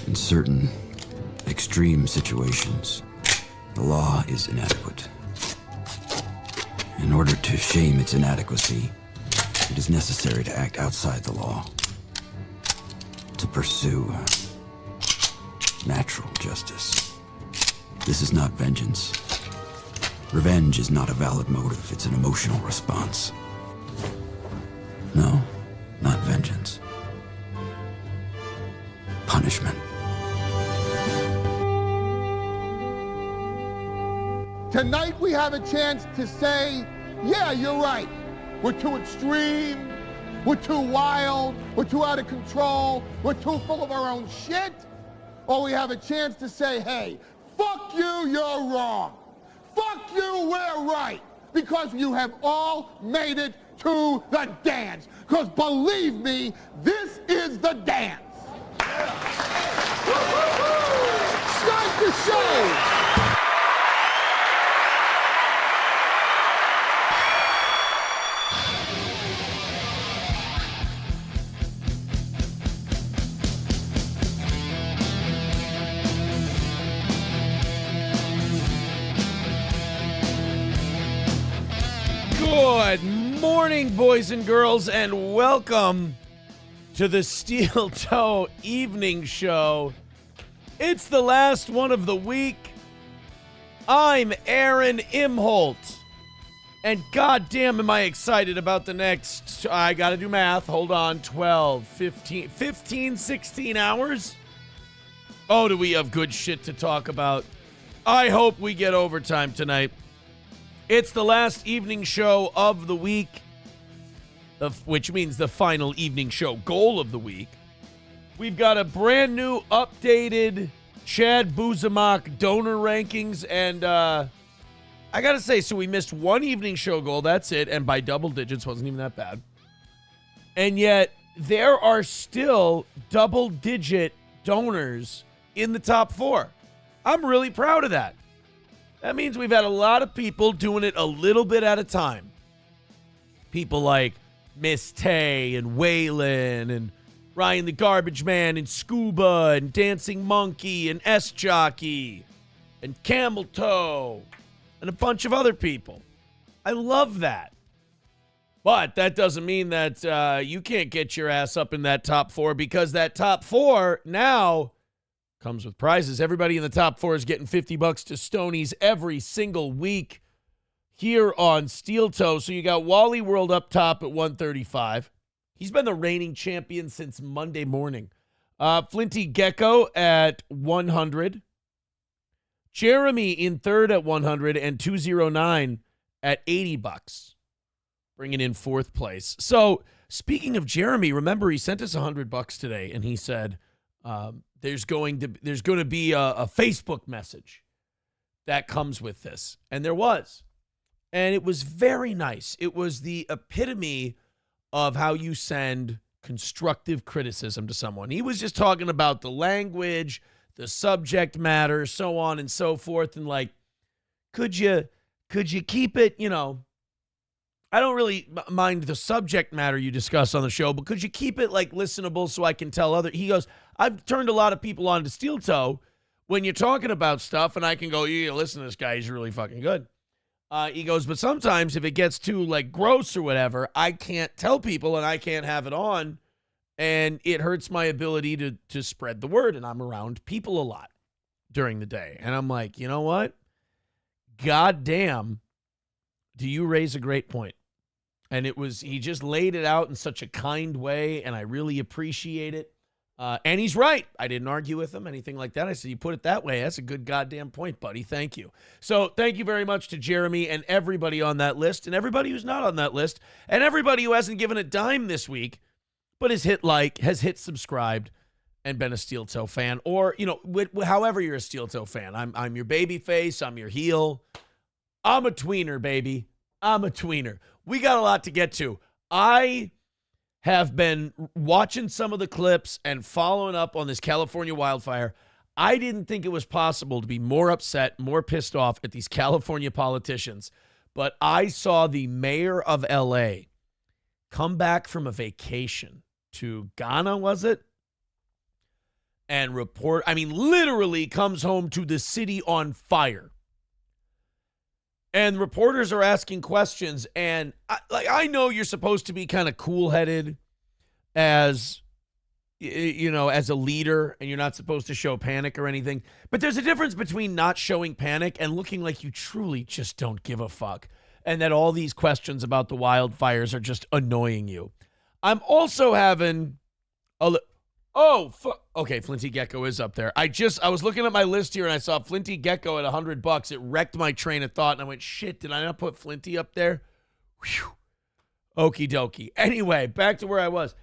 In certain extreme situations, the law is inadequate. In order to shame its inadequacy, it is necessary to act outside the law, to pursue natural justice. This is not vengeance. Revenge is not a valid motive, it's an emotional response. No, not vengeance. Punishment. Tonight we have a chance to say, yeah, you're right. We're too extreme, we're too wild, we're too out of control, we're too full of our own shit. Or we have a chance to say, hey, fuck you, you're wrong. Fuck you, we're right. Because you have all made it to the dance. Because believe me, this is the dance. Start the show. Good morning, boys and girls, and welcome to the Steel Toe Evening Show. It's the last one of the week. I'm Aaron Imholt, and goddamn am I excited about the next, I gotta do math, hold on, 12, 15, 16 hours? Oh, do we have good shit to talk about? I hope we get overtime tonight. It's the last evening show of the week, which means the final evening show goal of the week. We've got a brand new, updated Chad Buzamach donor rankings, and I gotta say, so we missed one evening show goal, that's it, and by double digits, wasn't even that bad. And yet, there are still double-digit donors in the top four. I'm really proud of that. That means we've had a lot of people doing it a little bit at a time. People like Miss Tay and Waylon and Ryan the Garbage Man and Scuba and Dancing Monkey and S-Jockey and Camel Toe and a bunch of other people. I love that. But that doesn't mean that you can't get your ass up in that top four, because that top four now comes with prizes. Everybody in the top four is getting $50 to Stoney's every single week here on Steel Toe. So you got Wally World up top at 135. He's been the reigning champion since Monday morning. Flinty Gecko at 100. Jeremy in third at 100, and 209 at $80, bringing in fourth place. So speaking of Jeremy, remember he sent us $100 today, and he said, there's going to be a Facebook message that comes with this. And there was. And it was very nice. It was the epitome of how you send constructive criticism to someone. He was just talking about the language, the subject matter, so on and so forth. And like, could you keep it, I don't really mind the subject matter you discuss on the show, but could you keep it like listenable so I can tell other? He goes, I've turned a lot of people on to Steel Toe when you're talking about stuff, and I can go, yeah, listen to this guy, he's really fucking good. He goes, but sometimes if it gets too like gross or whatever, I can't tell people and I can't have it on, and it hurts my ability to spread the word, and I'm around people a lot during the day. And I'm like, you know what? God damn, do you raise a great point. And he just laid it out in such a kind way, and I really appreciate it. And he's right. I didn't argue with him, anything like that. I said, you put it that way. That's a good goddamn point, buddy. Thank you. So thank you very much to Jeremy and everybody on that list, and everybody who's not on that list, and everybody who hasn't given a dime this week, but has hit subscribed and been a Steel Toe fan, or, however you're a Steel Toe fan. I'm your baby face. I'm your heel. I'm a tweener, baby. I'm a tweener. We got a lot to get to. I have been watching some of the clips and following up on this California wildfire. I didn't think it was possible to be more upset, more pissed off at these California politicians. But I saw the mayor of L.A. come back from a vacation to Ghana, was it? and literally comes home to the city on fire. And reporters are asking questions, and I know you're supposed to be kind of cool-headed as as a leader, and you're not supposed to show panic or anything. But there's a difference between not showing panic and looking like you truly just don't give a fuck, and that all these questions about the wildfires are just annoying you. I'm also having okay, Flinty Gecko is up there. I was looking at my list here and I saw Flinty Gecko at $100. It wrecked my train of thought and I went, shit, did I not put Flinty up there? Whew. Okie dokie. Anyway, back to where I was.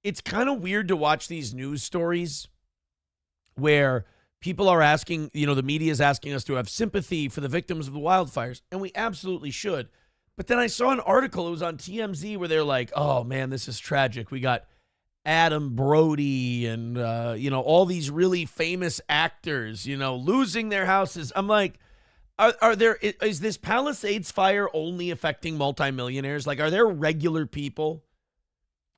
It's kind of weird to watch these news stories where people are asking, the media is asking us to have sympathy for the victims of the wildfires, and we absolutely should. But then I saw an article, it was on TMZ, where they're like, oh man, this is tragic. We got Adam Brody and, all these really famous actors, losing their houses. I'm like, is this Palisades fire only affecting multimillionaires? Like, are there regular people?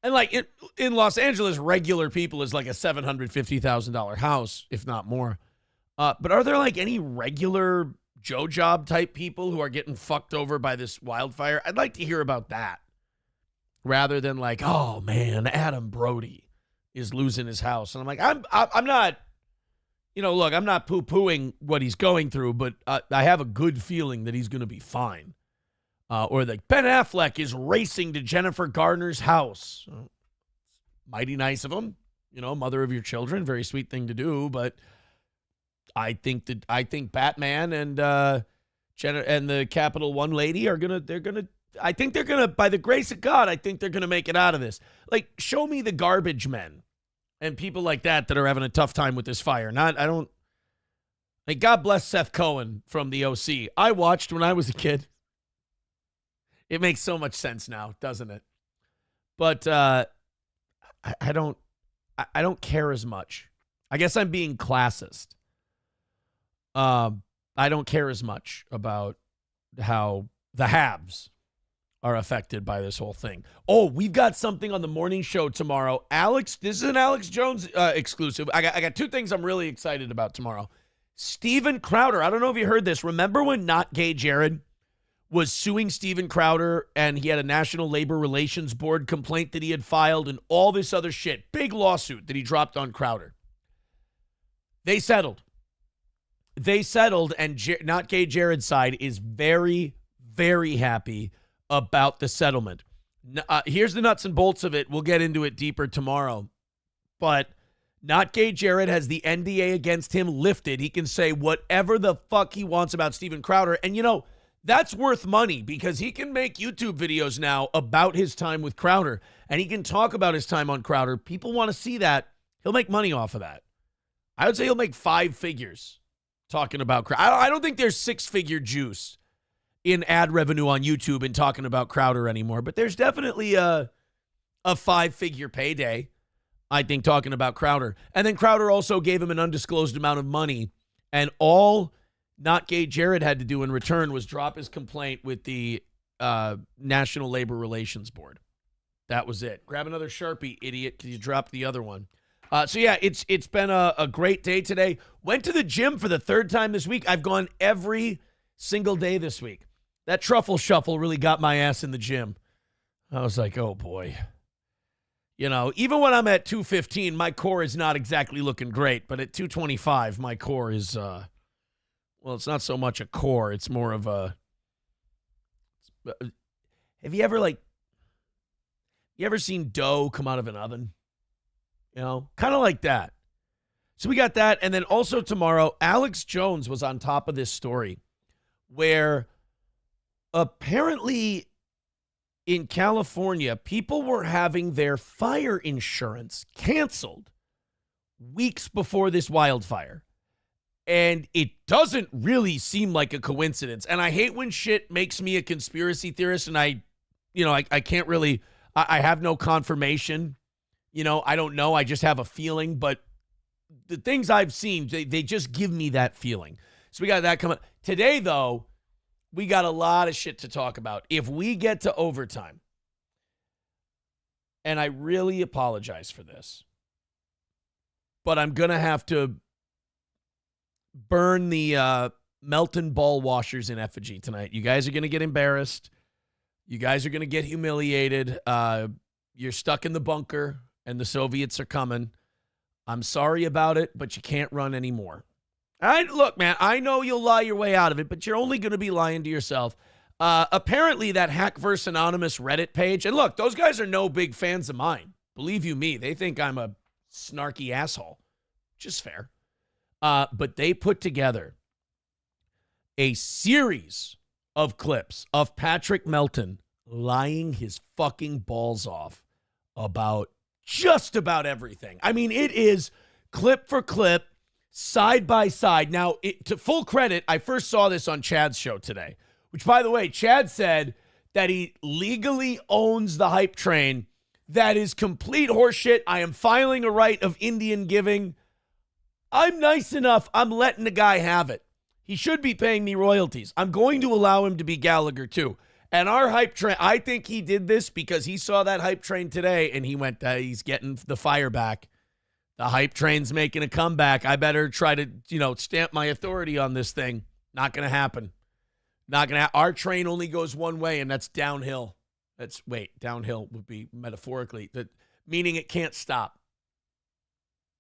And like in Los Angeles, regular people is like a $750,000 house, if not more. But are there like any regular Joe Job type people who are getting fucked over by this wildfire? I'd like to hear about that, rather than like, oh man, Adam Brody is losing his house. And I'm like, I'm not, look, I'm not poo-pooing what he's going through, but I have a good feeling that he's going to be fine. Or like Ben Affleck is racing to Jennifer Garner's house. Mighty nice of him, mother of your children, very sweet thing to do. But I think Batman and the Capital One lady by the grace of God, I think they're gonna make it out of this. Like, show me the garbage men and people like that are having a tough time with this fire. God bless Seth Cohen from the OC. I watched when I was a kid. It makes so much sense now, doesn't it? But I don't care as much. I guess I'm being classist. I don't care as much about how the haves are affected by this whole thing. Oh, we've got something on the morning show tomorrow. Alex, this is an Alex Jones exclusive. I got two things I'm really excited about tomorrow. Steven Crowder. I don't know if you heard this. Remember when Not Gay Jared was suing Steven Crowder and he had a National Labor Relations Board complaint that he had filed and all this other shit. Big lawsuit that he dropped on Crowder. They settled. And Not Gay Jared's side is very, very happy about the settlement. Here's the nuts and bolts of it. We'll get into it deeper tomorrow. But Not Gay Jared has the NDA against him lifted. He can say whatever the fuck he wants about Steven Crowder. And that's worth money because he can make YouTube videos now about his time with Crowder. And he can talk about his time on Crowder. People want to see that. He'll make money off of that. I would say he'll make 5 figures talking about Crowder. I don't think there's 6-figure juice in ad revenue on YouTube and talking about Crowder anymore. But there's definitely a 5-figure payday, I think, talking about Crowder. And then Crowder also gave him an undisclosed amount of money. And all Not Gay Jared had to do in return was drop his complaint with the National Labor Relations Board. That was it. Grab another Sharpie, idiot, because you dropped the other one. It's been a great day today. Went to the gym for the 3rd time this week. I've gone every single day this week. That truffle shuffle really got my ass in the gym. I was like, oh boy. Even when I'm at 215, my core is not exactly looking great. But at 225, my core is... it's not so much a core. It's more of a... Have you ever seen dough come out of an oven? Kind of like that. So we got that. And then also tomorrow, Alex Jones was on top of this story where apparently in California, people were having their fire insurance canceled weeks before this wildfire. And it doesn't really seem like a coincidence. And I hate when shit makes me a conspiracy theorist and I can't really, I have no confirmation. I don't know. I just have a feeling. But the things I've seen, they just give me that feeling. So we got that coming. Today, though, we got a lot of shit to talk about. If we get to overtime, and I really apologize for this, but I'm going to have to burn the Melton ball washers in effigy tonight. You guys are going to get embarrassed. You guys are going to get humiliated. You're stuck in the bunker, and the Soviets are coming. I'm sorry about it, but you can't run anymore. Look, man, I know you'll lie your way out of it, but you're only going to be lying to yourself. Apparently, that Hack vs. Anonymous Reddit page, and look, those guys are no big fans of mine. Believe you me, they think I'm a snarky asshole, which is fair. But they put together a series of clips of Patrick Melton lying his fucking balls off about just about everything. I mean, it is clip for clip, side by side. Now, to full credit, I first saw this on Chad's show today, which, by the way, Chad said that he legally owns the hype train. That is complete horseshit. I am filing a right of Indian giving. I'm nice enough. I'm letting the guy have it. He should be paying me royalties. I'm going to allow him to be Gallagher, too. And our hype train, I think he did this because he saw that hype train today and he went, he's getting the fire back. The hype train's making a comeback. I better try to, stamp my authority on this thing. Not going to happen. Not going to. Our train only goes one way, and that's downhill. Downhill would be metaphorically, meaning it can't stop.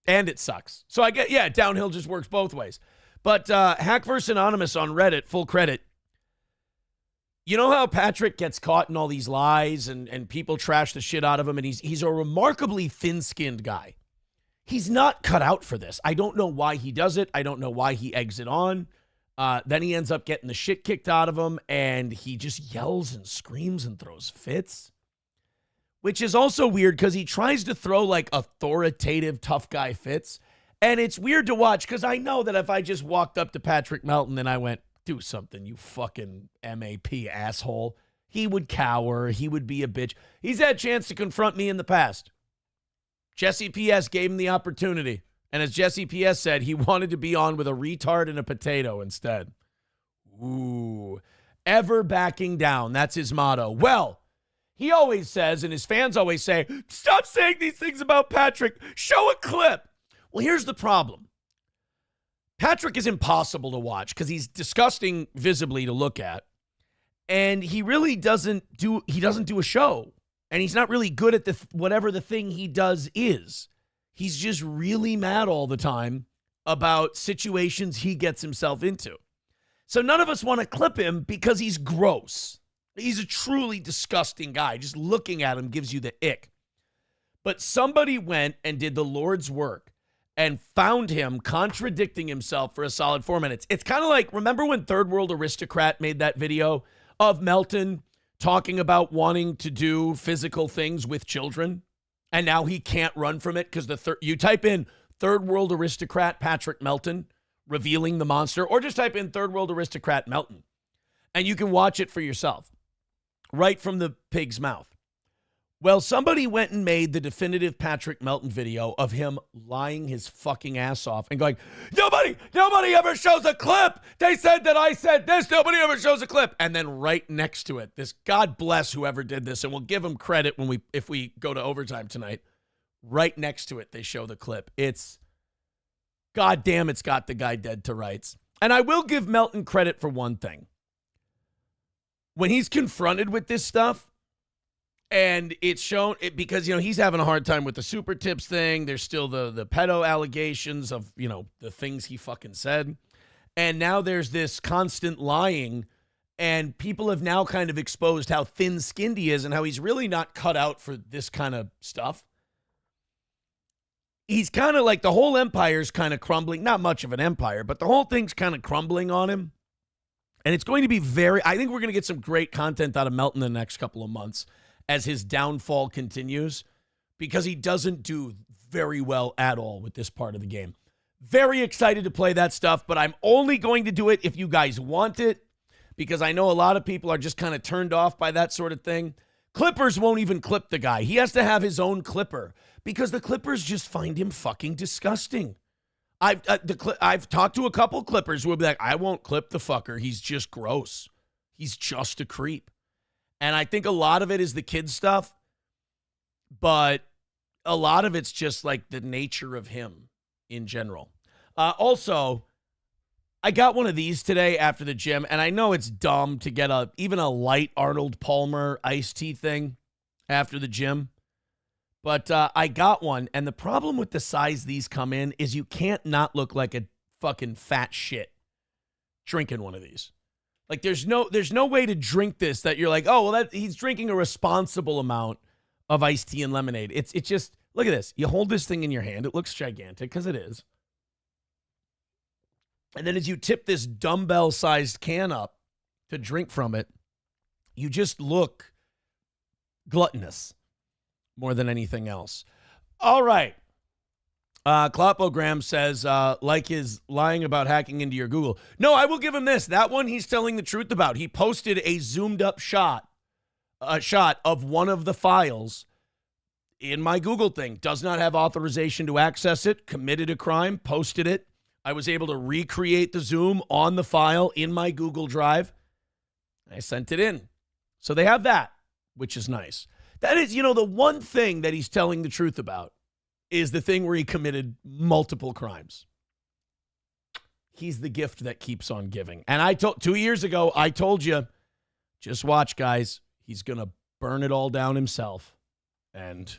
And it sucks. So I get, downhill just works both ways. But Hack vs. Anonymous on Reddit, full credit. You know how Patrick gets caught in all these lies and people trash the shit out of him, and he's a remarkably thin-skinned guy. He's not cut out for this. I don't know why he does it. I don't know why he eggs it on. Then he ends up getting the shit kicked out of him, and he just yells and screams and throws fits, which is also weird because he tries to throw like authoritative tough guy fits, and it's weird to watch because I know that if I just walked up to Patrick Melton and I went, do something, you fucking MAP asshole, he would cower. He would be a bitch. He's had a chance to confront me in the past. Jesse P.S. gave him the opportunity. And as Jesse P.S. said, he wanted to be on with a retard and a potato instead. Ooh. Ever backing down. That's his motto. Well, he always says, and his fans always say, stop saying these things about Patrick. Show a clip. Well, here's the problem. Patrick is impossible to watch because he's disgusting visibly to look at. And he really doesn't do a show. And he's not really good at whatever the thing he does is. He's just really mad all the time about situations he gets himself into. So none of us want to clip him because he's gross. He's a truly disgusting guy. Just looking at him gives you the ick. But somebody went and did the Lord's work and found him contradicting himself for a solid 4 minutes. It's kind of like, remember when Third World Aristocrat made that video of Melton talking about wanting to do physical things with children? And now he can't run from it because you type in Third World Aristocrat Patrick Melton revealing the monster, or just type in Third World Aristocrat Melton, and you can watch it for yourself right from the pig's mouth. Well, somebody went and made the definitive Patrick Melton video of him lying his fucking ass off and going, nobody ever shows a clip. They said that I said this. Nobody ever shows a clip. And then right next to it, this, God bless whoever did this, and we'll give him credit if we go to overtime tonight. Right next to it, they show the clip. It's, goddamn, it's got the guy dead to rights. And I will give Melton credit for one thing. When he's confronted with this stuff, and it's shown because, he's having a hard time with the super tips thing. There's still the pedo allegations of, the things he fucking said. And now there's this constant lying, and people have now kind of exposed how thin-skinned he is and how he's really not cut out for this kind of stuff. He's kind of like the whole empire's kind of crumbling. Not much of an empire, but the whole thing's kind of crumbling on him. And it's going to be I think we're going to get some great content out of Melton in the next couple of months as his downfall continues, because he doesn't do very well at all with this part of the game. Very excited to play that stuff, but I'm only going to do it if you guys want it, because I know a lot of people are just kind of turned off by that sort of thing. Clippers won't even clip the guy. He has to have his own clipper because the Clippers just find him fucking disgusting. I've talked to a couple Clippers who will be like, I won't clip the fucker. He's just gross. He's just a creep. And I think a lot of it is the kid stuff, but a lot of it's just like the nature of him. in general. Also, I got one of these today after the gym, and I know it's dumb to get even a light Arnold Palmer iced tea thing after the gym, but I got one, and the problem with the size these come in is you can't not look like a fucking fat shit drinking one of these. Like, there's no way to drink this that you're like, oh, well, he's drinking a responsible amount of iced tea and lemonade. It's just, look at this. You hold this thing in your hand. It looks gigantic, because it is. And then as you tip this dumbbell-sized can up to drink from it, you just look gluttonous more than anything else. All right. Klopogram says, like his lying about hacking into your Google. No, I will give him this. That one he's telling the truth about. He posted a zoomed-up shot of one of the files in my Google thing. Does not have authorization to access it. Committed a crime. Posted it. I was able to recreate the zoom on the file in my Google Drive. I sent it in. So they have that, which is nice. That is, the one thing that he's telling the truth about is the thing where he committed multiple crimes. He's the gift that keeps on giving. And 2 years ago, I told you, just watch, guys. He's going to burn it all down himself. And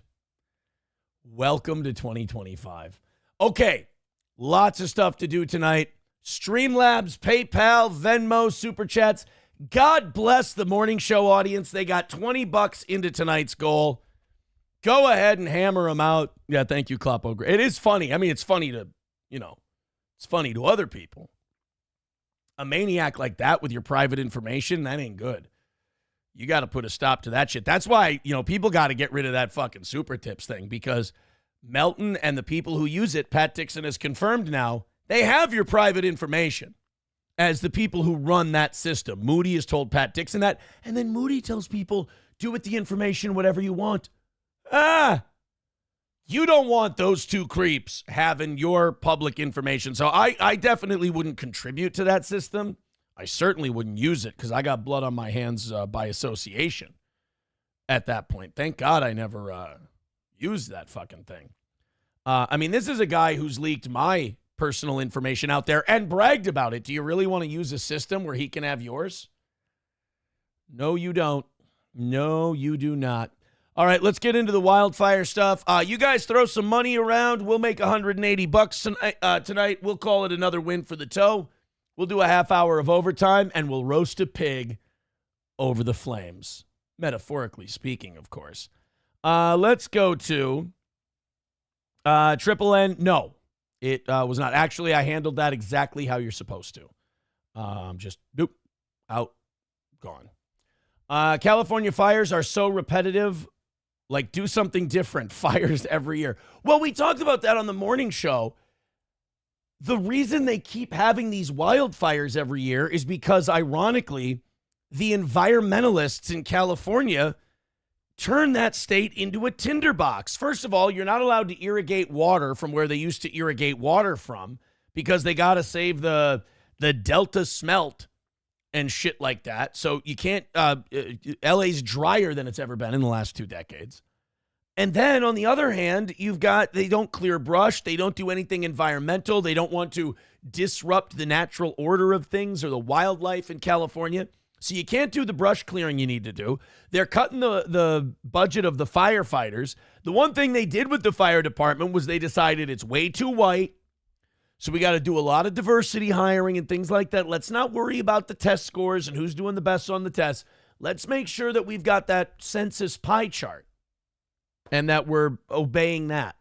welcome to 2025. Okay. Lots of stuff to do tonight. Streamlabs, PayPal, Venmo, Super Chats. God bless the morning show audience. They got $20 into tonight's goal. Go ahead and hammer them out. Yeah, thank you, Kloppo. It is funny. I mean, it's funny to, it's funny to other people. A maniac like that with your private information, that ain't good. You got to put a stop to that shit. That's why, people got to get rid of that fucking super tips thing, because Melton and the people who use it, Pat Dixon has confirmed now, they have your private information as the people who run that system. Moody has told Pat Dixon that, and then Moody tells people, do with the information whatever you want. You don't want those two creeps having your public information. So I definitely wouldn't contribute to that system. I certainly wouldn't use it because I got blood on my hands by association at that point. Thank God I never used that fucking thing. This is a guy who's leaked my personal information out there and bragged about it. Do you really want to use a system where he can have yours? No, you don't. No, you do not. All right, let's get into the wildfire stuff. You guys throw some money around. We'll make $180 tonight. We'll call it another win for the toe. We'll do a half hour of overtime, and we'll roast a pig over the flames. Metaphorically speaking, of course. Let's go to Triple N. No, it was not. Actually, I handled that exactly how you're supposed to. Just, nope, out, gone. California fires are so repetitive. Like, do something different. Fires every year. Well, we talked about that on the morning show. The reason they keep having these wildfires every year is because, ironically, the environmentalists in California turn that state into a tinderbox. First of all, you're not allowed to irrigate water from where they used to irrigate water from because they got to save the Delta smelt and shit like that. So you can't, LA's drier than it's ever been in the last 2 decades. And then on the other hand, they don't clear brush. They don't do anything environmental. They don't want to disrupt the natural order of things or the wildlife in California. So you can't do the brush clearing you need to do. They're cutting the budget of the firefighters. The one thing they did with the fire department was they decided it's way too white. So we got to do a lot of diversity hiring and things like that. Let's not worry about the test scores and who's doing the best on the test. Let's make sure that we've got that census pie chart and that we're obeying that.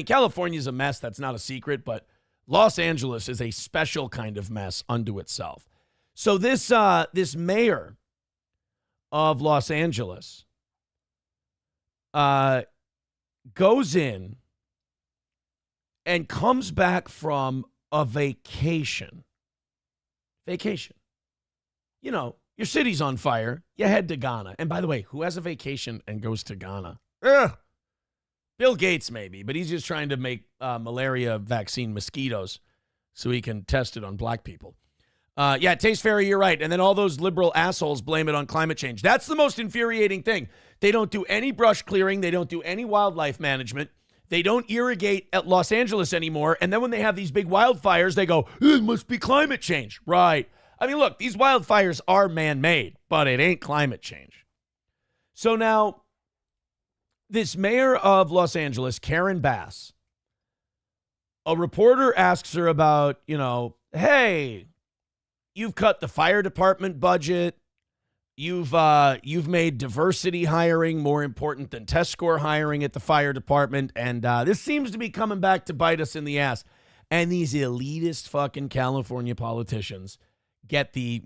California's a mess. That's not a secret, but Los Angeles is a special kind of mess unto itself. So this mayor of Los Angeles goes in and comes back from a vacation. You know, your city's on fire. You head to Ghana. And by the way, who has a vacation and goes to Ghana? Bill Gates maybe, but he's just trying to make malaria vaccine mosquitoes so he can test it on black people. Taste fairy, you're right. And then all those liberal assholes blame it on climate change. That's the most infuriating thing. They don't do any brush clearing. They don't do any wildlife management. They don't irrigate at Los Angeles anymore. And then when they have these big wildfires, they go, it must be climate change. Right. I mean, look, these wildfires are man-made, but it ain't climate change. So now, this mayor of Los Angeles, Karen Bass, a reporter asks her about, hey, you've cut the fire department budget. You've made diversity hiring more important than test score hiring at the fire department. And this seems to be coming back to bite us in the ass. And these elitist fucking California politicians get the,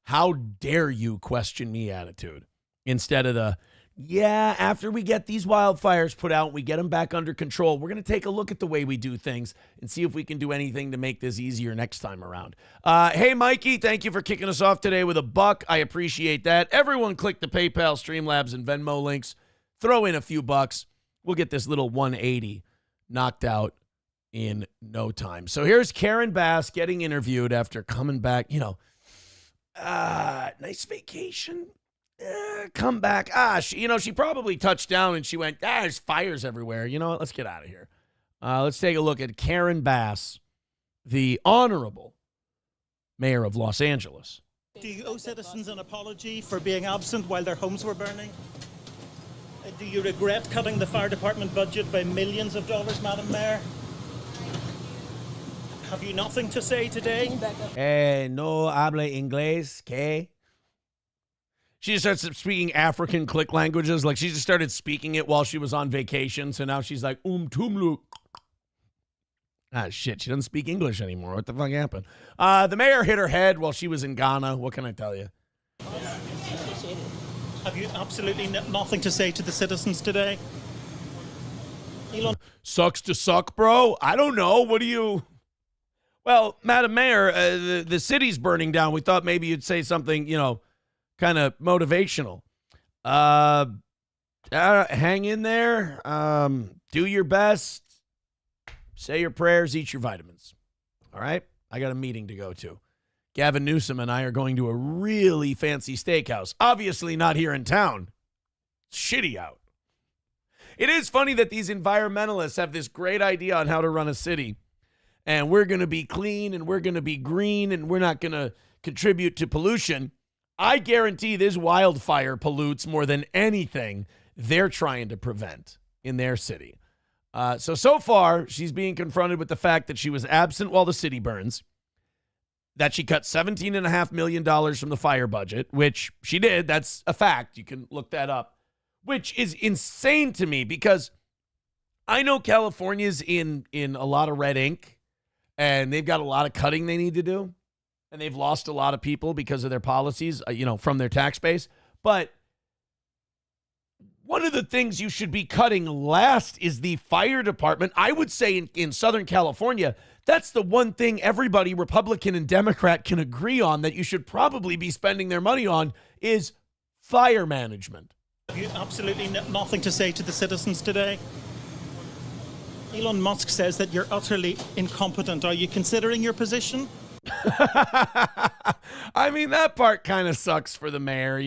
how dare you question me attitude instead of the, yeah, after we get these wildfires put out, we get them back under control, we're going to take a look at the way we do things and see if we can do anything to make this easier next time around. Hey, Mikey, thank you for kicking us off today with $1. I appreciate that. Everyone click the PayPal, Streamlabs, and Venmo links. Throw in a few bucks. We'll get this little 180 knocked out in no time. So here's Karen Bass getting interviewed after coming back, nice vacation. Come back. She probably touched down and she went, there's fires everywhere. You know what? Let's get out of here. Let's take a look at Karen Bass, the honorable mayor of Los Angeles. Do you owe citizens an apology for being absent while their homes were burning? Do you regret cutting the fire department budget by millions of dollars, Madam Mayor? Have you nothing to say today? No habla inglés, ¿qué? She just starts speaking African click languages. Like she just started speaking it while she was on vacation. So now she's like, tumlu. Shit. She doesn't speak English anymore. What the fuck happened? The mayor hit her head while she was in Ghana. What can I tell you? Have you absolutely nothing to say to the citizens today? Elon. Sucks to suck, bro. I don't know. What do you... Well, Madam Mayor, the city's burning down. We thought maybe you'd say something, kind of motivational. Hang in there. Do your best. Say your prayers. Eat your vitamins. All right? I got a meeting to go to. Gavin Newsom and I are going to a really fancy steakhouse. Obviously not here in town. It's shitty out. It is funny that these environmentalists have this great idea on how to run a city. And we're going to be clean and we're going to be green and we're not going to contribute to pollution. I guarantee this wildfire pollutes more than anything they're trying to prevent in their city. So far, she's being confronted with the fact that she was absent while the city burns, that she cut $17.5 million from the fire budget, which she did. That's a fact. You can look that up, which is insane to me because I know California's in a lot of red ink and they've got a lot of cutting they need to do. And they've lost a lot of people because of their policies, from their tax base. But one of the things you should be cutting last is the fire department. I would say in Southern California, that's the one thing everybody, Republican and Democrat, can agree on that you should probably be spending their money on is fire management. Have you absolutely nothing to say to the citizens today? Elon Musk says that you're utterly incompetent. Are you considering your position? I mean, that part kind of sucks for the mayor,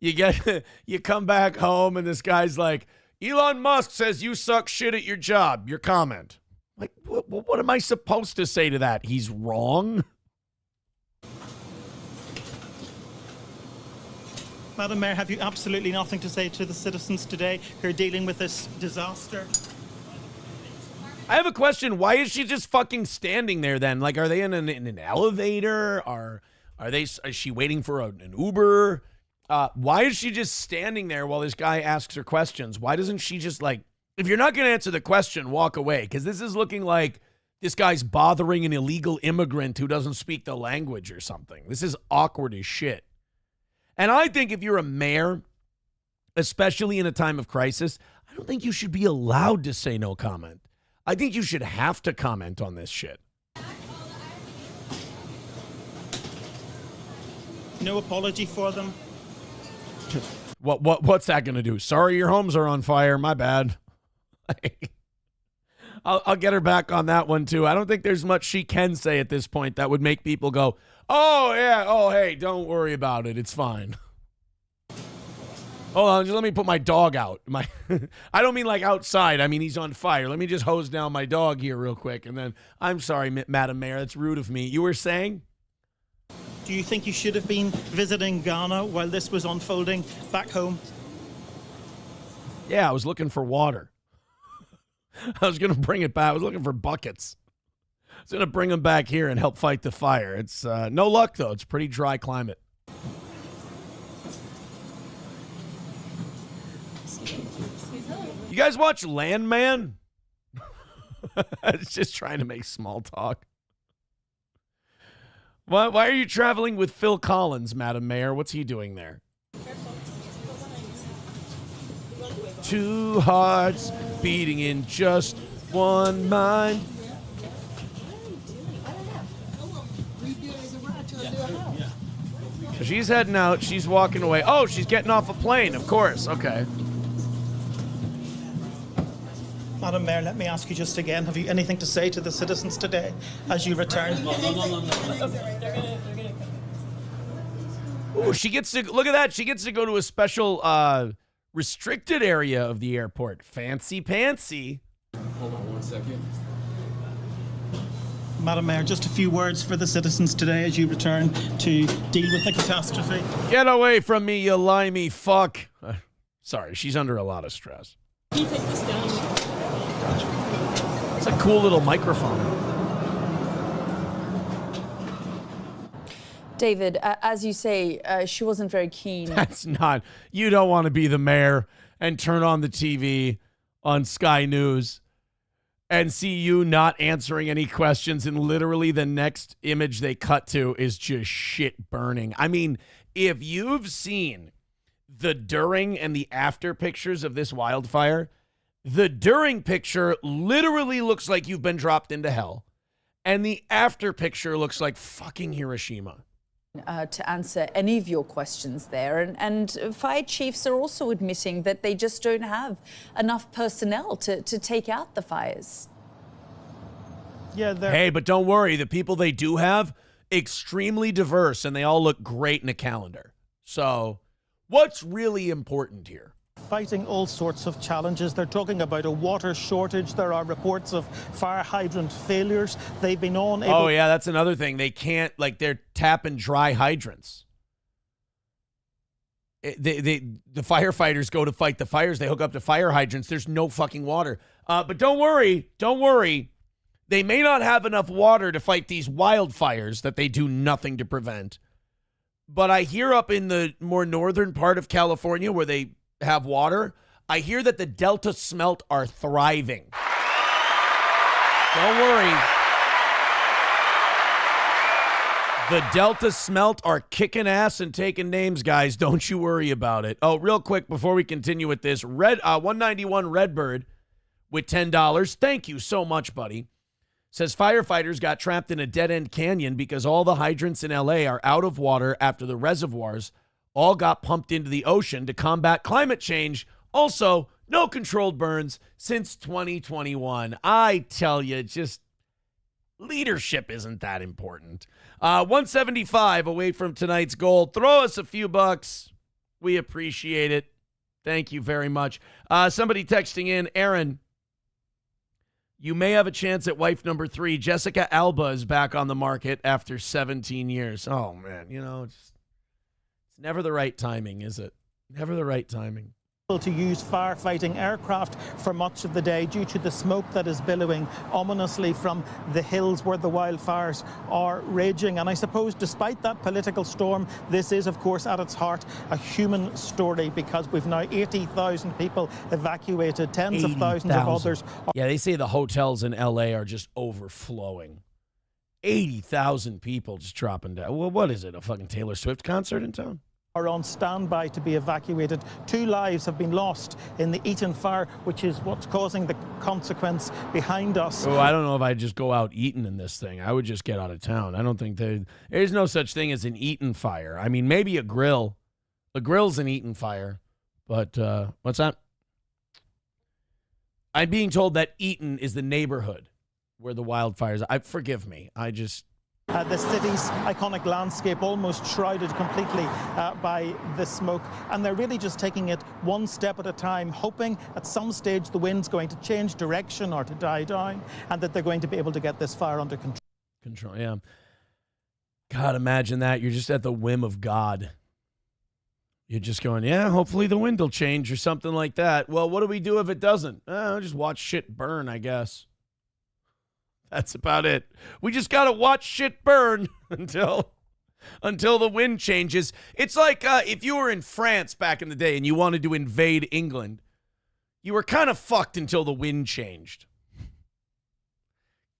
You come back home and this guy's like, Elon Musk says you suck shit at your job. Your comment. Like, what am I supposed to say to that? He's wrong. Madam Mayor, have you absolutely nothing to say to the citizens today who are dealing with this disaster? I have a question. Why is she just fucking standing there then? Like, are they in an elevator? Is she waiting for an Uber? Why is she just standing there while this guy asks her questions? Why doesn't she just if you're not going to answer the question, walk away? Because this is looking like this guy's bothering an illegal immigrant who doesn't speak the language or something. This is awkward as shit. And I think if you're a mayor, especially in a time of crisis, I don't think you should be allowed to say no comment. I think you should have to comment on this shit. No apology for them? What's that going to do? Sorry your homes are on fire. My bad. I'll get her back on that one, too. I don't think there's much she can say at this point that would make people go, oh, yeah, oh, hey, don't worry about it. It's fine. Hold on, just let me put my dog out. I don't mean like outside. I mean he's on fire. Let me just hose down my dog here real quick, and then I'm sorry, Madam Mayor. That's rude of me. You were saying? Do you think you should have been visiting Ghana while this was unfolding back home? Yeah, I was looking for water. I was going to bring it back. I was looking for buckets. I was going to bring them back here and help fight the fire. It's no luck, though. It's a pretty dry climate. You guys watch Landman? It's just trying to make small talk. Why are you traveling with Phil Collins, Madam Mayor? What's he doing there? Two hearts beating in just one mind. She's heading out. She's walking away. Oh, she's getting off a plane, of course. Okay. Madam Mayor, let me ask you just again, have you anything to say to the citizens today as you return? Ooh, she gets to, look at that. She gets to go to a special restricted area of the airport. Fancy pantsy. Hold on 1 second. Madam Mayor, just a few words for the citizens today as you return to deal with the catastrophe. Get away from me, you limey fuck. Sorry, she's under a lot of stress. Can you take this down? It's a cool little microphone. David, as you say, she wasn't very keen. That's not. You don't want to be the mayor and turn on the TV on Sky News and see you not answering any questions, and literally the next image they cut to is just shit burning. I mean, if you've seen the during and the after pictures of this wildfire, the during picture literally looks like you've been dropped into hell, and the after picture looks like fucking Hiroshima. To answer any of your questions there. And fire chiefs are also admitting that they just don't have enough personnel to take out the fires. Yeah, Hey, but don't worry. The people they do have, extremely diverse, and they all look great in a calendar. So what's really important here? fighting all sorts of challenges. They're talking about a water shortage. There are reports of fire hydrant failures. They've been on... Oh, yeah, that's another thing. They can't, like, they're tapping dry hydrants. The firefighters go to fight the fires. They hook up to fire hydrants. There's no fucking water. But don't worry. Don't worry. They may not have enough water to fight these wildfires that they do nothing to prevent. But I hear up in the more northern part of California where they have water, I hear that the Delta smelt are thriving. Don't worry. The Delta smelt are kicking ass and taking names, guys. Don't you worry about it. Oh, real quick before we continue with this, 191 Redbird with $10. Thank you so much, buddy. Says firefighters got trapped in a dead-end canyon because all the hydrants in LA are out of water after the reservoirs all got pumped into the ocean to combat climate change. Also, no controlled burns since 2021. I tell you, just leadership isn't that important. 175 away from tonight's goal. Throw us a few bucks. We appreciate it. Thank you very much. Somebody texting in, Aaron, you may have a chance at wife number 3. Jessica Alba is back on the market after 17 years. Oh, man, you know, it's never the right timing, is it? Never the right timing. To use firefighting aircraft for much of the day due to the smoke that is billowing ominously from the hills where the wildfires are raging. And I suppose despite that political storm, this is, of course, at its heart, a human story because we've now 80,000 people evacuated, tens of thousands of others. Yeah, they say the hotels in L.A. are just overflowing. 80,000 people just dropping down. Well, what is it, a fucking Taylor Swift concert in town? Are on standby to be evacuated. 2 lives have been lost in the Eaton fire, which is what's causing the consequence behind us. Oh, I don't know if I'd just go out eating in this thing. I would just get out of town. I don't think there's no such thing as an Eaton fire. I mean, maybe a grill. A grill's an Eaton fire. But what's that? I'm being told that Eaton is the neighborhood where the wildfires. Forgive me. The city's iconic landscape almost shrouded completely by the smoke, and they're really just taking it one step at a time, hoping at some stage the wind's going to change direction or to die down, and that they're going to be able to get this fire under control. Yeah. God, imagine that. You're just at the whim of God. You're just going, yeah, hopefully the wind will change or something like that. Well, what do we do if it doesn't? I'll just watch shit burn, I guess. That's about it. We just got to watch shit burn until the wind changes. It's like if you were in France back in the day and you wanted to invade England, you were kind of fucked until the wind changed.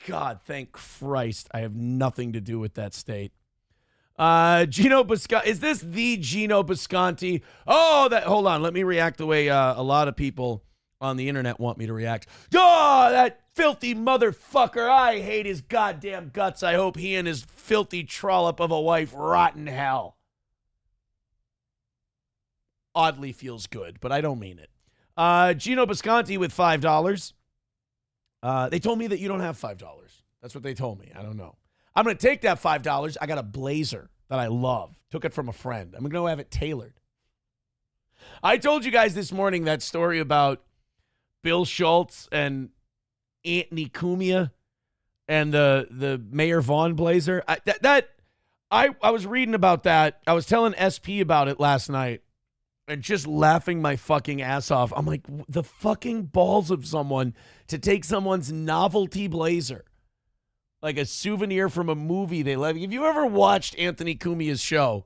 God, thank Christ, I have nothing to do with that state. Gino Bisconti. Is this the Gino Bisconti? Oh, hold on. Let me react the way a lot of people on the internet want me to react. Oh, that filthy motherfucker. I hate his goddamn guts. I hope he and his filthy trollop of a wife rot in hell. Oddly feels good, but I don't mean it. Gino Bisconti with $5. They told me that you don't have $5. That's what they told me. I don't know. I'm going to take that $5. I got a blazer that I love. Took it from a friend. I'm going to have it tailored. I told you guys this morning that story about Bill Schultz and Anthony Cumia and the Mayor Vaughn blazer. I was reading about that. I was telling SP about it last night and just laughing my fucking ass off. I'm like, the fucking balls of someone to take someone's novelty blazer, like a souvenir from a movie they love. Have you ever watched Anthony Cumia's show?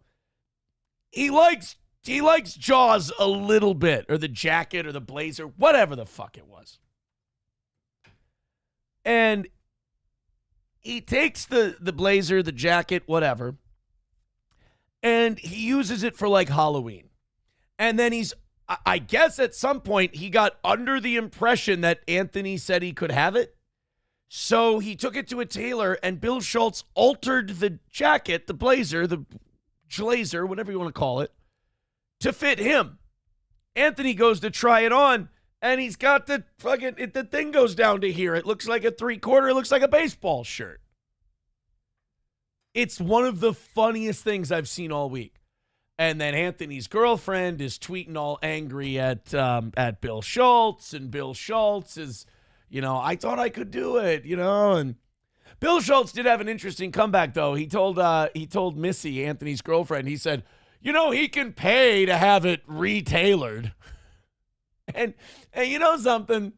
He likes Jaws a little bit, or the jacket or the blazer, whatever the fuck it was. And he takes the blazer, the jacket, whatever, and he uses it for like Halloween. And then I guess at some point he got under the impression that Anthony said he could have it. So he took it to a tailor, and Bill Schultz altered the jacket, the blazer, the glazer, whatever you want to call it, to fit him. Anthony goes to try it on, and he's got the thing goes down to here. It looks like a 3/4. It looks like a baseball shirt. It's one of the funniest things I've seen all week. And then Anthony's girlfriend is tweeting all angry at Bill Schultz, and Bill Schultz is, I thought I could do it, and Bill Schultz did have an interesting comeback, though. He told Missy, Anthony's girlfriend, he said, he can pay to have it retailored. And you know something?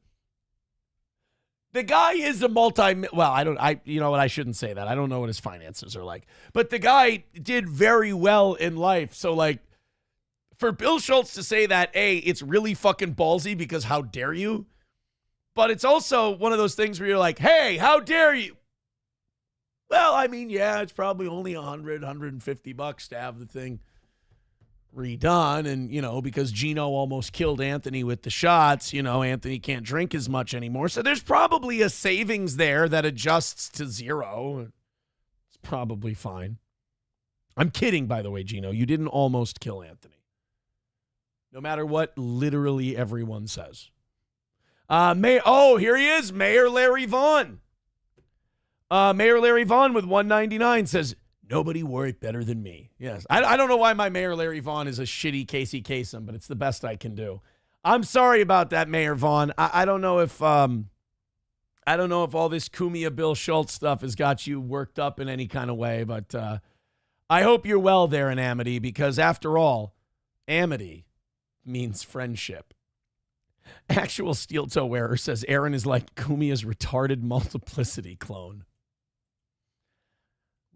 The guy is I shouldn't say that. I don't know what his finances are like. But the guy did very well in life. So, for Bill Schultz to say that, it's really fucking ballsy because how dare you? But it's also one of those things where you're like, hey, how dare you? Well, it's probably only $150 to have the thing redone. And, because Gino almost killed Anthony with the shots, Anthony can't drink as much anymore. So there's probably a savings there that adjusts to zero. It's probably fine. I'm kidding, by the way, Gino. You didn't almost kill Anthony. No matter what literally everyone says. Here he is, Mayor Larry Vaughn. Mayor Larry Vaughn with $1.99 says, nobody wore it better than me. Yes. I don't know why my Mayor Larry Vaughn is a shitty Casey Kasem, but it's the best I can do. I'm sorry about that, Mayor Vaughn. I don't know if all this Cumia Bill Schultz stuff has got you worked up in any kind of way, but I hope you're well there in Amity, because after all, Amity means friendship. Actual steel toe wearer says Aaron is like Cumia's retarded multiplicity clone.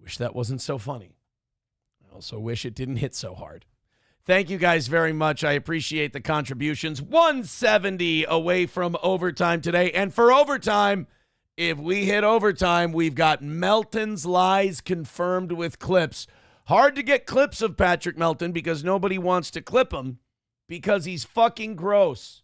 Wish that wasn't so funny. I also wish it didn't hit so hard. Thank you guys very much. I appreciate the contributions. 170 away from overtime today. And for overtime, if we hit overtime, we've got Melton's lies confirmed with clips. Hard to get clips of Patrick Melton because nobody wants to clip him because he's fucking gross.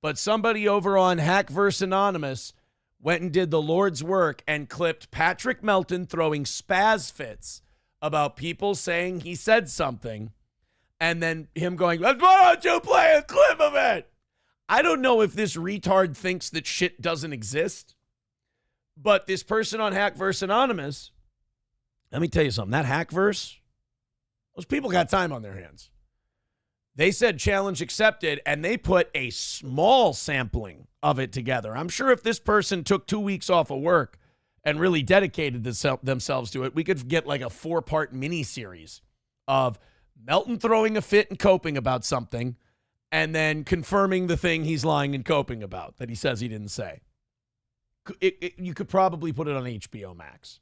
But somebody over on Hack vs. Anonymous went and did the Lord's work and clipped Patrick Melton throwing spaz fits about people saying he said something, and then him going, why don't you play a clip of it? I don't know if this retard thinks that shit doesn't exist, but this person on Hack vs. Anonymous Let me tell you something. That Hackverse, those people got time on their hands. They said challenge accepted, and they put a small sampling of it together. I'm sure if this person took 2 weeks off of work and really dedicated themselves to it, we could get like a 4-part mini-series of Melton throwing a fit and coping about something and then confirming the thing he's lying and coping about that he says he didn't say. You could probably put it on HBO Max.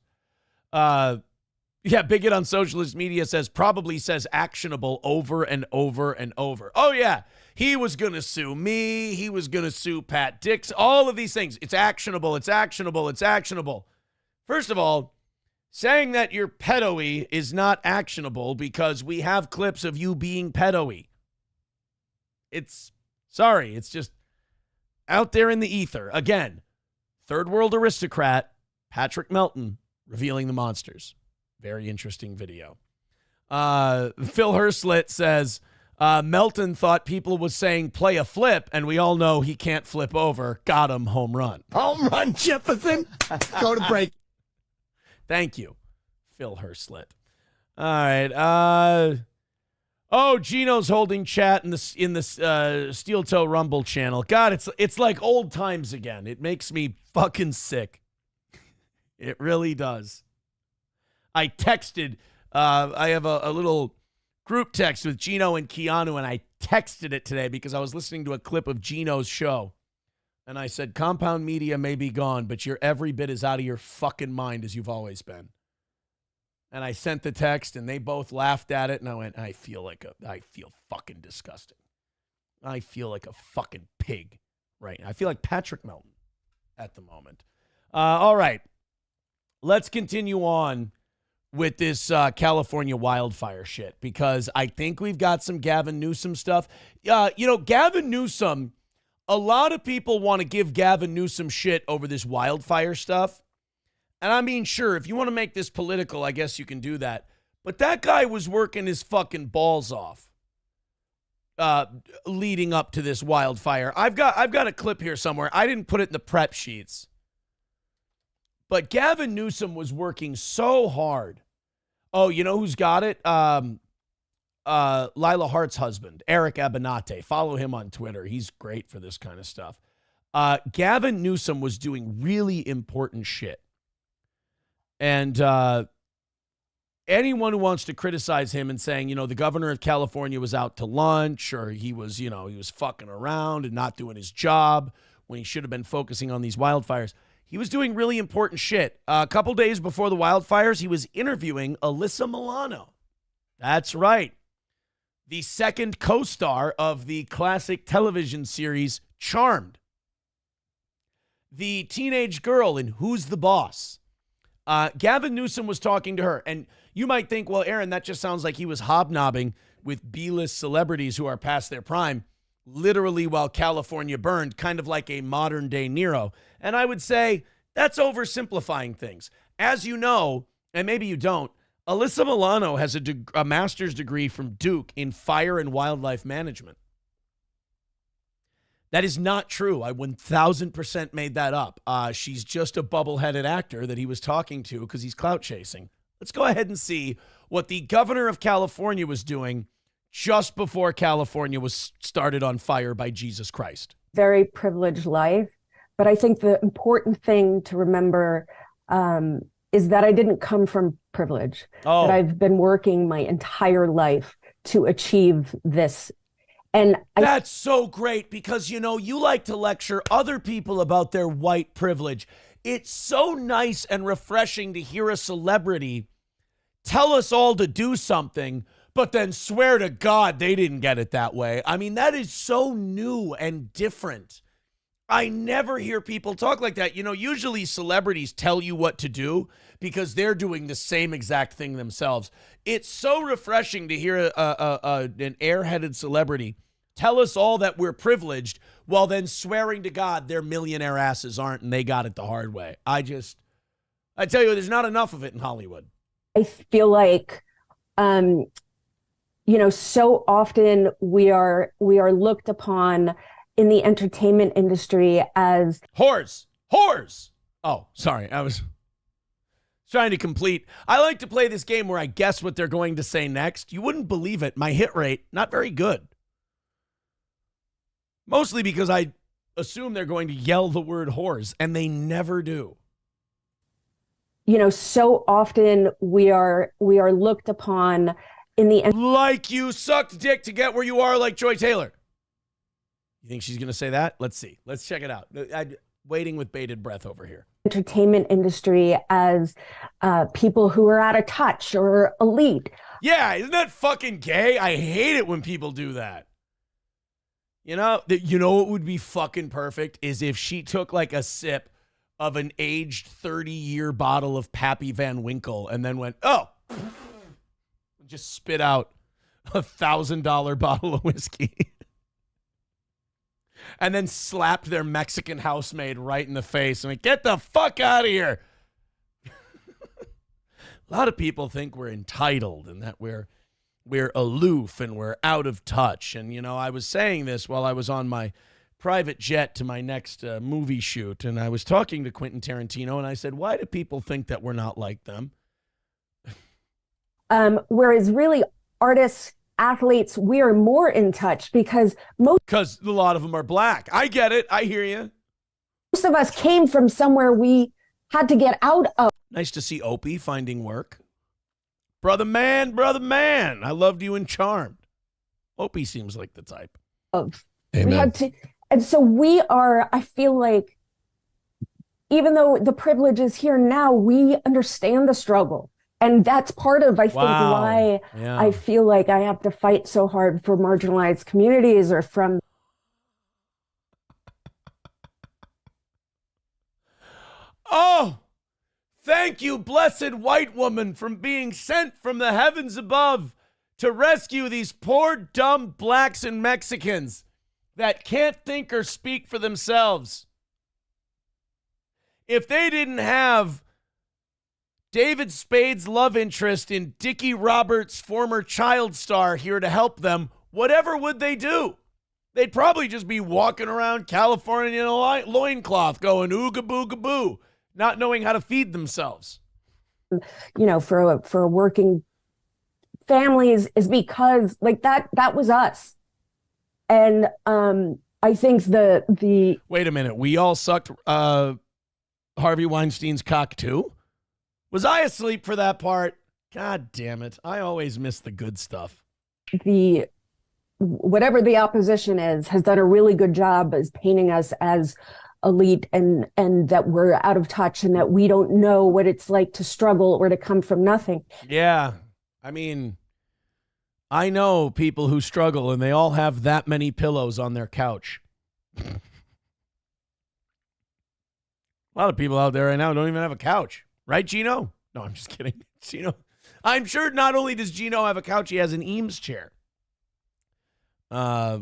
Yeah, Bigot on socialist media probably says actionable over and over and over. Oh, yeah, he was going to sue me. He was going to sue Pat Dix. All of these things. It's actionable. It's actionable. It's actionable. First of all, saying that you're pedo-y is not actionable because we have clips of you being pedo-y. It's just out there in the ether. Again, third world aristocrat, Patrick Melton, revealing the monsters. Very interesting video. Phil Herslet says, Melton thought people was saying play a flip, and we all know he can't flip over. Got him, home run. Home run, Jefferson. Go to break. Thank you, Phil Herslet. All right. Gino's holding chat in the Steel Toe Rumble channel. God, it's like old times again. It makes me fucking sick. It really does. I texted, I have a little group text with Gino and Keanu, and I texted it today because I was listening to a clip of Gino's show. And I said, compound media may be gone, but you're every bit as out of your fucking mind as you've always been. And I sent the text, and they both laughed at it, and I went, I feel fucking disgusting. I feel like a fucking pig, right? I feel like Patrick Melton at the moment. All right. Let's continue on with this California wildfire shit, because I think we've got some Gavin Newsom stuff. Gavin Newsom, a lot of people want to give Gavin Newsom shit over this wildfire stuff. And I mean, sure, if you want to make this political, I guess you can do that. But that guy was working his fucking balls off leading up to this wildfire. I've got a clip here somewhere. I didn't put it in the prep sheets. But Gavin Newsom was working so hard. Oh, you know who's got it? Lila Hart's husband, Eric Abinate. Follow him on Twitter. He's great for this kind of stuff. Gavin Newsom was doing really important shit. And anyone who wants to criticize him and saying, the governor of California was out to lunch, or he was fucking around and not doing his job when he should have been focusing on these wildfires. He was doing really important shit. A couple days before the wildfires, he was interviewing Alyssa Milano. That's right. The second co-star of the classic television series Charmed. The teenage girl in Who's the Boss. Gavin Newsom was talking to her. And you might think, well, Aaron, that just sounds like he was hobnobbing with B-list celebrities who are past their prime, literally while California burned, kind of like a modern-day Nero. And I would say that's oversimplifying things. As you know, and maybe you don't, Alyssa Milano has a master's degree from Duke in fire and wildlife management. That is not true. I 1,000% made that up. She's just a bubble-headed actor that he was talking to because he's clout chasing. Let's go ahead and see what the governor of California was doing just before California was started on fire by Jesus Christ. Very privileged life. But I think the important thing to remember is that I didn't come from privilege. Oh. That I've been working my entire life to achieve this. And that's so great because, you like to lecture other people about their white privilege. It's so nice and refreshing to hear a celebrity tell us all to do something, but then swear to God they didn't get it that way. I mean, that is so new and different. I never hear people talk like that. Usually celebrities tell you what to do because they're doing the same exact thing themselves. It's so refreshing to hear an airheaded celebrity tell us all that we're privileged while then swearing to God their millionaire asses aren't and they got it the hard way. I tell you, there's not enough of it in Hollywood. I feel like, so often we are looked upon in the entertainment industry as whores. Oh, sorry. I was Trying to complete. I like to play this game where I guess what they're going to say next. You wouldn't believe it. My hit rate, not very good. Mostly because I assume they're going to yell the word whores, and they never do. You know, so often we are looked upon in the Like you sucked dick to get where you are, like Joy Taylor. You think she's going to say that? Let's see. Let's check it out. I'm waiting with bated breath over here. entertainment industry as people who are out of touch or elite. Yeah, isn't that fucking gay? I hate it when people do that. You know what would be fucking perfect is if she took like a sip of an aged 30-year bottle of Pappy Van Winkle and then went, oh, just spit out $1,000 bottle of whiskey. And then slapped their Mexican housemaid right in the face and like, get the fuck out of here. A lot of people think we're entitled and that we're aloof and we're out of touch. And, you know, I was saying this while I was on my private jet to my next movie shoot. And I was talking to Quentin Tarantino and I said, why do people think that we're not like them? Whereas really artists, athletes, we are more in touch because Because a lot of them are black. I get it. I hear you. most of us came from somewhere we had to get out of. Nice to see Opie finding work. Brother man, I loved you in Charmed. Opie seems like the type. We had to, and so we are, I feel like, even though the privilege is here now, we understand the struggle. And that's part of, I think, why I feel like I have to fight so hard for marginalized communities or from. Oh, thank you, blessed white woman, from being sent from the heavens above to rescue these poor, dumb blacks and Mexicans that can't think or speak for themselves. If they didn't have David Spade's love interest in Dickie Roberts' former child star here to help them, whatever would they do? They'd probably just be walking around California in a loincloth going ooga booga boo, not knowing how to feed themselves. You know, for working families is because like that was us. And I think the Wait a minute, we all sucked Harvey Weinstein's cock too? Was I asleep for that part? God damn it. I always miss the good stuff. Whatever the opposition is has done a really good job as painting us as elite and that we're out of touch and that we don't know what it's like to struggle or to come from nothing. Yeah. I mean, I know people who struggle and they all have that many pillows on their couch. A lot of people out there right now don't even have a couch. Right, Gino? No, I'm just kidding. Gino, I'm sure not only does Gino have a couch, he has an Eames chair.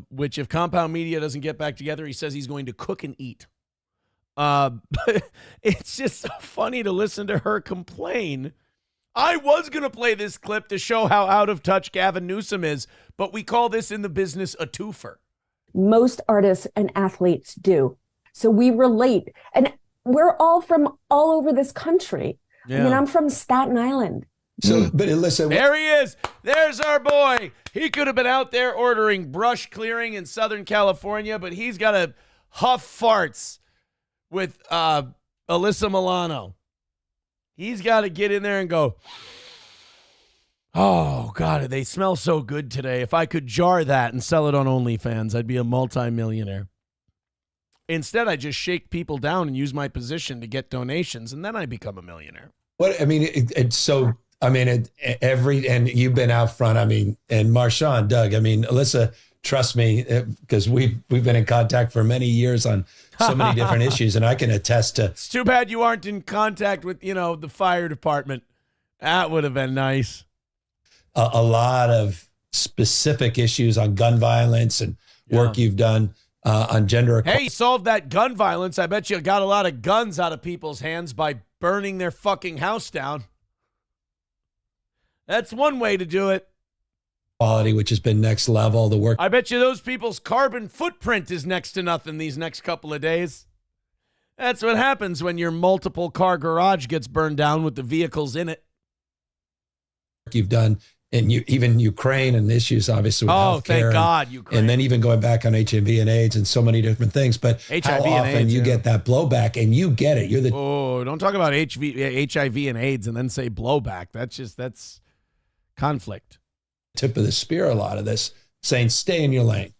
Which if Compound Media doesn't get back together, he says he's going to cook and eat. But it's just so funny to listen to her complain. I was going to play this clip to show how out of touch Gavin Newsom is, but we call this in the business a twofer. Most artists and athletes do. So we relate. And we're all from all over this country. Yeah. I mean, I'm from Staten Island. So, but listen, There he is. There's our boy. He could have been out there ordering brush clearing in Southern California, but he's got to huff farts with Alyssa Milano. He's got to get in there and go, oh, God, they smell so good today. If I could jar that and sell it on OnlyFans, I'd be a multimillionaire. Instead, I just shake people down and use my position to get donations, and then I become a millionaire. what I mean, it's so. I mean, and you've been out front. I mean, and Marshawn, Doug. I mean, Alyssa, trust me, because we've been in contact for many years on so many different issues, and I can attest to. It's too bad you aren't in contact with, the fire department. That would have been nice. A lot of specific issues on gun violence and work you've done on gender equality. Hey, you solved that gun violence. I bet you got a lot of guns out of people's hands by burning their fucking house down. That's one way to do it. Quality, which has been next level. The work. I bet you those people's carbon footprint is next to nothing these next couple of days. That's what happens when your multiple car garage gets burned down with the vehicles in it. You've done, and even Ukraine and issues, obviously, with healthcare. Thank God, Ukraine. And then even going back on HIV and AIDS and so many different things. But HIV how and often AIDS, you get that blowback, and you get it. You're the don't talk about HIV and AIDS and then say blowback. That's conflict. Tip of the spear, a lot of this, saying stay in your lane.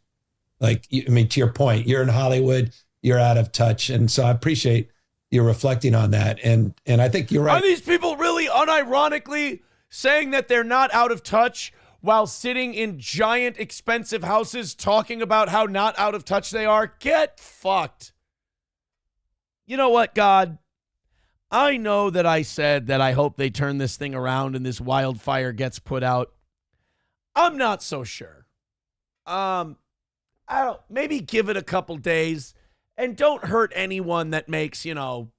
Like, I mean, to your point, you're in Hollywood, you're out of touch. And so I appreciate you reflecting on that. And I think you're right. Are these people really unironically saying that they're not out of touch while sitting in giant, expensive houses talking about how not out of touch they are? Get fucked. You know what, God? I know that I said that I hope they turn this thing around and this wildfire gets put out. I'm not so sure. Maybe give it a couple days and don't hurt anyone that makes, under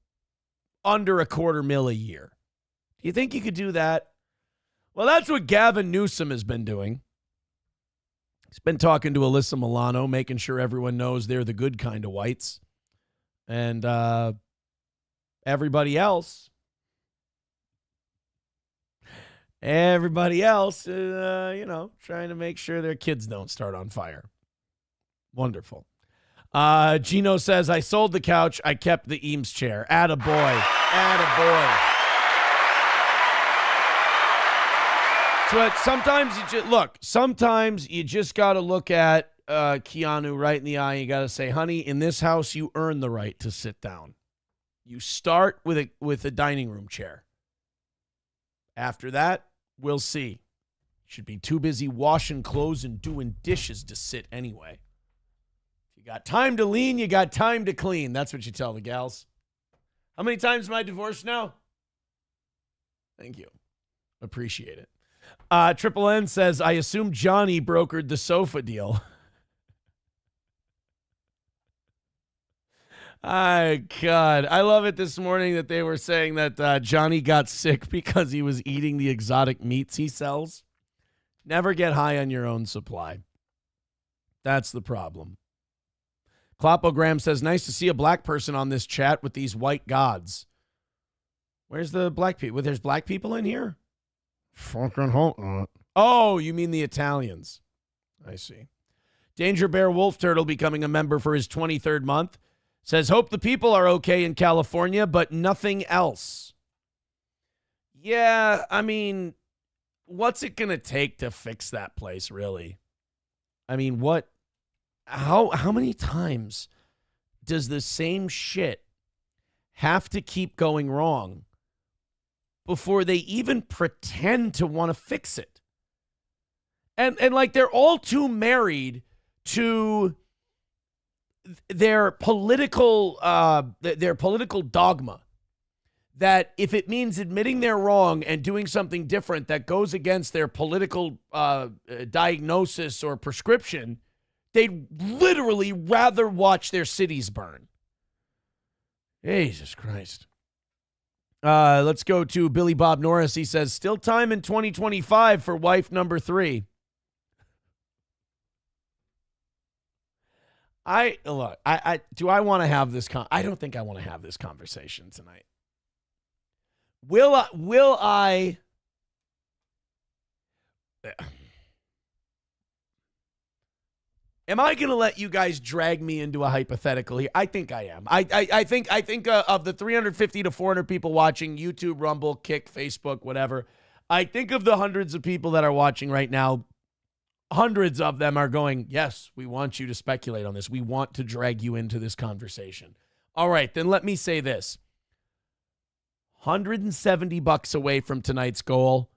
$250,000 a year. Do you think you could do that? Well, that's what Gavin Newsom has been doing. He's been talking to Alyssa Milano, making sure everyone knows they're the good kind of whites. And everybody else is, trying to make sure their kids don't start on fire. Wonderful. Gino says, I sold the couch. I kept the Eames chair. Attaboy. Attaboy. But sometimes sometimes you just got to look at Keanu right in the eye. You got to say, honey, in this house, you earn the right to sit down. You start with a dining room chair. After that, we'll see. Should be too busy washing clothes and doing dishes to sit anyway. If you got time to lean, you got time to clean. That's what you tell the gals. How many times am I divorced now? Thank you. Appreciate it. Triple N says, I assume Johnny brokered the sofa deal. God. I love it this morning that they were saying that Johnny got sick because he was eating the exotic meats he sells. Never get high on your own supply. That's the problem. Clopogram says, nice to see a black person on this chat with these white gods. Where's the black people? There's black people in here? Fucking hope not. Oh, you mean the Italians. I see. Danger Bear Wolf Turtle becoming a member for his 23rd month. Says, hope the people are okay in California, but nothing else. Yeah, I mean, what's it going to take to fix that place, really? I mean, how many times does the same shit have to keep going wrong before they even pretend to want to fix it? And like, they're all too married to their political dogma that if it means admitting they're wrong and doing something different that goes against their political diagnosis or prescription, they'd literally rather watch their cities burn. Jesus Christ. Let's go to Billy Bob Norris. He says, still time in 2025 for wife number 3. Do I want to have this I don't think I want to have this conversation tonight. Will I am I going to let you guys drag me into a hypothetical here? I think I am. I think of the 350 to 400 people watching YouTube, Rumble, Kick, Facebook, whatever. I think of the hundreds of people that are watching right now. Hundreds of them are going, yes, we want you to speculate on this. We want to drag you into this conversation. All right, then let me say this. $170 away from tonight's goal.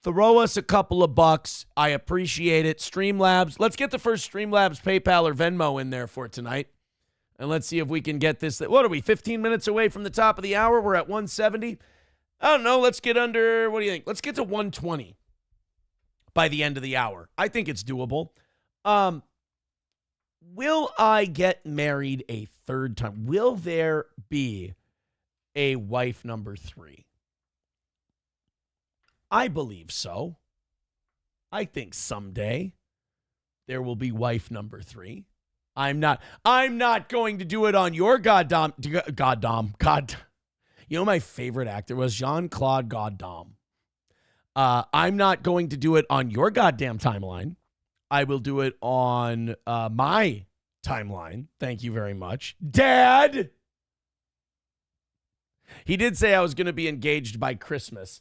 Throw us a couple of bucks. I appreciate it. Streamlabs. Let's get the first Streamlabs PayPal or Venmo in there for tonight. And let's see if we can get this. What are we, 15 minutes away from the top of the hour? We're at 170. I don't know. Let's get under, what do you think? Let's get to 120 by the end of the hour. I think it's doable. Will I get married a third time? Will there be a wife number 3? I believe so. I think someday there will be wife number 3. I'm not going to do it on your God. You know, my favorite actor was Jean-Claude Goddamn. I'm not going to do it on your goddamn timeline. I will do it on my timeline. Thank you very much. Dad! He did say I was going to be engaged by Christmas.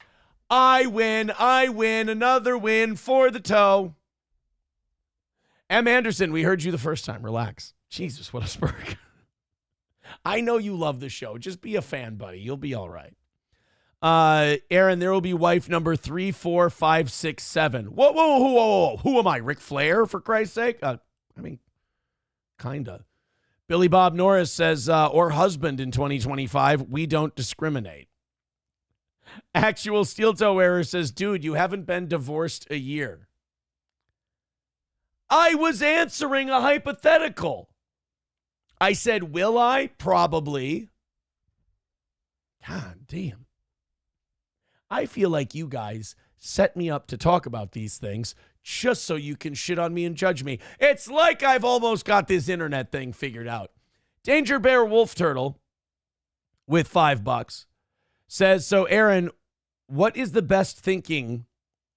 I win. Another win for the toe. M. Anderson, we heard you the first time. Relax. Jesus, what a spurg. I know you love the show. Just be a fan, buddy. You'll be all right. Aaron, there will be wife number 3, 4, 5, 6, 7. Whoa. Who am I, Ric Flair, for Christ's sake? Kinda. Billy Bob Norris says, or husband in 2025, we don't discriminate. Actual Steel Toe Wearer says, dude, you haven't been divorced a year. I was answering a hypothetical. I said, will I? Probably. God damn. I feel like you guys set me up to talk about these things just so you can shit on me and judge me. It's like I've almost got this internet thing figured out. Danger Bear Wolf Turtle with $5 says, so Aaron, what is the best thinking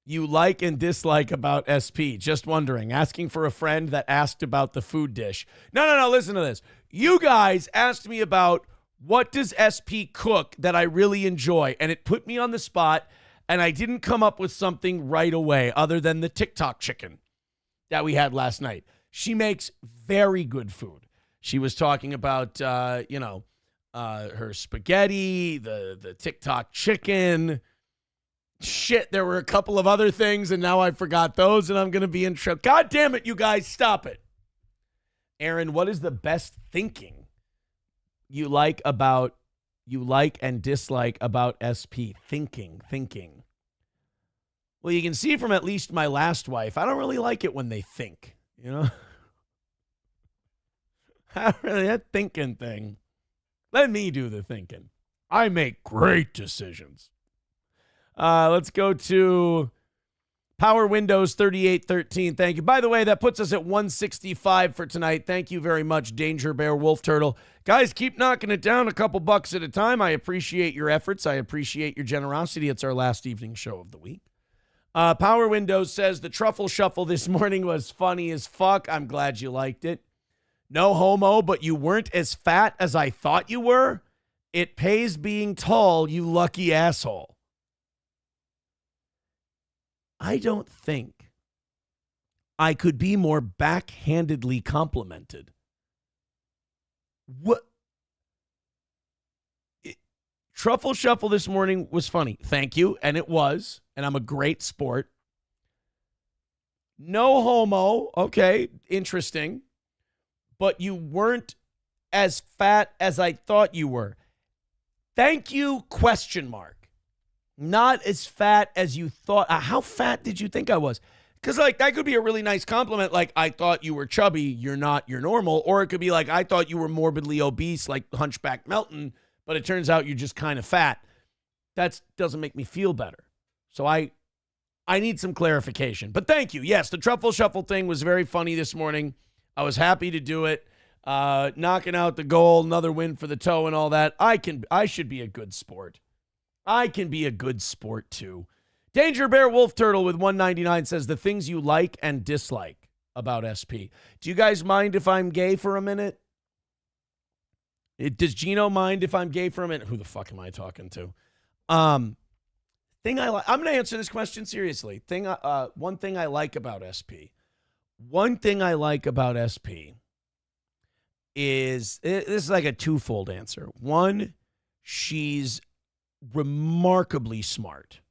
you like and dislike about SP? Just wondering. Asking for a friend that asked about the food dish. No. Listen to this. You guys asked me about what does SP cook that I really enjoy, and it put me on the spot, and I didn't come up with something right away other than the TikTok chicken that we had last night. She makes very good food. She was talking about, her spaghetti, the TikTok chicken. Shit, there were a couple of other things, and now I forgot those, and I'm going to be in trouble. God damn it, you guys, stop it. Aaron, what is the best thinking you like and dislike about SP? Thinking. Well, you can see from at least my last wife, I don't really like it when they think, you know? That thinking thing. Let me do the thinking. I make great decisions. Let's go to Power Windows 3813. Thank you. By the way, that puts us at 165 for tonight. Thank you very much, Danger Bear Wolf Turtle. Guys, keep knocking it down a couple bucks at a time. I appreciate your efforts. I appreciate your generosity. It's our last evening show of the week. Power Windows says the truffle shuffle this morning was funny as fuck. I'm glad you liked it. No homo, but you weren't as fat as I thought you were. It pays being tall, you lucky asshole. I don't think I could be more backhandedly complimented. What? Truffle Shuffle this morning was funny. Thank you. And it was. And I'm a great sport. No homo. Okay. Interesting. But you weren't as fat as I thought you were. Thank you, ? Not as fat as you thought. How fat did you think I was? Because, like, that could be a really nice compliment. Like, I thought you were chubby. You're not. You're normal. Or it could be like, I thought you were morbidly obese, like Hunchback Melton, but it turns out you're just kind of fat. That doesn't make me feel better. So I need some clarification. But thank you. Yes, the Truffle Shuffle thing was very funny this morning. I was happy to do it. Knocking out the goal, another win for the toe and all that. I should be a good sport. I can be a good sport too. Danger Bear Wolf Turtle with 199 says the things you like and dislike about SP. Do you guys mind if I'm gay for a minute? Does Gino mind if I'm gay for a minute? Who the fuck am I talking to? Thing I like. I'm going to answer this question seriously. One thing I like about SP. One thing I like about SP is, this is like a twofold answer. One, she's remarkably smart.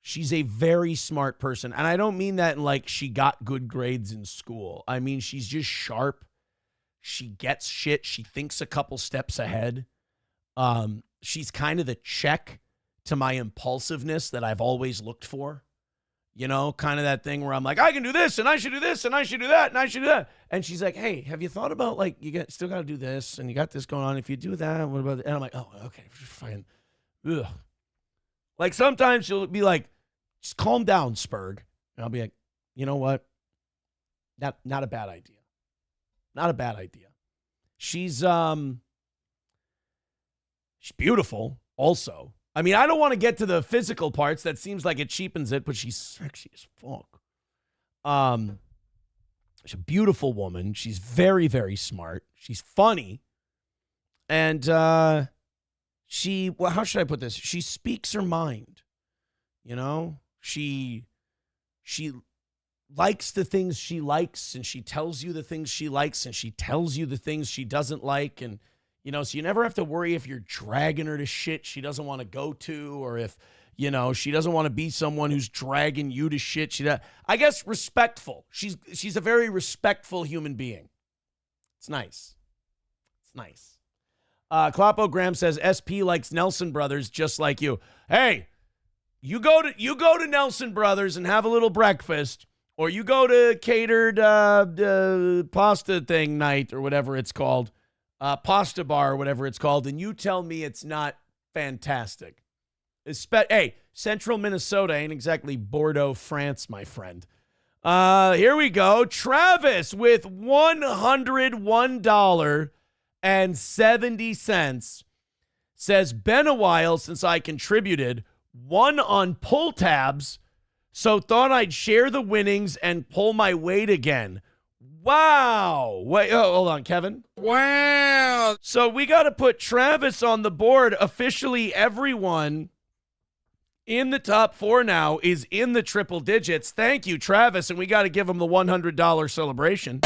She's a very smart person. And I don't mean that in like she got good grades in school. I mean, she's just sharp. She gets shit. She thinks a couple steps ahead. She's kind of the check to my impulsiveness that I've always looked for. You know, kind of that thing where I'm like, I can do this, and I should do this, and I should do that, and I should do that. And she's like, hey, have you thought about, like, still got to do this, and you got this going on. If you do that, what about that? And I'm like, oh, okay, fine. Ugh. Like, sometimes she'll be like, just calm down, Spurg. And I'll be like, you know what? Not a bad idea. Not a bad idea. She's beautiful also. I mean, I don't want to get to the physical parts. That seems like it cheapens it, but she's sexy as fuck. She's a beautiful woman. She's very, very smart. She's funny. And how should I put this? She speaks her mind. You know? She likes the things she likes, and she tells you the things she likes, and she tells you the things she doesn't like. And, you know, so you never have to worry if you're dragging her to shit she doesn't want to go to, or if, you know, she doesn't want to be someone who's dragging you to shit. I guess respectful. She's a very respectful human being. It's nice. It's nice. Kloppo Graham says SP likes Nelson Brothers just like you. Hey, you go to Nelson Brothers and have a little breakfast, or you go to catered pasta thing night or whatever it's called, pasta bar or whatever it's called, and you tell me it's not fantastic. Hey, Central Minnesota ain't exactly Bordeaux, France, my friend. Here we go. Travis with $101.70 says, been a while since I contributed. Won on pull tabs, so thought I'd share the winnings and pull my weight again. Wow. Wait, hold on, Kevin. Wow. So we got to put Travis on the board. Officially, everyone in the top 4 now is in the triple digits. Thank you, Travis, and we got to give him the $100 celebration.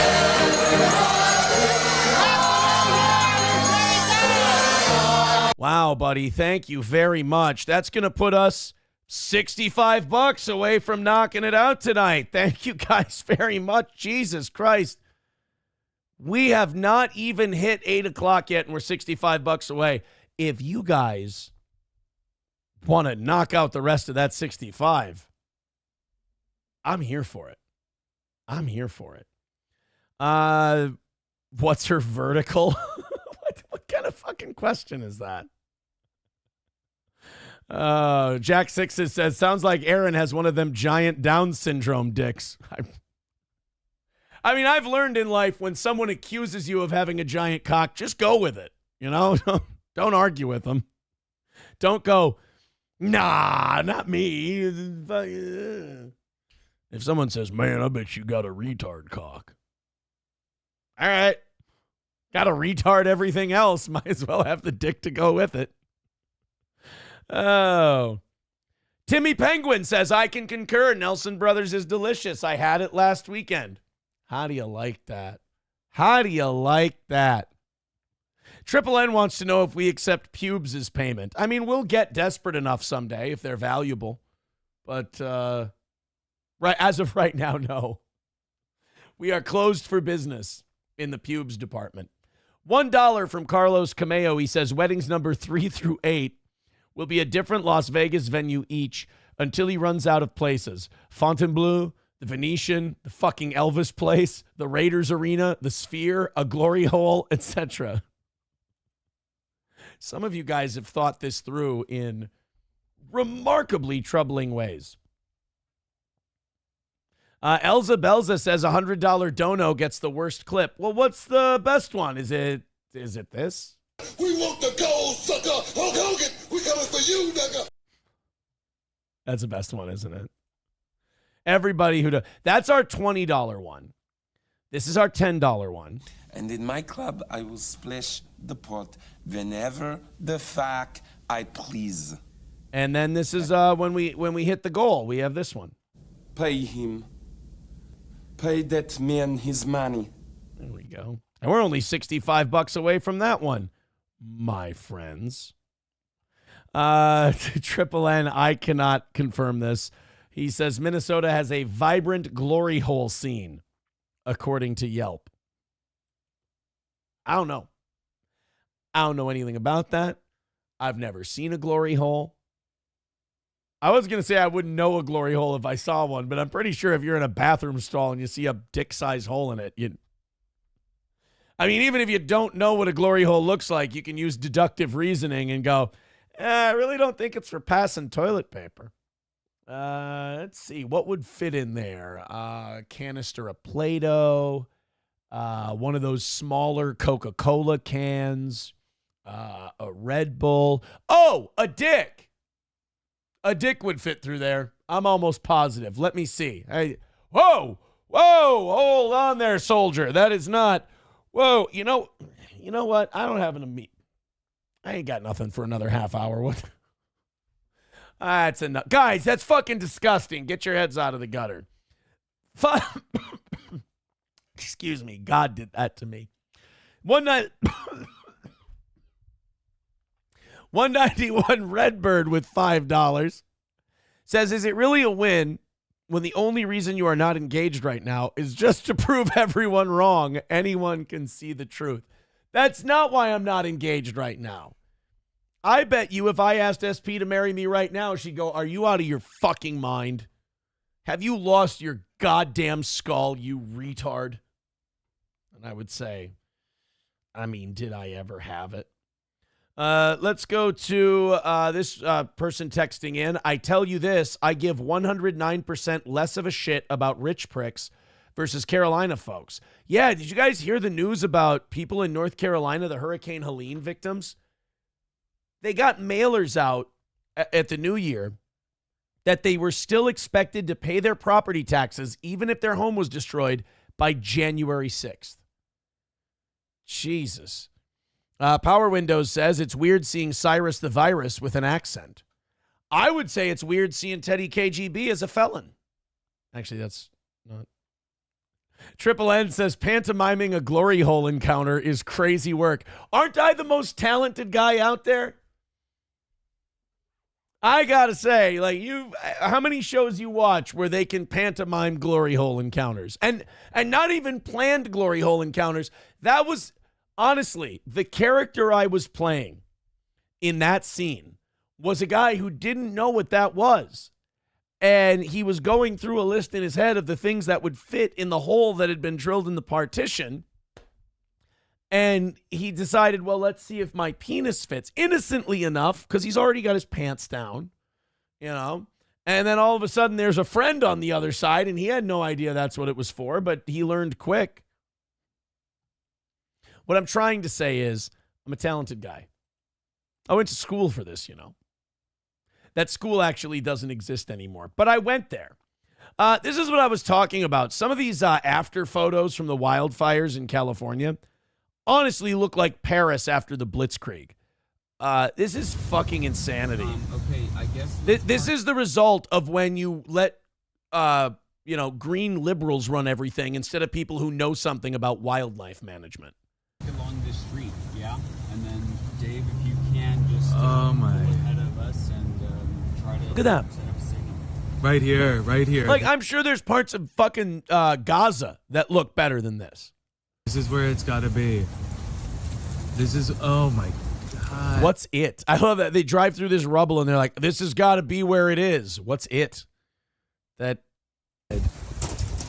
Wow, buddy. Thank you very much. That's going to put us $65 away from knocking it out tonight. Thank you guys very much. Jesus Christ. We have not even hit 8 o'clock yet, and we're $65 away. If you guys want to knock out the rest of that 65, I'm here for it. I'm here for it. What's her vertical? What kind of fucking question is that? Jack Sixes says, sounds like Aaron has one of them giant Down syndrome dicks. I mean, I've learned in life when someone accuses you of having a giant cock, just go with it. You know, don't argue with them. Don't go, nah, not me. If someone says, man, I bet you got a retard cock. All right. Got a retard everything else. Might as well have the dick to go with it. Oh. Timmy Penguin says, I can concur. Nelson Brothers is delicious. I had it last weekend. How do you like that? How do you like that? Triple N wants to know if we accept pubes as payment. I mean, we'll get desperate enough someday if they're valuable. But right as of right now, no. We are closed for business in the pubes department. $1 from Carlos Cameo. He says weddings number 3 through 8 will be a different Las Vegas venue each until he runs out of places. Fontainebleau, the Venetian, the fucking Elvis place, the Raiders Arena, the Sphere, a Glory Hole, etc. Some of you guys have thought this through in remarkably troubling ways. Elza Belza says $100 dono gets the worst clip. Well, what's the best one? Is it this? We want the gold, sucker. Hulk Hogan, we coming for you, nigga. That's the best one, isn't it? Everybody who does. That's our $20 one. This is our $10 one. And in my club, I will splash the pot whenever the fuck I please. And then this is when we hit the goal. We have this one. Pay him. Pay that man his money. There we go. And we're only $65 away from that one, my friends. Triple N, I cannot confirm this. He says Minnesota has a vibrant glory hole scene, according to Yelp. I don't know. I don't know anything about that. I've never seen a glory hole. I was going to say I wouldn't know a glory hole if I saw one, but I'm pretty sure if you're in a bathroom stall and you see a dick-sized hole in it, even if you don't know what a glory hole looks like, you can use deductive reasoning and go, I really don't think it's for passing toilet paper. Let's see. What would fit in there? Canister of Play-Doh. one of those smaller Coca-Cola cans, a Red Bull. Oh, a dick. A dick would fit through there. I'm almost positive. Let me see. Whoa, hold on there, soldier. That is not. Whoa, you know what? I don't have an meat. I ain't got nothing for another half hour. What? That's enough. Guys, that's fucking disgusting. Get your heads out of the gutter. Excuse me. God did that to me. 191 Redbird with $5 says, is it really a win when the only reason you are not engaged right now is just to prove everyone wrong? Anyone can see the truth. That's not why I'm not engaged right now. I bet you if I asked SP to marry me right now, she'd go, are you out of your fucking mind? Have you lost your goddamn skull, you retard? And I would say, I mean, did I ever have it? Let's go to this person texting in. I tell you this, I give 109% less of a shit about rich pricks versus Carolina folks. Yeah, did you guys hear the news about people in North Carolina, the Hurricane Helene victims? They got mailers out at the new year that they were still expected to pay their property taxes, even if their home was destroyed, by January 6th. Jesus. Power Windows says it's weird seeing Cyrus the Virus with an accent. I would say it's weird seeing Teddy KGB as a felon. Actually, that's not. Triple N says pantomiming a glory hole encounter is crazy work. Aren't I the most talented guy out there? I gotta say, like, how many shows you watch where they can pantomime glory hole encounters? And not even planned glory hole encounters. That was, honestly, the character I was playing in that scene was a guy who didn't know what that was. And he was going through a list in his head of the things that would fit in the hole that had been drilled in the partition. And he decided, well, let's see if my penis fits. Innocently enough, because he's already got his pants down, you know. And then all of a sudden there's a friend on the other side, and he had no idea that's what it was for, but he learned quick. What I'm trying to say is I'm a talented guy. I went to school for this, you know. That school actually doesn't exist anymore, but I went there. This is what I was talking about. Some of these after photos from the wildfires in California honestly look like Paris after the Blitzkrieg. This is fucking insanity. Okay, I guess this is the result of when you let green liberals run everything instead of people who know something about wildlife management. Along this street, yeah, and then Dave, if you can just go ahead of us and try to look at that. Right here. Like, I'm sure there's parts of fucking Gaza that look better than this. This is where it's got to be. This is, oh my God. What's it? I love that they drive through this rubble and they're like, this has got to be where it is. What's it? That.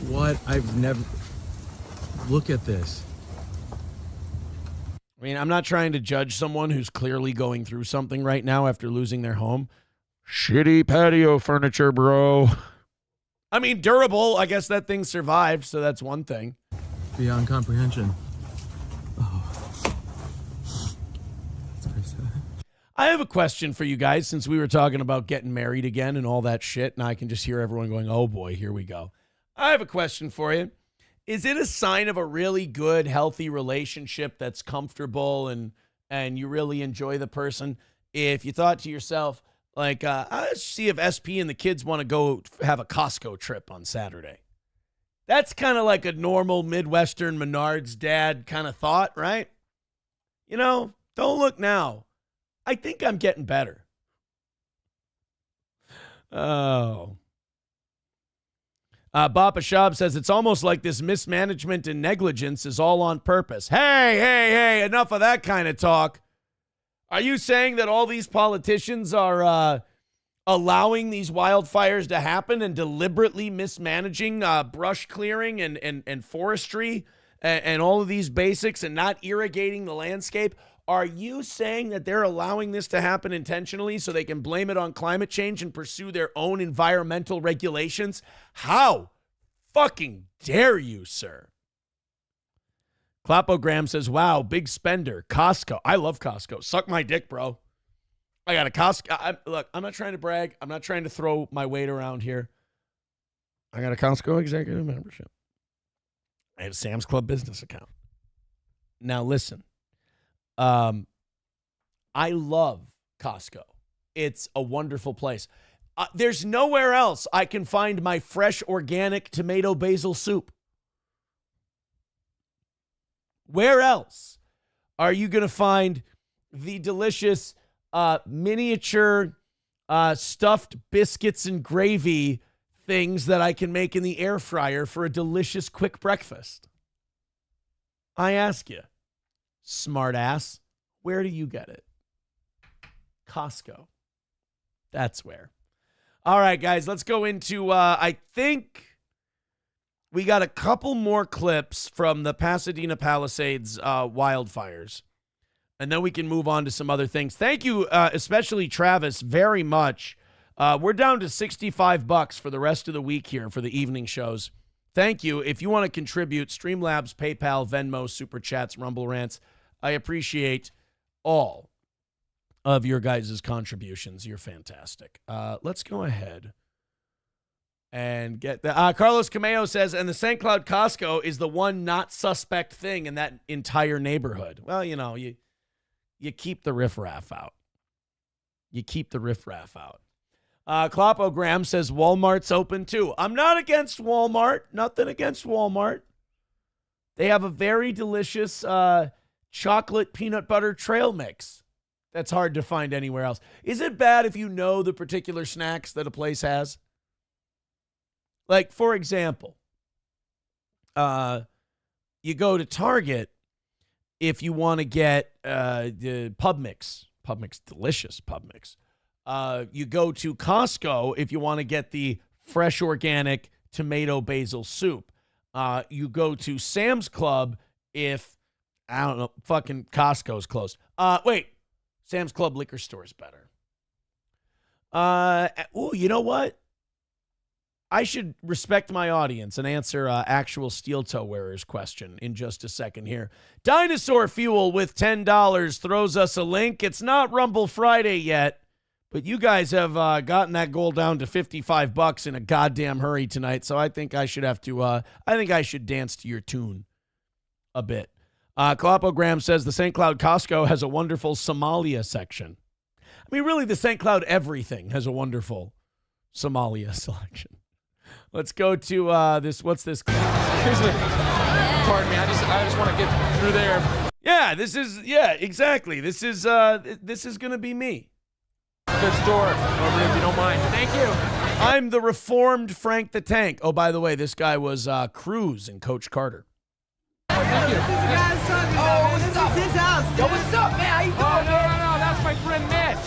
What? I've never. Look at this. I mean, I'm not trying to judge someone who's clearly going through something right now after losing their home. Shitty patio furniture, bro. I mean, durable. I guess that thing survived, so that's one thing. Beyond comprehension. Oh. That's very sad. I have a question for you guys, since we were talking about getting married again and all that shit, and I can just hear everyone going, oh boy, here we go. I have a question for you. Is it a sign of a really good, healthy relationship that's comfortable and you really enjoy the person if you thought to yourself, like, let's see if SP and the kids want to go have a Costco trip on Saturday? That's kind of like a normal Midwestern Menards dad kind of thought, right? You know, don't look now. I think I'm getting better. Oh. Bapa Shab says it's almost like this mismanagement and negligence is all on purpose. Hey, enough of that kind of talk. Are you saying that all these politicians are allowing these wildfires to happen and deliberately mismanaging brush clearing and forestry and all of these basics and not irrigating the landscape? Are you saying that they're allowing this to happen intentionally so they can blame it on climate change and pursue their own environmental regulations? How fucking dare you, sir? Clapogram says, wow, big spender. Costco. I love Costco. Suck my dick, bro. I got a Costco. Look, I'm not trying to brag. I'm not trying to throw my weight around here. I got a Costco executive membership. I have a Sam's Club business account. Now, listen. I love Costco. It's a wonderful place. There's nowhere else I can find my fresh organic tomato basil soup. Where else are you going to find the delicious miniature stuffed biscuits and gravy things that I can make in the air fryer for a delicious quick breakfast? I ask you, smart ass, where do you get it? Costco. That's where. All right, guys, let's go into, I think we got a couple more clips from the Pasadena Palisades wildfires, and then we can move on to some other things. Thank you, especially Travis, very much. We're down to $65 for the rest of the week here for the evening shows. Thank you. If you want to contribute, Streamlabs, PayPal, Venmo, Super Chats, Rumble Rants, I appreciate all of your guys' contributions. You're fantastic. Let's go ahead and get that. Carlos Cameo says, and the St. Cloud Costco is the one not suspect thing in that entire neighborhood. Well, you know, you keep the riffraff out. You keep the riffraff out. Clopogram says Walmart's open too. I'm not against Walmart. Nothing against Walmart. They have a very delicious chocolate peanut butter trail mix that's hard to find anywhere else. Is it bad if you know the particular snacks that a place has? Like, for example, you go to Target if you want to get the pub mix. Pub mix, delicious pub mix. You go to Costco if you want to get the fresh organic tomato basil soup. You go to Sam's Club if, I don't know, fucking Costco's closed. Wait, Sam's Club liquor store is better. You know what? I should respect my audience and answer actual steel toe wearer's question in just a second here. Dinosaur Fuel with $10 throws us a link. It's not Rumble Friday yet, but you guys have gotten that goal down to $55 in a goddamn hurry tonight, so I think I should have to, I think I should dance to your tune a bit. Clopogram says the St. Cloud Costco has a wonderful Somalia section. I mean, really, the St. Cloud everything has a wonderful Somalia selection. Let's go to this. What's this? Pardon me. I just want to get through there. Yeah, exactly. This is going to be me. Good store over if you don't mind. Thank you. I'm the reformed Frank the Tank. Oh, by the way, this guy was Cruz in Coach Carter. Thank you. Oh, this is his house. Yo, what's up, man? How you doing? Oh, no. That's my friend Mitch.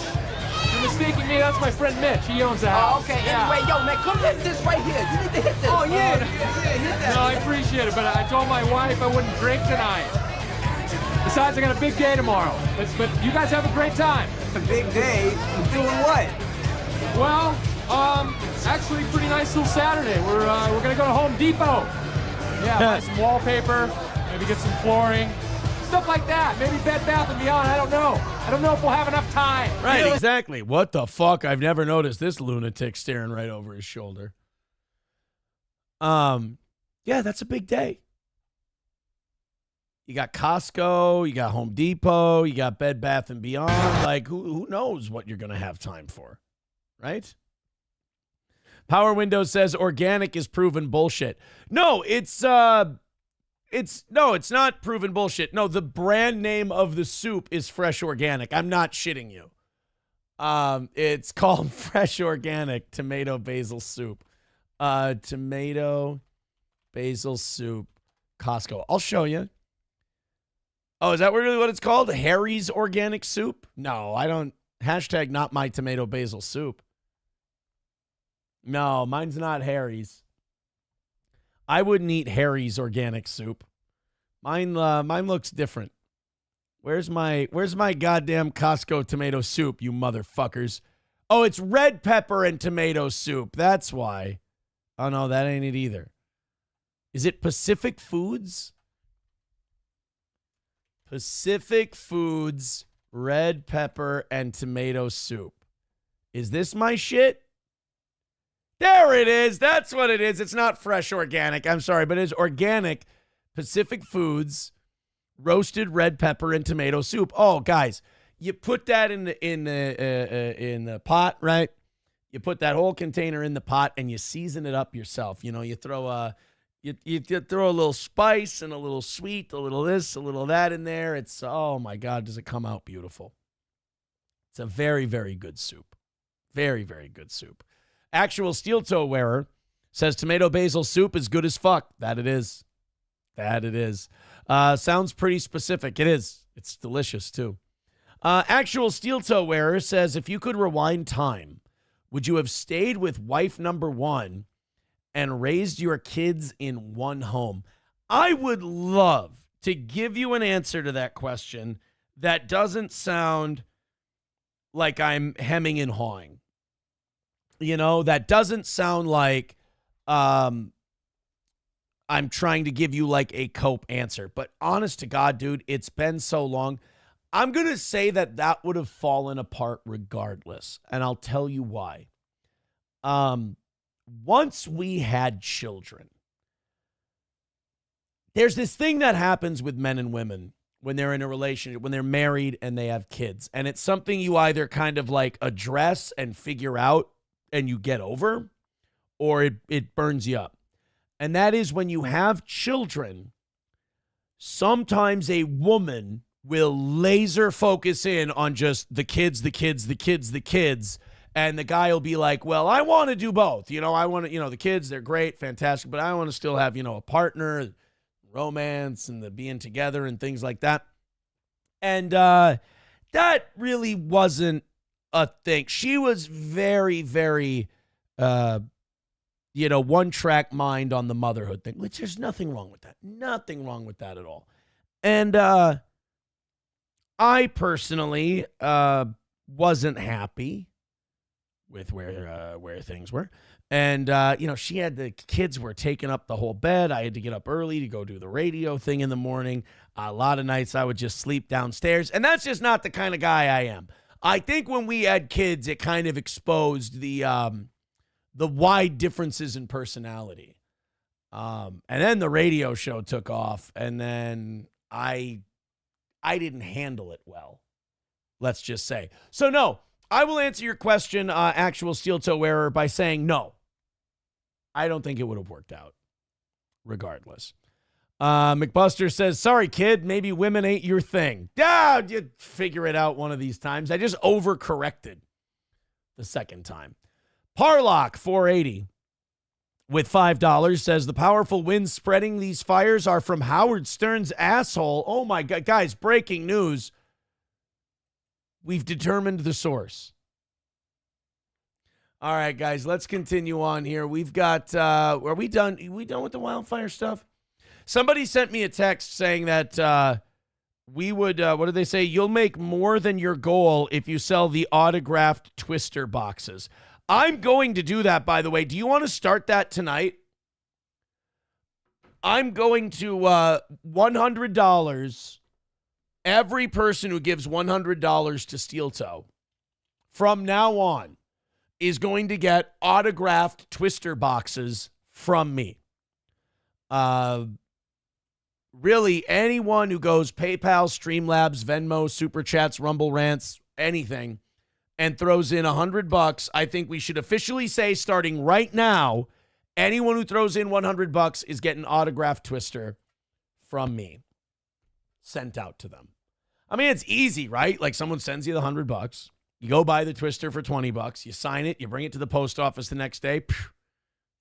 You're mistaking me. That's my friend Mitch. He owns the house. Oh, okay. Yeah. Anyway, yo, man, come hit this right here. You need to hit this. Oh, yeah. Hit that. No, I appreciate it, but I told my wife I wouldn't drink tonight. Besides, I got a big day tomorrow. But you guys have a great time. A big day? Doing what? Well, actually, pretty nice little Saturday. We're gonna go to Home Depot. Yeah, buy some wallpaper, maybe get some flooring, stuff like that. Maybe Bed Bath & Beyond. I don't know if we'll have enough time. Right, exactly. What the fuck? I've never noticed this lunatic staring right over his shoulder. Yeah, that's a big day. You got Costco, you got Home Depot, you got Bed Bath & Beyond. Like, who knows what you're going to have time for, right? Power Windows says organic is proven bullshit. No, it's not proven bullshit. No, the brand name of the soup is Fresh Organic. I'm not shitting you. It's called Fresh Organic Tomato Basil Soup. Tomato Basil Soup, Costco. I'll show you. Oh, is that really what it's called? Harry's Organic Soup? No, I don't. Hashtag not my tomato basil soup. No, mine's not Harry's. I wouldn't eat Harry's Organic Soup. Mine looks different. Where's my goddamn Costco tomato soup, you motherfuckers? Oh, it's red pepper and tomato soup. That's why. Oh, no, that ain't it either. Is it Pacific Foods? Pacific Foods red pepper and tomato soup. Is this my shit? There it is. That's what it is. It's not fresh organic. I'm sorry, but it's organic Pacific Foods roasted red pepper and tomato soup. Oh, guys, you put that in the pot, right? You put that whole container in the pot and you season it up yourself. You know, you throw you throw a little spice and a little sweet, a little this, a little that in there. It's, oh my God, does it come out beautiful? It's a very, very good soup. Very, very good soup. Actual Steel Toe Wearer says tomato basil soup is good as fuck. That it is. That it is. Sounds pretty specific. It is. It's delicious too. Actual Steel Toe Wearer says, if you could rewind time, would you have stayed with wife number one and raised your kids in one home? I would love to give you an answer to that question that doesn't sound like I'm hemming and hawing. You know, that doesn't sound like I'm trying to give you like a cope answer. But honest to God, dude, it's been so long. I'm going to say that would have fallen apart regardless. And I'll tell you why. Once we had children, there's this thing that happens with men and women when they're in a relationship, when they're married and they have kids. And it's something you either kind of like address and figure out and you get over, or it burns you up. And that is when you have children, sometimes a woman will laser focus in on just the kids. And the guy will be like, well, I want to do both. You know, I want to, the kids, they're great, fantastic, but I want to still have, a partner, romance, and the being together and things like that. And that really wasn't a thing. She was very, very, one-track mind on the motherhood thing, which there's nothing wrong with that. Nothing wrong with that at all. And I personally wasn't happy with where things were. And, she had the kids were taking up the whole bed. I had to get up early to go do the radio thing in the morning. A lot of nights I would just sleep downstairs. And that's just not the kind of guy I am. I think when we had kids, it kind of exposed the wide differences in personality. And then the radio show took off, and then I didn't handle it well. Let's just say. So no, I will answer your question, actual Steel Toe Wearer, by saying no. I don't think it would have worked out regardless. McBuster says, sorry, kid, maybe women ain't your thing. Yeah, you figure it out one of these times. I just overcorrected the second time. Parlock 480 with $5 says, the powerful winds spreading these fires are from Howard Stern's asshole. Oh my God, guys, breaking news. We've determined the source. All right, guys, let's continue on here. We've got, are we done? Are we done with the wildfire stuff? Somebody sent me a text saying that we would, what did they say? You'll make more than your goal if you sell the autographed Twister boxes. I'm going to do that, by the way. Do you want to start that tonight? I'm going to $100. Every person who gives $100 to Steel Toe from now on is going to get autographed Twister boxes from me. Really, anyone who goes PayPal, Streamlabs, Venmo, Super Chats, Rumble Rants, anything, and throws in $100, I think we should officially say, starting right now, anyone who throws in $100 is getting autographed Twister from me sent out to them. I mean, it's easy, right? Like someone sends you the $100. You go buy the Twister for $20. You sign it. You bring it to the post office the next day.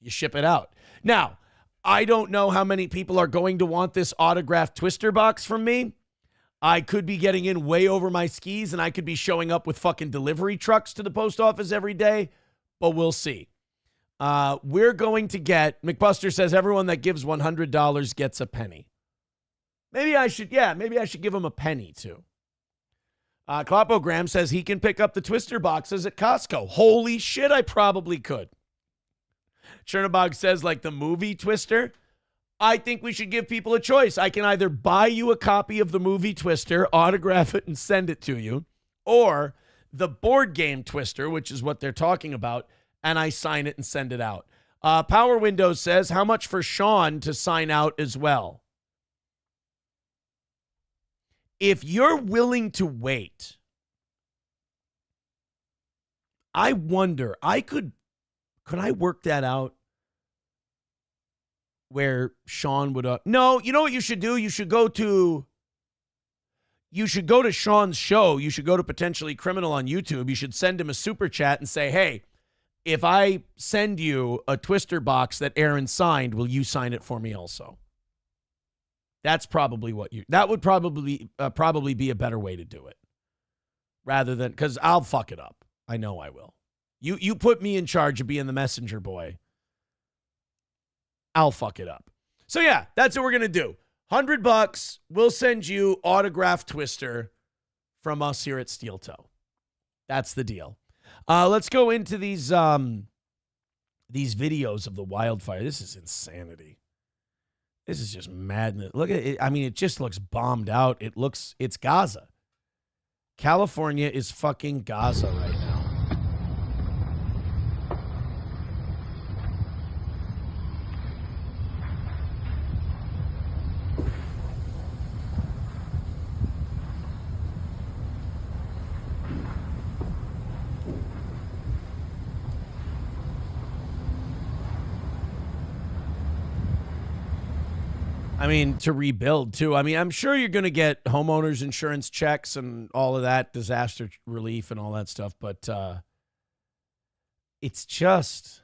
You ship it out. Now, I don't know how many people are going to want this autographed Twister box from me. I could be getting in way over my skis, and I could be showing up with fucking delivery trucks to the post office every day, but we'll see. We're going to get, McBuster says, everyone that gives $100 gets a penny. Maybe I should give him a penny too. Klopogram says he can pick up the Twister boxes at Costco. Holy shit, I probably could. Chernobog says, like the movie Twister. I think we should give people a choice. I can either buy you a copy of the movie Twister, autograph it, and send it to you, or the board game Twister, which is what they're talking about, and I sign it and send it out. Power Windows says, how much for Sean to sign out as well? If you're willing to wait, I wonder, could I work that out where Sean would, no, you know what you should do? You should go to Sean's show. You should go to Potentially Criminal on YouTube. You should send him a super chat and say, hey, if I send you a Twister box that Aaron signed, will you sign it for me also? That's probably that would probably be a better way to do it. Rather than, because I'll fuck it up. I know I will. You put me in charge of being the messenger boy. I'll fuck it up. So yeah, that's what we're going to do. $100, we'll send you autographed Twister from us here at Steel Toe. That's the deal. Let's go into these videos of the wildfire. This is insanity. This is just madness. Look at it. I mean, it just looks bombed out. It's Gaza. California is fucking Gaza right now. I mean, to rebuild, too. I mean, I'm sure you're going to get homeowners insurance checks and all of that, disaster relief and all that stuff, but it's just,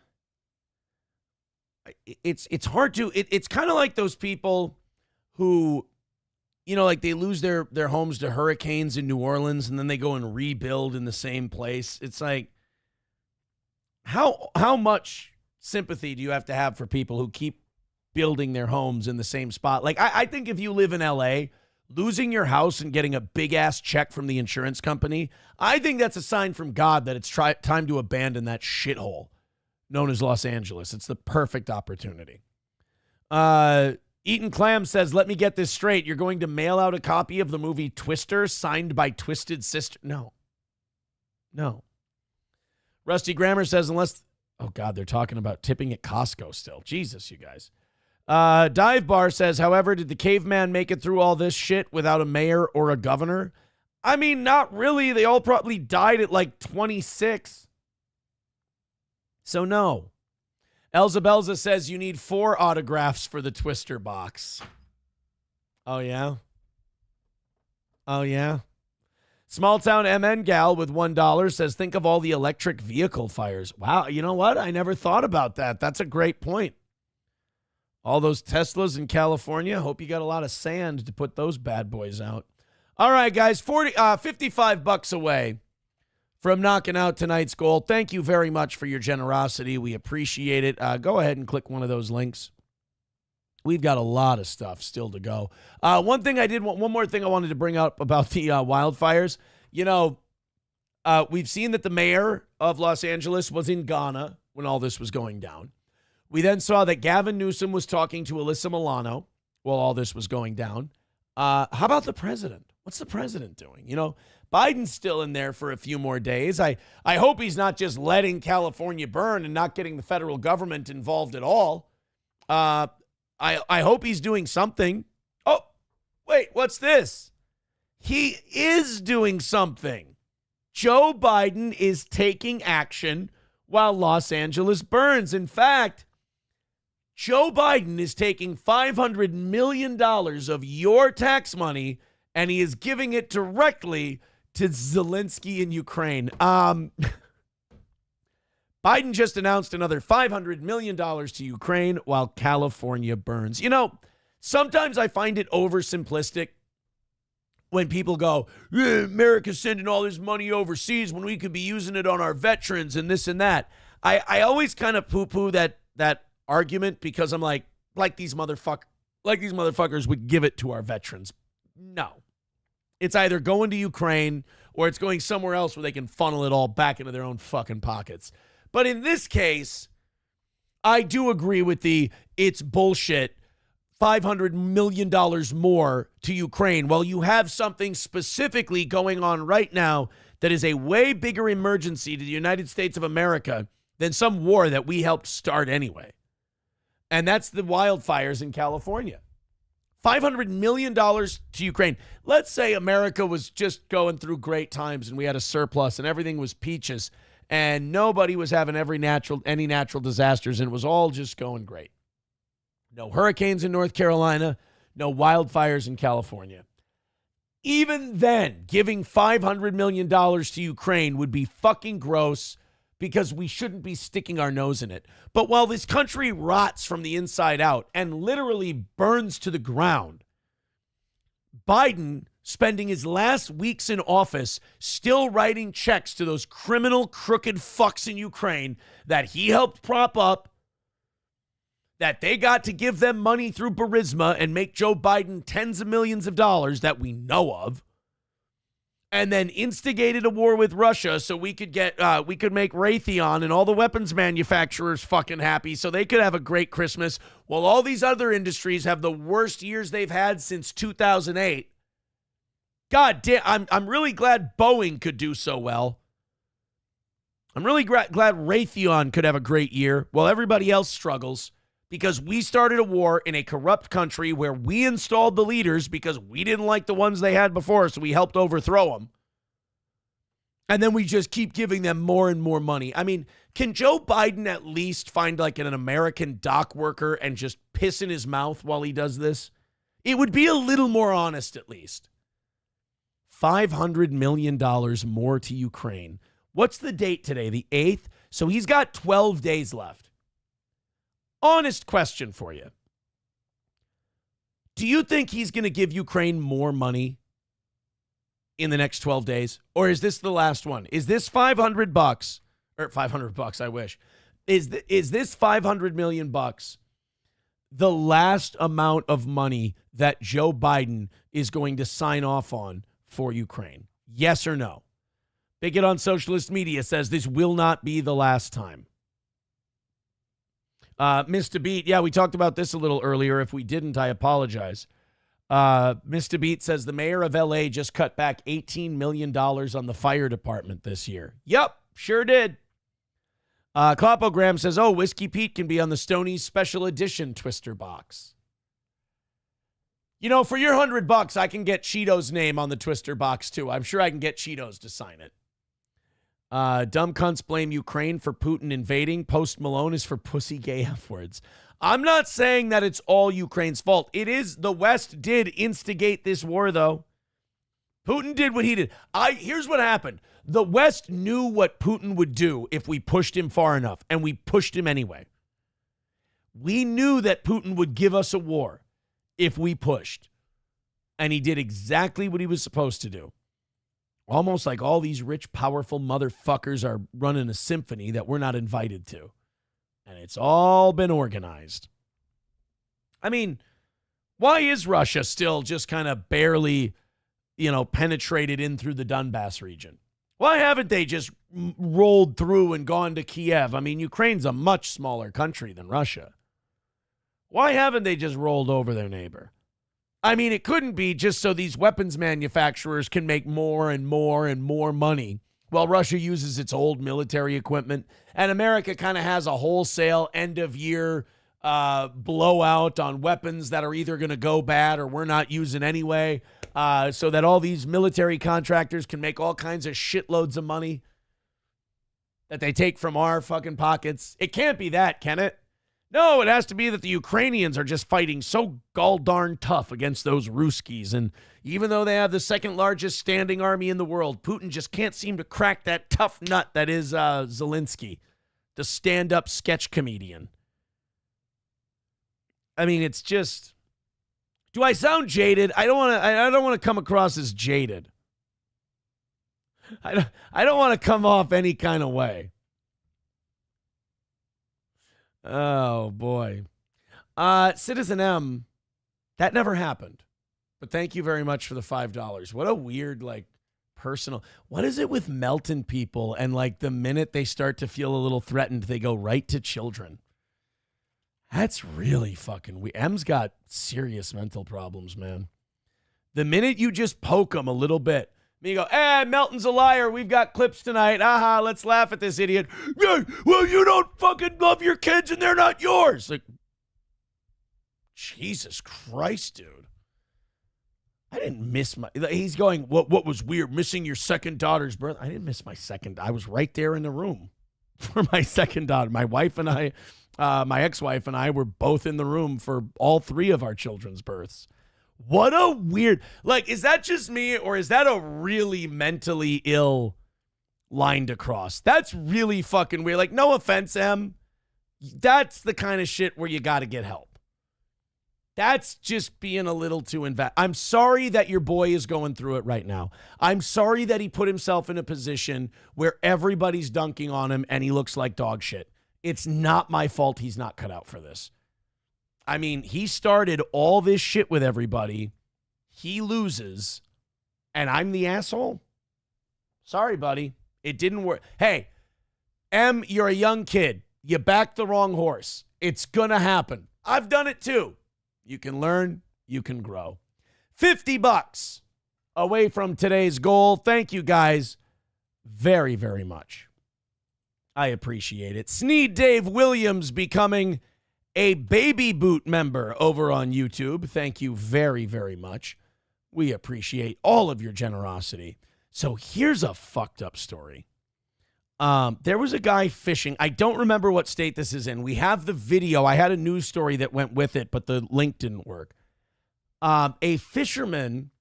it's hard to, it's kind of like those people who, you know, like they lose their homes to hurricanes in New Orleans and then they go and rebuild in the same place. It's like, how much sympathy do you have to have for people who keep building their homes in the same spot? Like, I think if you live in LA, losing your house and getting a big ass check from the insurance company, I think that's a sign from God that it's time to abandon that shithole known as Los Angeles. It's the perfect opportunity. Eaton Clam says, let me get this straight. You're going to mail out a copy of the movie Twister signed by Twisted Sister? No. Rusty Grammar says, oh God, they're talking about tipping at Costco still. Jesus, you guys. Dive Bar says, however, did the caveman make it through all this shit without a mayor or a governor? I mean, not really. They all probably died at like 26. So no. Elza Belza says you need 4 autographs for the Twister box. Oh, yeah? Oh, yeah? Small Town MN Gal with $1 says, think of all the electric vehicle fires. Wow, you know what? I never thought about that. That's a great point. All those Teslas in California. Hope you got a lot of sand to put those bad boys out. All right, guys, $55 away from knocking out tonight's goal. Thank you very much for your generosity. We appreciate it. Go ahead and click one of those links. We've got a lot of stuff still to go. One more thing I wanted to bring up about the wildfires. You know, we've seen that the mayor of Los Angeles was in Ghana when all this was going down. We then saw that Gavin Newsom was talking to Alyssa Milano while all this was going down. How about the president? What's the president doing? You know, Biden's still in there for a few more days. I hope he's not just letting California burn and not getting the federal government involved at all. I hope he's doing something. Oh, wait, what's this? He is doing something. Joe Biden is taking action while Los Angeles burns. In fact, Joe Biden is taking $500 million of your tax money and he is giving it directly to Zelensky in Ukraine. Biden just announced another $500 million to Ukraine while California burns. You know, sometimes I find it oversimplistic when people go, America's sending all this money overseas when we could be using it on our veterans and this and that. I always kind of poo-poo that argument because I'm like these motherfuckers would give it to our veterans. No. It's either going to Ukraine or it's going somewhere else where they can funnel it all back into their own fucking pockets. But in this case, I do agree with it's bullshit $500 million more to Ukraine, while you have something specifically going on right now that is a way bigger emergency to the United States of America than some war that we helped start anyway. And that's the wildfires in California. $500 million to Ukraine. Let's say America was just going through great times and we had a surplus and everything was peaches and nobody was having any natural disasters and it was all just going great. No hurricanes in North Carolina, no wildfires in California. Even then, giving $500 million to Ukraine would be fucking gross because we shouldn't be sticking our nose in it. But while this country rots from the inside out and literally burns to the ground, Biden spending his last weeks in office still writing checks to those criminal, crooked fucks in Ukraine that he helped prop up, that they got to give them money through Burisma and make Joe Biden tens of millions of dollars that we know of, and then instigated a war with Russia so we could make Raytheon and all the weapons manufacturers fucking happy so they could have a great Christmas while all these other industries have the worst years they've had since 2008. God damn, I'm really glad Boeing could do so well. I'm really glad Raytheon could have a great year while everybody else struggles, because we started a war in a corrupt country where we installed the leaders because we didn't like the ones they had before, so we helped overthrow them. And then we just keep giving them more and more money. I mean, can Joe Biden at least find like an American dock worker and just piss in his mouth while he does this? It would be a little more honest at least. $500 million more to Ukraine. What's the date today? The 8th? So he's got 12 days left. Honest question for you. Do you think he's going to give Ukraine more money in the next 12 days? Or is this the last one? Is this $500 or $500, I wish. Is this 500 million bucks the last amount of money that Joe Biden is going to sign off on for Ukraine? Yes or no? Bigot on socialist media says this will not be the last time. Mr. Beat, yeah, we talked about this a little earlier. If we didn't, I apologize. Mr. Beat says the mayor of L.A. just cut back $18 million on the fire department this year. Yep, sure did. Clapogram says, oh, Whiskey Pete can be on the Stoney's special edition Twister box. You know, for your $100, I can get Cheeto's name on the Twister box, too. I'm sure I can get Cheetos to sign it. Dumb cunts blame Ukraine for Putin invading. Post Malone is for pussy gay F words. I'm not saying that it's all Ukraine's fault. It is. The West did instigate this war, though. Putin did what he did. Here's what happened. The West knew what Putin would do if we pushed him far enough, and we pushed him anyway. We knew that Putin would give us a war if we pushed, and he did exactly what he was supposed to do. Almost like all these rich, powerful motherfuckers are running a symphony that we're not invited to. And it's all been organized. I mean, why is Russia still just kind of barely, penetrated in through the Donbass region? Why haven't they just rolled through and gone to Kiev? I mean, Ukraine's a much smaller country than Russia. Why haven't they just rolled over their neighbor? I mean, it couldn't be just so these weapons manufacturers can make more and more and more money while Russia uses its old military equipment and America kind of has a wholesale end-of-year blowout on weapons that are either going to go bad or we're not using anyway, so that all these military contractors can make all kinds of shitloads of money that they take from our fucking pockets. It can't be that, can it? No, it has to be that the Ukrainians are just fighting so gall-darn tough against those Ruskies. And even though they have the second largest standing army in the world, Putin just can't seem to crack that tough nut that is Zelensky, the stand-up sketch comedian. I mean, it's just... Do I sound jaded? I don't want to come across as jaded. I don't want to come off any kind of way. Oh, boy. Citizen M, that never happened. But thank you very much for the $5. What a weird, personal. What is it with Melton people and, the minute they start to feel a little threatened, they go right to children? That's really fucking weird. M's got serious mental problems, man. The minute you just poke him a little bit, you go, Melton's a liar. We've got clips tonight. Aha, let's laugh at this idiot. Yeah, well, you don't fucking love your kids and they're not yours. Like, Jesus Christ, dude. I didn't miss my... He's going, what was weird? Missing your second daughter's birth? I didn't miss my second. I was right there in the room for my second daughter. My wife and I, my ex-wife and I were both in the room for all 3 of our children's births. What a weird... Like, is that just me, or is that a really mentally ill line to cross? That's really fucking weird. Like, no offense, Em. That's the kind of shit where you got to get help. That's just being a little too invested. I'm sorry that your boy is going through it right now. I'm sorry that he put himself in a position where everybody's dunking on him and he looks like dog shit. It's not my fault he's not cut out for this. I mean, he started all this shit with everybody. He loses, and I'm the asshole? Sorry, buddy. It didn't work. Hey, M, you're a young kid. You backed the wrong horse. It's going to happen. I've done it too. You can learn. You can grow. $50 away from today's goal. Thank you guys very, very much. I appreciate it. Sneed Dave Williams becoming a Baby Boot member over on YouTube. Thank you very, very much. We appreciate all of your generosity. So here's a fucked up story. There was a guy fishing. I don't remember what state this is in. We have the video. I had a news story that went with it, but the link didn't work. A fisherman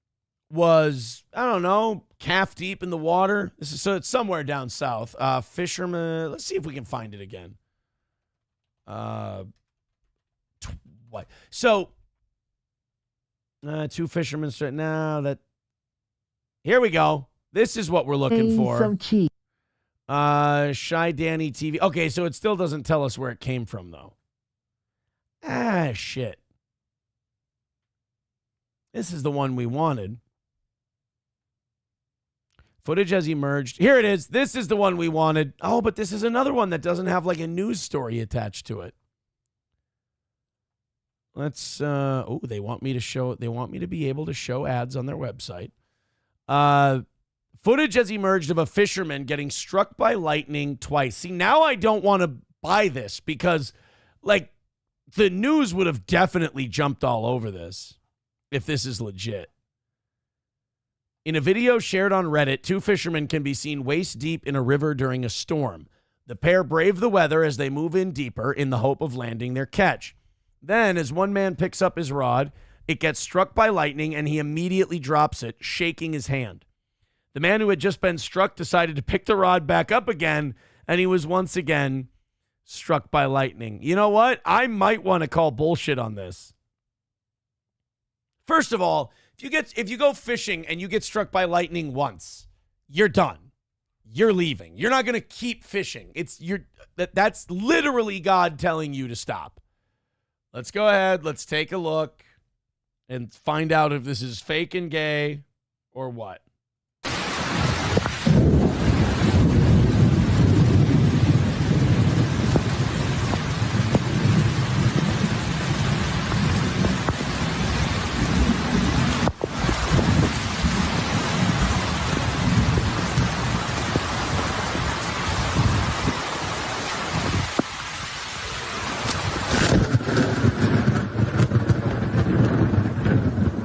was, I don't know, calf deep in the water. So it's somewhere down south. Fisherman, let's see if we can find it again. What? So, 2 fishermen. Now that, here we go. This is what we're looking for. So cheap. Shy Danny TV. Okay, so it still doesn't tell us where it came from, though. Shit. This is the one we wanted. Footage has emerged. Here it is. This is the one we wanted. Oh, but this is another one that doesn't have like a news story attached to it. Let's, they want me to be able to show ads on their website. Footage has emerged of a fisherman getting struck by lightning twice. See, now I don't want to buy this because, like, the news would have definitely jumped all over this if this is legit. In a video shared on Reddit, 2 fishermen can be seen waist deep in a river during a storm. The pair brave the weather as they move in deeper in the hope of landing their catch. Then, as one man picks up his rod, it gets struck by lightning and he immediately drops it, shaking his hand. The man who had just been struck decided to pick the rod back up again, and he was once again struck by lightning. You know what? I might want to call bullshit on this. First of all, if you go fishing and you get struck by lightning once, you're done. You're leaving. You're not going to keep fishing. That's literally God telling you to stop. Let's go ahead. Let's take a look and find out if this is fake and gay or what.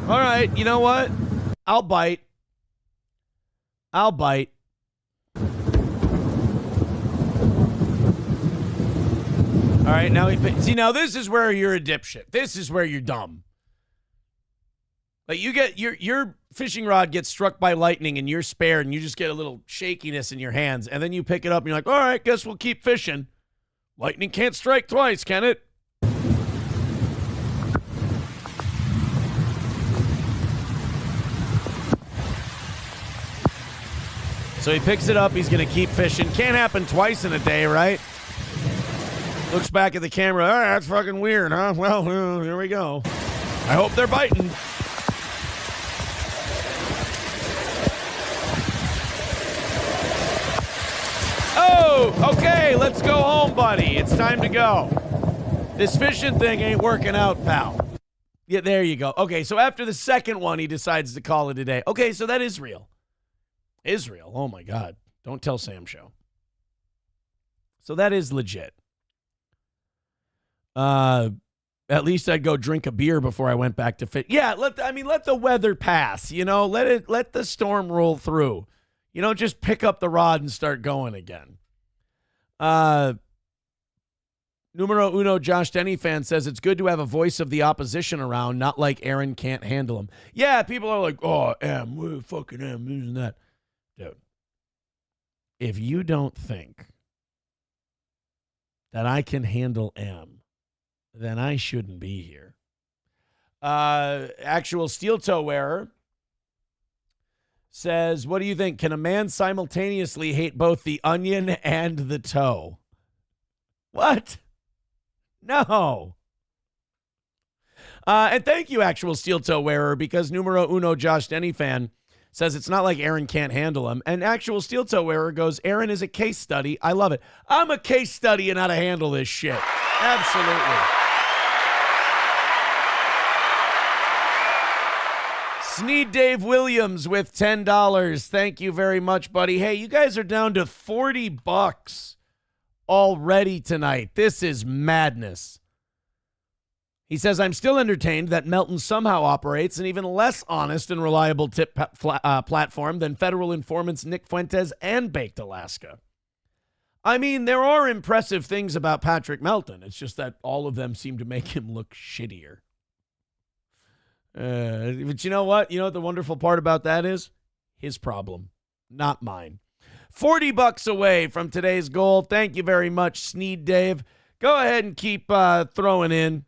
All right, you know what? I'll bite. All right, now now this is where you're a dipshit. This is where you're dumb. Like you get your fishing rod gets struck by lightning and you're spared and you just get a little shakiness in your hands and then you pick it up and you're like, all right, guess we'll keep fishing. Lightning can't strike twice, can it? So he picks it up. He's going to keep fishing. Can't happen twice in a day, right? Looks back at the camera. All right, that's fucking weird, huh? Well, here we go. I hope they're biting. Oh, okay. Let's go home, buddy. It's time to go. This fishing thing ain't working out, pal. Yeah, there you go. Okay, so after the second one, he decides to call it a day. Okay, so that is real. Israel, oh my God. Don't tell Sam show. So that is legit. At least I'd go drink a beer before I went back to fit. Yeah, let the weather pass, let the storm roll through. You don't just pick up the rod and start going again. Numero uno Josh Denny fan says it's good to have a voice of the opposition around, not like Aaron can't handle him. Yeah, people are like, oh, fucking M, this and that. Dude, if you don't think that I can handle M, then I shouldn't be here. Actual steel toe wearer says, what do you think? Can a man simultaneously hate both the onion and the toe? What? No. And thank you, actual steel toe wearer, because numero uno Josh Denny fan says it's not like Aaron can't handle him. And actual steel toe wearer goes, Aaron is a case study. I love it. I'm a case study in how to handle this shit. Absolutely. Sneed Dave Williams with $10. Thank you very much, buddy. Hey, you guys are down to $40 already tonight. This is madness. He says, I'm still entertained that Melton somehow operates an even less honest and reliable tip platform than federal informants Nick Fuentes and Baked Alaska. I mean, there are impressive things about Patrick Melton. It's just that all of them seem to make him look shittier. But you know what? You know what the wonderful part about that is? His problem, not mine. $40 away from today's goal. Thank you very much, Sneed Dave. Go ahead and keep throwing in.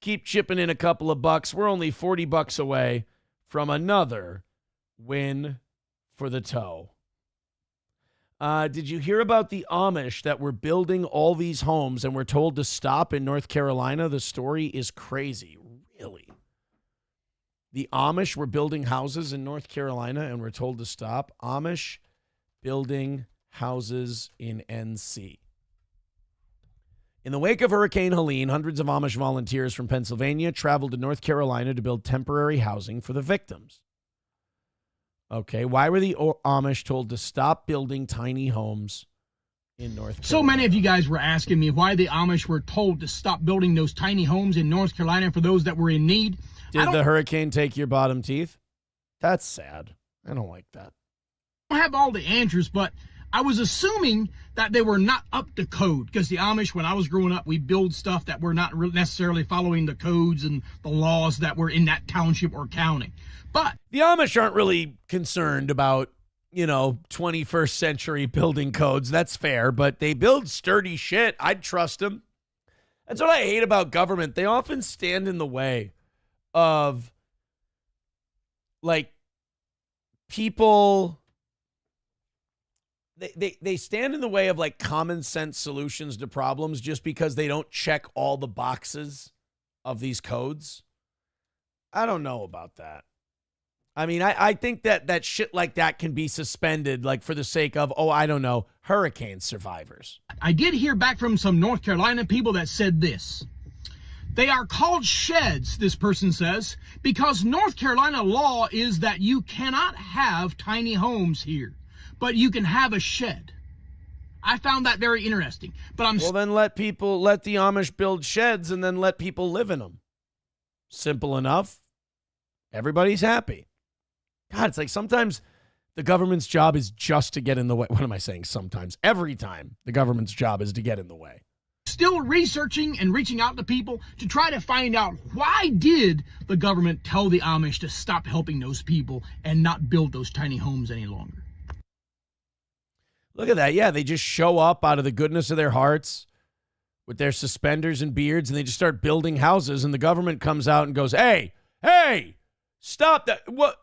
Keep chipping in a couple of bucks. We're only $40 away from another win for the toe. Did you hear about the Amish that were building all these homes and were told to stop in North Carolina? The story is crazy, really. The Amish were building houses in North Carolina and were told to stop. Amish building houses in NC. In the wake of Hurricane Helene, hundreds of Amish volunteers from Pennsylvania traveled to North Carolina to build temporary housing for the victims. Okay, why were the Amish told to stop building tiny homes in North Carolina? So many of you guys were asking me why the Amish were told to stop building those tiny homes in North Carolina for those that were in need. Did the hurricane take your bottom teeth? That's sad. I don't like that. I don't have all the answers, but I was assuming that they were not up to code because the Amish, when I was growing up, we build stuff that were not necessarily following the codes and the laws that were in that township or county. But the Amish aren't really concerned about, 21st century building codes. That's fair, but they build sturdy shit. I'd trust them. That's what I hate about government. They often stand in the way of, people. They stand in the way of common sense solutions to problems just because they don't check all the boxes of these codes. I don't know about that. I mean, I think that shit like that can be suspended, for the sake of, hurricane survivors. I did hear back from some North Carolina people that said this. They are called sheds, this person says, because North Carolina law is that you cannot have tiny homes here, but you can have a shed. I found that very interesting. But then let the Amish build sheds and then let people live in them. Simple enough. Everybody's happy. God, it's like sometimes the government's job is just to get in the way. What am I saying? Sometimes. Every time the government's job is to get in the way. Still researching and reaching out to people to try to find out why did the government tell the Amish to stop helping those people and not build those tiny homes any longer. Look at that. Yeah, they just show up out of the goodness of their hearts with their suspenders and beards, and they just start building houses, and the government comes out and goes, hey, stop that. What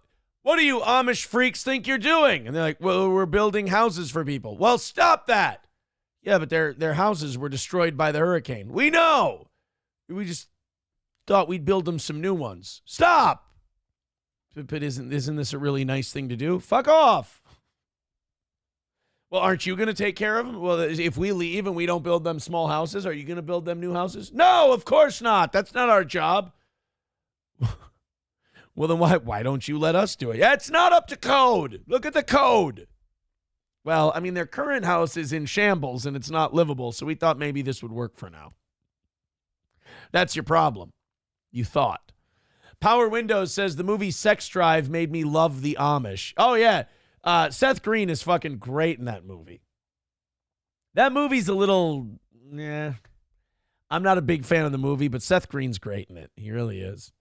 do you Amish freaks think you're doing? And they're like, well, we're building houses for people. Well, stop that. Yeah, but their houses were destroyed by the hurricane. We know. We just thought we'd build them some new ones. Stop. But isn't this a really nice thing to do? Fuck off. Well, aren't you going to take care of them? Well, if we leave and we don't build them small houses, are you going to build them new houses? No, of course not. That's not our job. Well, then why don't you let us do it? Yeah, it's not up to code. Look at the code. Well, I mean, their current house is in shambles and it's not livable, so we thought maybe this would work for now. That's your problem. You thought. Power Windows says the movie Sex Drive made me love the Amish. Oh, yeah. Seth Green is fucking great in that movie. That movie's a little, I'm not a big fan of the movie, but Seth Green's great in it. He really is.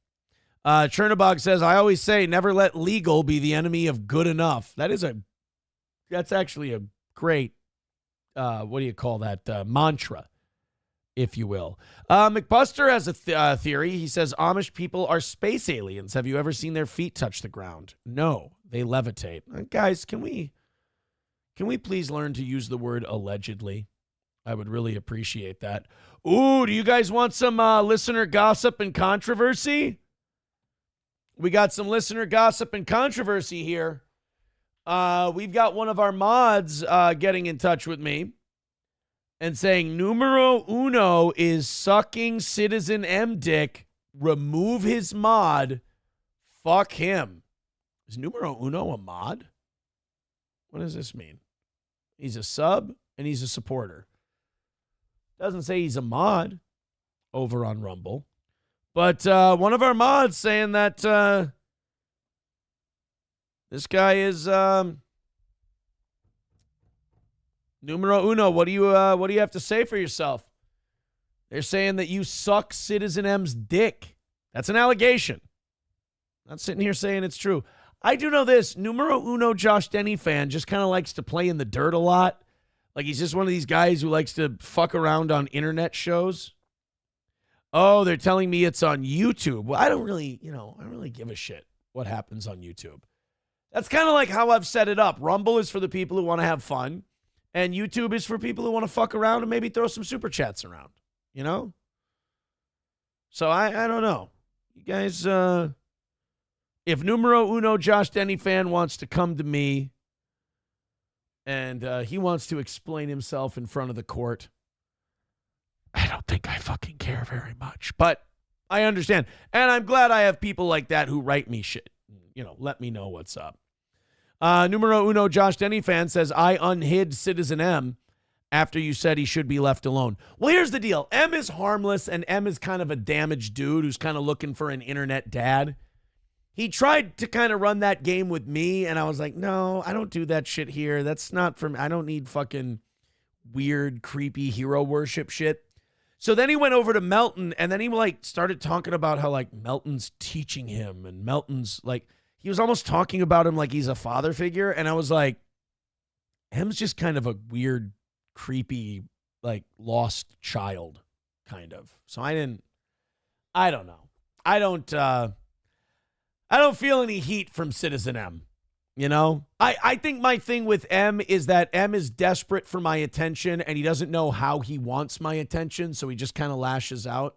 Chernobog says, I always say never let legal be the enemy of good enough. That's actually a great, what do you call that? Mantra, if you will. McBuster has a theory. He says Amish people are space aliens. Have you ever seen their feet touch the ground? No, they levitate. Guys, can we please learn to use the word allegedly? I would really appreciate that. Ooh, do you guys want some listener gossip and controversy? We got some listener gossip and controversy here. We've got one of our mods getting in touch with me and saying numero uno is sucking Citizen M dick. Remove his mod. Fuck him. Is numero uno a mod? What does this mean? He's a sub and he's a supporter. Doesn't say he's a mod over on Rumble. But one of our mods saying that this guy is numero uno. What do you have to say for yourself? They're saying that you suck Citizen M's dick. That's an allegation. Not sitting here saying it's true. I do know this. Numero uno Josh Denny fan just kind of likes to play in the dirt a lot. Like he's just one of these guys who likes to fuck around on internet shows. Oh, they're telling me it's on YouTube. Well, I don't really give a shit what happens on YouTube. That's kind of like how I've set it up. Rumble is for the people who want to have fun, and YouTube is for people who want to fuck around and maybe throw some super chats around, you know? So I don't know. You guys, if numero uno Josh Denny fan wants to come to me and he wants to explain himself in front of the court, I don't think I fucking care very much, but I understand. And I'm glad I have people like that who write me shit. You know, let me know what's up. Numero uno Josh Denny fan says, I unhid Citizen M after you said he should be left alone. Well, here's the deal. M is harmless, and M is kind of a damaged dude who's kind of looking for an internet dad. He tried to kind of run that game with me, and I was like, no, I don't do that shit here. That's not for me. I don't need fucking weird, creepy hero worship shit. So then he went over to Melton, and then he started talking about how Melton's teaching him, and Melton's he was almost talking about him like he's a father figure, and I was like, M's just kind of a weird, creepy, lost child, kind of. So I don't know. I don't feel any heat from Citizen M. You know, I think my thing with M is that M is desperate for my attention and he doesn't know how he wants my attention. So he just kind of lashes out.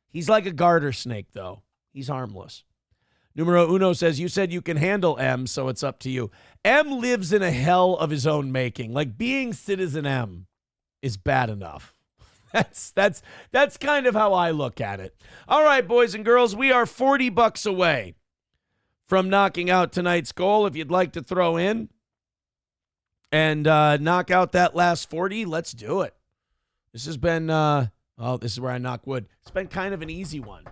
He's like a garter snake, though. He's harmless. Numero uno says, you said you can handle M, so it's up to you. M lives in a hell of his own making. Being Citizen M is bad enough. That's kind of how I look at it. All right, boys and girls, we are $40 away from knocking out tonight's goal. If you'd like to throw in and knock out that last 40, let's do it. This has been, this is where I knock wood. It's been kind of an easy one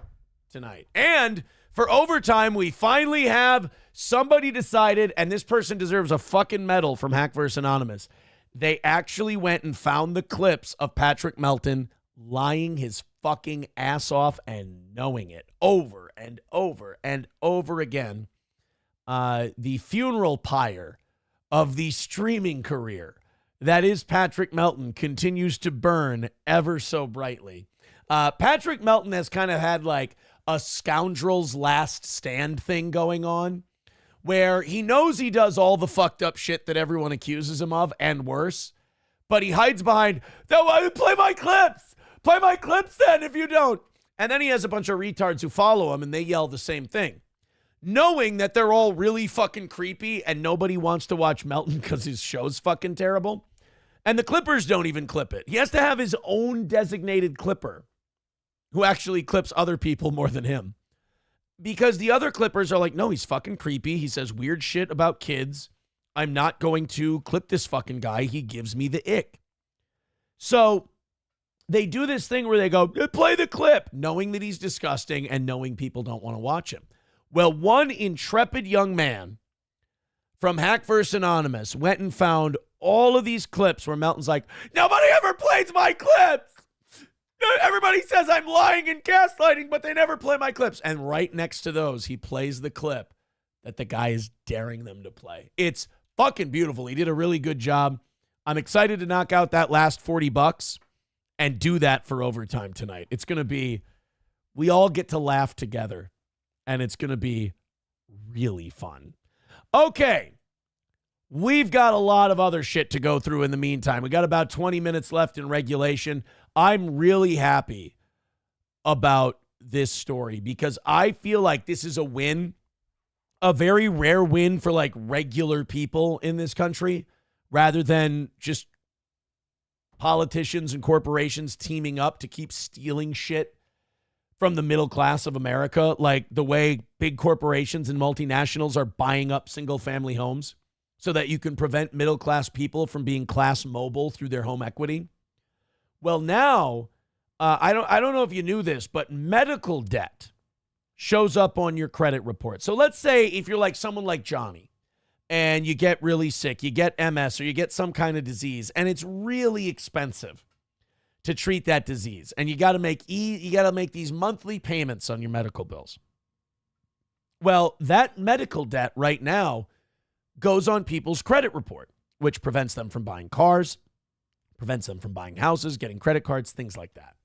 tonight. And for overtime, we finally have somebody decided, and this person deserves a fucking medal from Hackverse Anonymous. They actually went and found the clips of Patrick Melton lying his fucking ass off and knowing it over and over and over again. The funeral pyre of the streaming career that is Patrick Melton continues to burn ever so brightly. Patrick Melton has kind of had a scoundrel's last stand thing going on where he knows he does all the fucked up shit that everyone accuses him of and worse, but he hides behind, play my clips. Play my clips then if you don't. And then he has a bunch of retards who follow him and they yell the same thing. knowing that they're all really fucking creepy and nobody wants to watch Melton because his show's fucking terrible. And the Clippers don't even clip it. He has to have his own designated clipper who actually clips other people more than him. Because the other Clippers are like, no, he's fucking creepy. He says weird shit about kids. I'm not going to clip this fucking guy. He gives me the ick. So they do this thing where they go, play the clip, knowing that he's disgusting and knowing people don't want to watch him. Well, one intrepid young man from Hack vs. Anonymous went and found all of these clips where Melton's like, nobody ever plays my clips. Everybody says I'm lying and gaslighting, but they never play my clips. And right next to those, he plays the clip that the guy is daring them to play. It's fucking beautiful. He did a really good job. I'm excited to knock out that last $40 and do that for overtime tonight. It's going to be, we all get to laugh together, and it's going to be really fun. Okay. We've got a lot of other shit to go through in the meantime. We got about 20 minutes left in regulation. I'm really happy about this story because I feel like this is a win, a very rare win for like regular people in this country rather than just politicians and corporations teaming up to keep stealing shit from the middle class of America, like the way big corporations and multinationals are buying up single family homes so that you can prevent middle class people from being class mobile through their home equity. Well, now, I don't know if you knew this, but medical debt shows up on your credit report. So let's say if you're like someone like Johnny and you get really sick, you get MS or you get some kind of disease, and it's really expensive to treat that disease, and you got to make these monthly payments on your medical bills. Well, that medical debt right now goes on people's credit report, which prevents them from buying cars, prevents them from buying houses, getting credit cards, things like that.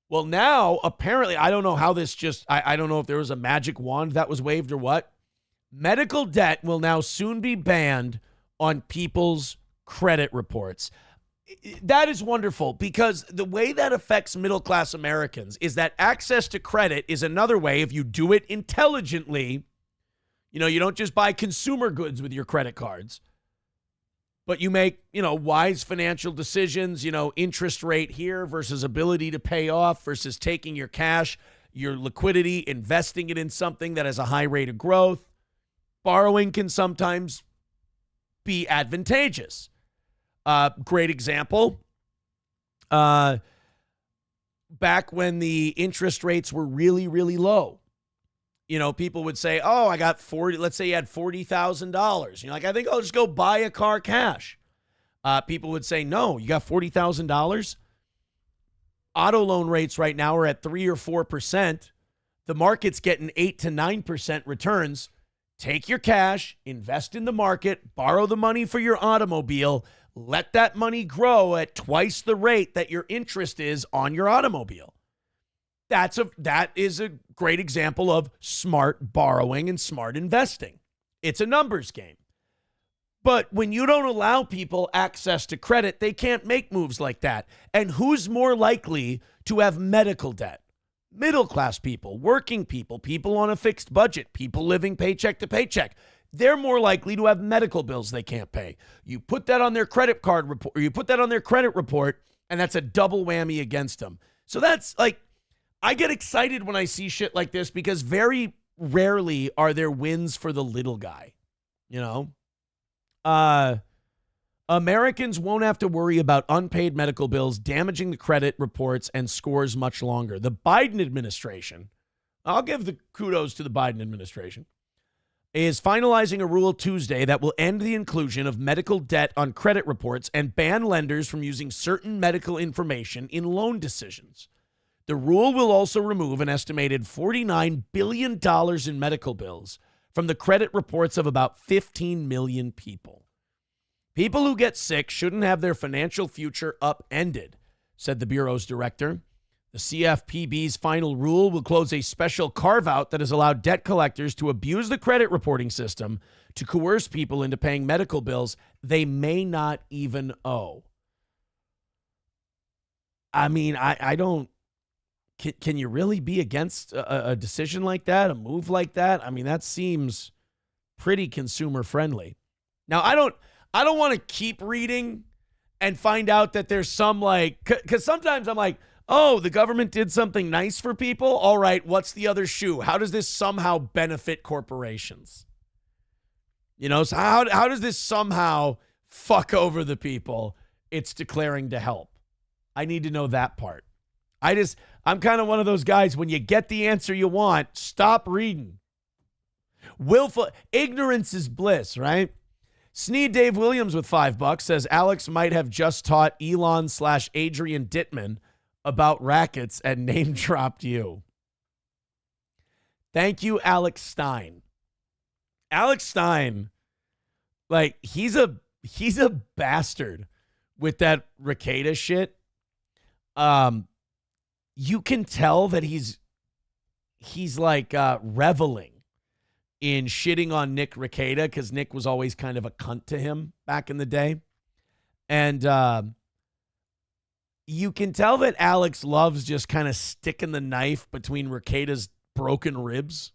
Well, now, apparently, I don't know how this I don't know if there was a magic wand that was waved or what. Medical debt will now soon be banned on people's credit reports. That is wonderful because the way that affects middle-class Americans is that access to credit is another way, if you do it intelligently. You know, you don't just buy consumer goods with your credit cards, but you make, wise financial decisions, interest rate here versus ability to pay off versus taking your cash, your liquidity, investing it in something that has a high rate of growth. Borrowing can sometimes be advantageous. Great example. Back when the interest rates were really, really low, people would say, oh, I got let's say you had $40,000. You're like, I think I'll just go buy a car cash. People would say, no, you got $40,000. Auto loan rates right now are at 3 or 4%. The market's getting 8 to 9% returns. Take your cash, invest in the market, borrow the money for your automobile, let that money grow at twice the rate that your interest is on your automobile. That is a great example of smart borrowing and smart investing. It's a numbers game. But when you don't allow people access to credit, they can't make moves like that. And who's more likely to have medical debt? Middle-class people, working people, people on a fixed budget, people living paycheck to paycheck. They're more likely to have medical bills they can't pay. You put that on their credit card report, or you put that on their credit report, and that's a double whammy against them. So that's like, I get excited when I see shit like this because very rarely are there wins for the little guy. Americans won't have to worry about unpaid medical bills damaging the credit reports and scores much longer. The Biden administration, I'll give the kudos to the Biden administration, is finalizing a rule Tuesday that will end the inclusion of medical debt on credit reports and ban lenders from using certain medical information in loan decisions. The rule will also remove an estimated $49 billion in medical bills from the credit reports of about 15 million people. People who get sick shouldn't have their financial future upended, said the Bureau's director. The CFPB's final rule will close a special carve-out that has allowed debt collectors to abuse the credit reporting system to coerce people into paying medical bills they may not even owe. I mean, I don't can you really be against a decision like that, a move like that? I mean, that seems pretty consumer friendly. Now, I don't want to keep reading and find out that there's some because sometimes I'm like, oh, the government did something nice for people. All right, what's the other shoe? How does this somehow benefit corporations? So how does this somehow fuck over the people it's declaring to help? I need to know that part. I'm kind of one of those guys, when you get the answer you want, stop reading. Ignorance is bliss, right? Sneed Dave Williams with $5 says Alex might have just taught Elon/Adrian Dittman about rackets and name dropped you. Thank you, Alex Stein. Alex Stein, he's a bastard with that Rekieta shit. You can tell that he's reveling in shitting on Nick Rekieta, because Nick was always kind of a cunt to him back in the day. And you can tell that Alex loves just kind of sticking the knife between Rekieta's broken ribs.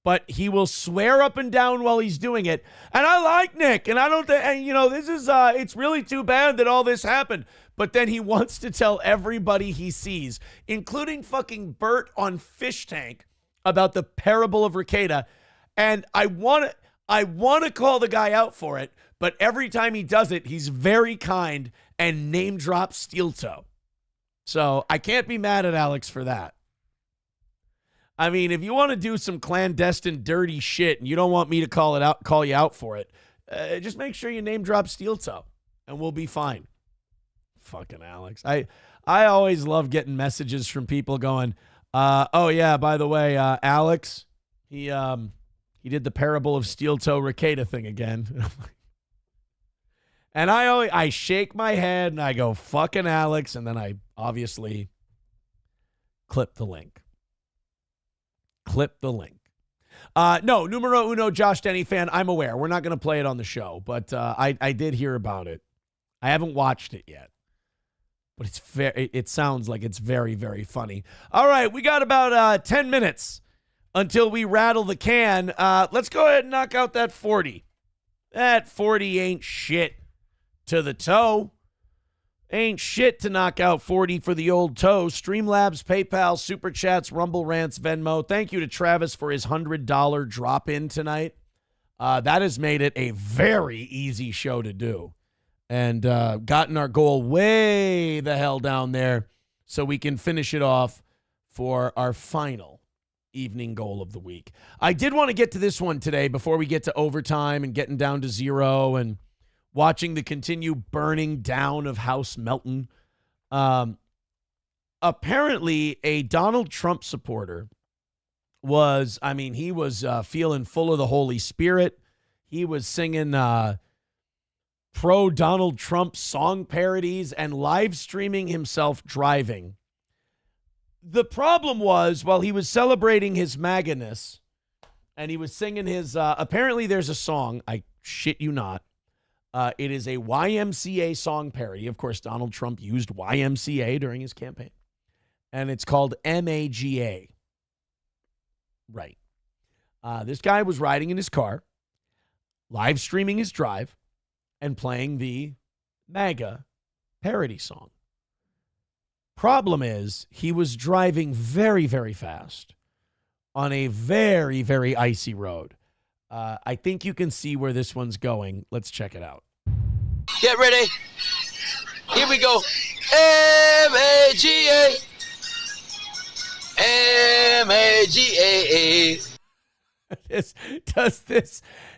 But he will swear up and down while he's doing it. And I like Nick. And I don't think, this is, it's really too bad that all this happened. But then he wants to tell everybody he sees, including fucking Bert on Fish Tank, about the parable of Rekieta. And I want to call the guy out for it. But every time he does it, he's very kind and name drops Steel Toe. So I can't be mad at Alex for that. I mean, if you want to do some clandestine, dirty shit and you don't want me to call you out for it, just make sure you name drop Steel Toe and we'll be fine. Fucking Alex. I always love getting messages from people going, oh yeah, by the way, Alex, he did the parable of Steel Toe Rekieta thing again. And I shake my head and I go, fucking Alex, and then I obviously clip the link. No, numero uno, Josh Denny fan. I'm aware. We're not going to play it on the show, but I did hear about it. I haven't watched it yet, but it sounds like it's very, very funny. All right, we got about 10 minutes until we rattle the can. Let's go ahead and knock out that 40. That 40 ain't shit to the toe. Ain't shit to knock out 40 for the old toe. Streamlabs, PayPal, Super Chats, Rumble Rants, Venmo. Thank you to Travis for his $100 drop-in tonight. That has made it a very easy show to do. And gotten our goal way the hell down there so we can finish it off for our final evening goal of the week. I did want to get to this one today before we get to overtime and getting down to 0 and watching the continued burning down of House Melton. Apparently, a Donald Trump supporter was feeling full of the Holy Spirit. He was singing pro-Donald Trump song parodies and live streaming himself driving. The problem was, while he was celebrating his MAGA-ness, and he was singing his, apparently there's a song, I shit you not, it is a YMCA song parody. Of course, Donald Trump used YMCA during his campaign. And it's called MAGA. Right. This guy was riding in his car, live streaming his drive, and playing the MAGA parody song. Problem is, he was driving very, very fast on a very, very icy road. I think you can see where this one's going. Let's check it out. Get ready. Here we go. MAGA. MAGA.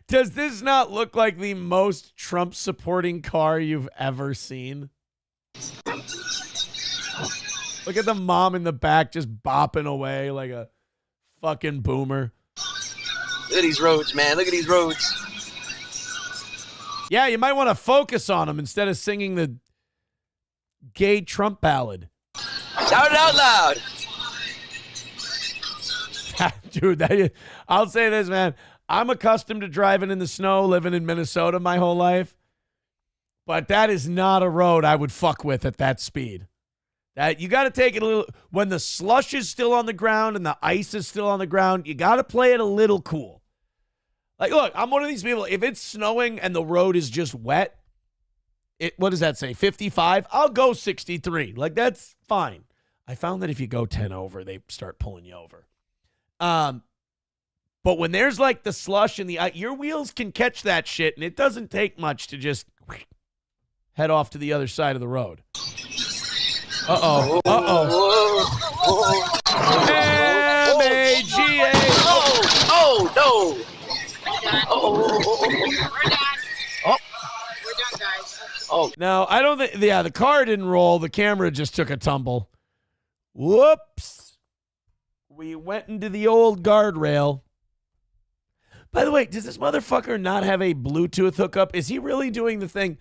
Does this not look like the most Trump supporting car you've ever seen? Look at the mom in the back just bopping away like a fucking boomer. Look at these roads, man. Look at these roads. Yeah, you might want to focus on them instead of singing the gay Trump ballad. Shout it out loud. Dude, I'll say this, man. I'm accustomed to driving in the snow, living in Minnesota my whole life. But that is not a road I would fuck with at that speed. That you got to take it a little, when the slush is still on the ground and the ice is still on the ground, you got to play it a little cool. Like, look, I'm one of these people, if it's snowing and the road is just wet, what does that say, 55? I'll go 63. Like, that's fine. I found that if you go 10 over, they start pulling you over. But when there's like the slush and the ice, your wheels can catch that shit, and it doesn't take much to just head off to the other side of the road. Uh-oh. M-A-G-A. Oh, no. We're done, guys. Oh. Now, I don't think, the car didn't roll. The camera just took a tumble. Whoops. We went into the old guardrail. By the way, does this motherfucker not have a Bluetooth hookup? Is he really doing the thing?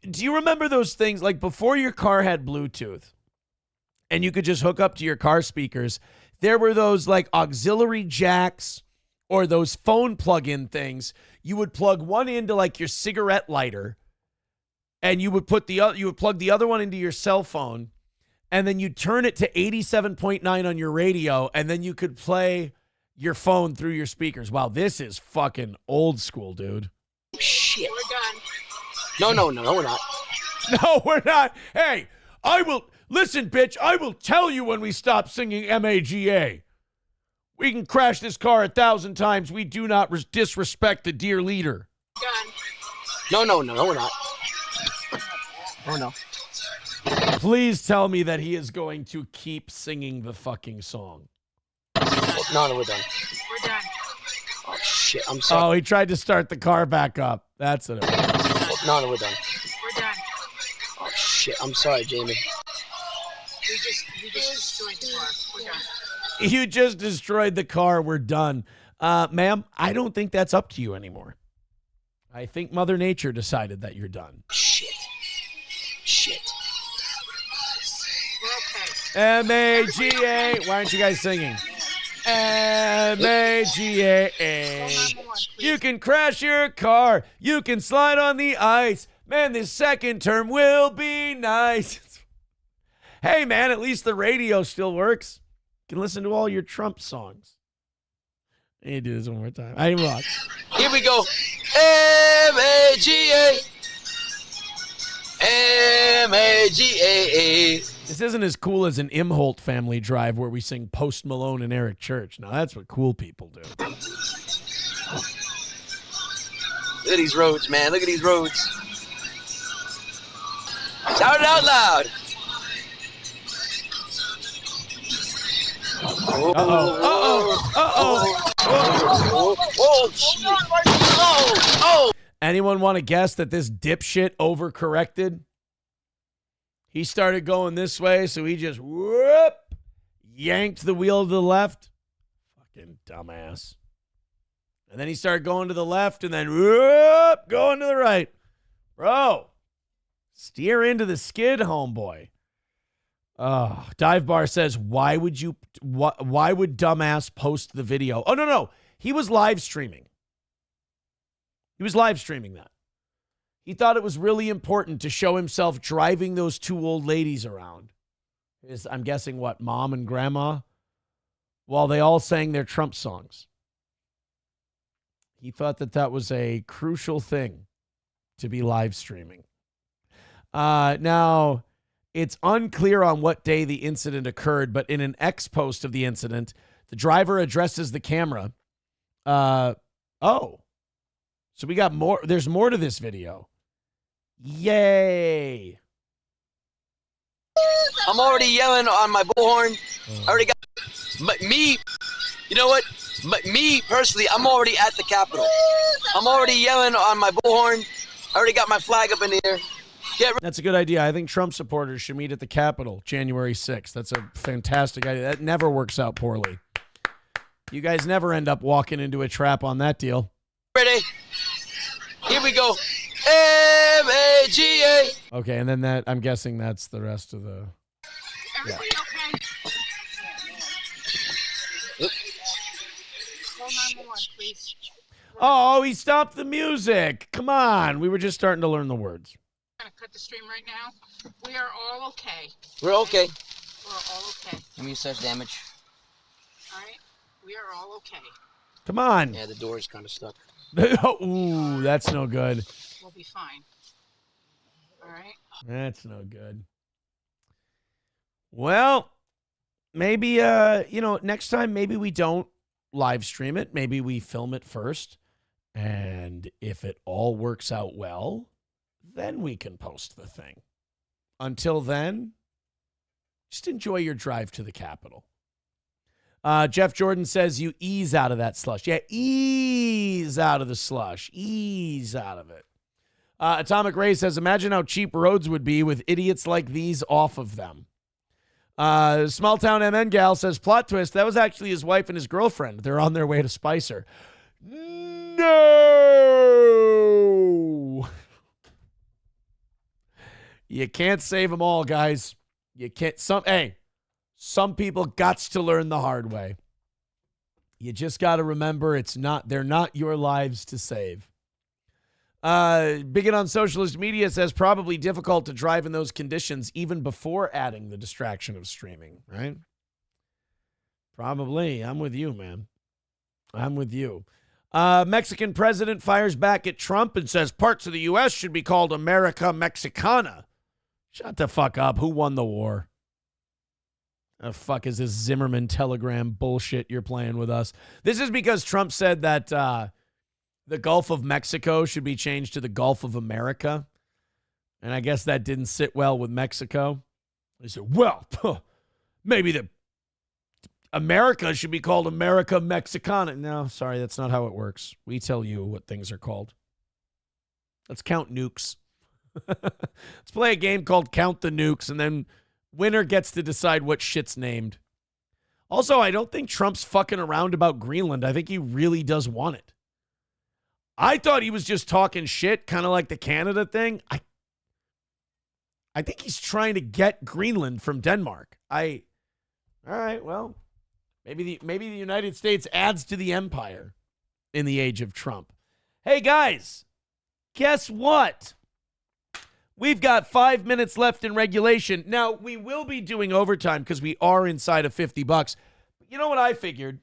Do you remember those things, like before your car had Bluetooth and you could just hook up to your car speakers, there were those like auxiliary jacks or those phone plug-in things. You would plug one into like your cigarette lighter and you would plug the other one into your cell phone, and then you turn it to 87.9 on your radio, and then you could play your phone through your speakers. Wow, this is fucking old school, dude. Shit. We're done. No, we're not. No, we're not. Hey, listen, bitch, I will tell you when we stop singing MAGA. We can crash this car 1,000 times. We do not disrespect the dear leader. Done. No, we're not. Oh, no. Please tell me that he is going to keep singing the fucking song. No, we're done. We're done. Oh, shit, I'm sorry. Oh, he tried to start the car back up. That's it. No, we're done. We're done. Oh, shit, I'm sorry, Jamie. We just destroyed the car. We're done. You just destroyed the car. We're done. Ma'am, I don't think that's up to you anymore. I think Mother Nature decided that you're done. Shit. We're okay. M-A-G-A. Why aren't you guys singing? M-A-G-A. You can crash your car. You can slide on the ice. Man, this second term will be nice. Hey, man, at least the radio still works. You can listen to all your Trump songs. I need to do this one more time. I'm lost. Here we go. M-A-G-A. M-A-G-A-A. This isn't as cool as an Imholt Family Drive where we sing Post Malone and Eric Church. Now, that's what cool people do. Look at these roads, man. Look at these roads. Shout it out loud. Oh. Anyone want to guess that this dipshit overcorrected? He started going this way, so he just yanked the wheel to the left. Fucking dumbass. And then he started going to the left and then going to the right. Bro, steer into the skid, homeboy. Dive Bar says, why would dumbass post the video? Oh, no. He was live streaming. He was live streaming that. He thought it was really important to show himself driving those two old ladies around. I'm guessing what, mom and grandma? While they all sang their Trump songs. He thought that was a crucial thing to be live streaming. Now, it's unclear on what day the incident occurred, but in an X post of the incident, the driver addresses the camera. So we got more. There's more to this video. Yay. I'm already yelling on my bullhorn. I already got me. You know what? Me personally, I'm already at the Capitol. I'm already yelling on my bullhorn. I already got my flag up in the air. That's a good idea. I think Trump supporters should meet at the Capitol January 6th. That's a fantastic idea. That never works out poorly. You guys never end up walking into a trap on that deal. Ready? Here we go. M-A-G-A. Okay, and then I'm guessing that's the rest of the... Everybody okay? Call 911, please. Oh, he stopped the music. Come on. We were just starting to learn the words. I'm gonna cut the stream right now. We are all okay. We're okay. We're all okay. Let me assess damage. All right. We are all okay. Come on. Yeah, the door is kind of stuck. Ooh, that's no good. We'll be fine. All right. That's no good. Well, maybe, next time, maybe we don't live stream it. Maybe we film it first. And if it all works out well, then we can post the thing. Until then, just enjoy your drive to the Capitol. Jeff Jordan says you ease out of that slush. Yeah, ease out of the slush. Ease out of it. Atomic Ray says, imagine how cheap roads would be with idiots like these off of them. Small Town MN Gal says, plot twist, that was actually his wife and his girlfriend. They're on their way to Spicer. No! You can't save them all, guys. You can't. Some people gots to learn the hard way. You just got to remember they're not your lives to save. Bigot on Socialist Media says probably difficult to drive in those conditions even before adding the distraction of streaming, right? Probably. I'm with you, man. I'm with you. Mexican president fires back at Trump and says parts of the U.S. should be called America Mexicana. Shut the fuck up. Who won the war? The fuck is this Zimmerman telegram bullshit you're playing with us? This is because Trump said that the Gulf of Mexico should be changed to the Gulf of America. And I guess that didn't sit well with Mexico. They said, well, maybe the America should be called America Mexicana. No, sorry, that's not how it works. We tell you what things are called. Let's count nukes. Let's play a game called Count the Nukes, and then winner gets to decide what shit's named. Also, I don't think Trump's fucking around about Greenland. I think he really does want it. I thought he was just talking shit, kind of like the Canada thing. I think he's trying to get Greenland from Denmark. All right, well, maybe the United States adds to the empire in the age of Trump. Hey, guys, guess what? We've got 5 minutes left in regulation. Now, we will be doing overtime because we are inside of $50. But you know what I figured?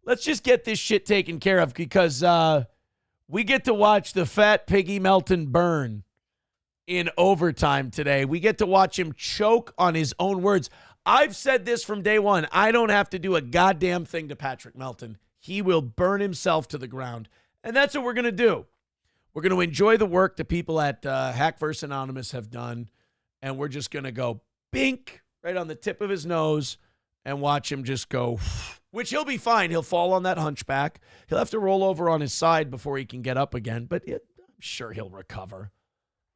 Let's just get this shit taken care of because we get to watch the fat piggy Melton burn in overtime today. We get to watch him choke on his own words. I've said this from day one. I don't have to do a goddamn thing to Patrick Melton. He will burn himself to the ground. And that's what we're going to do. We're going to enjoy the work the people at Hack vs. Anonymous have done, and we're just going to go bink right on the tip of his nose and watch him just go, which he'll be fine. He'll fall on that hunchback. He'll have to roll over on his side before he can get up again, but I'm sure he'll recover.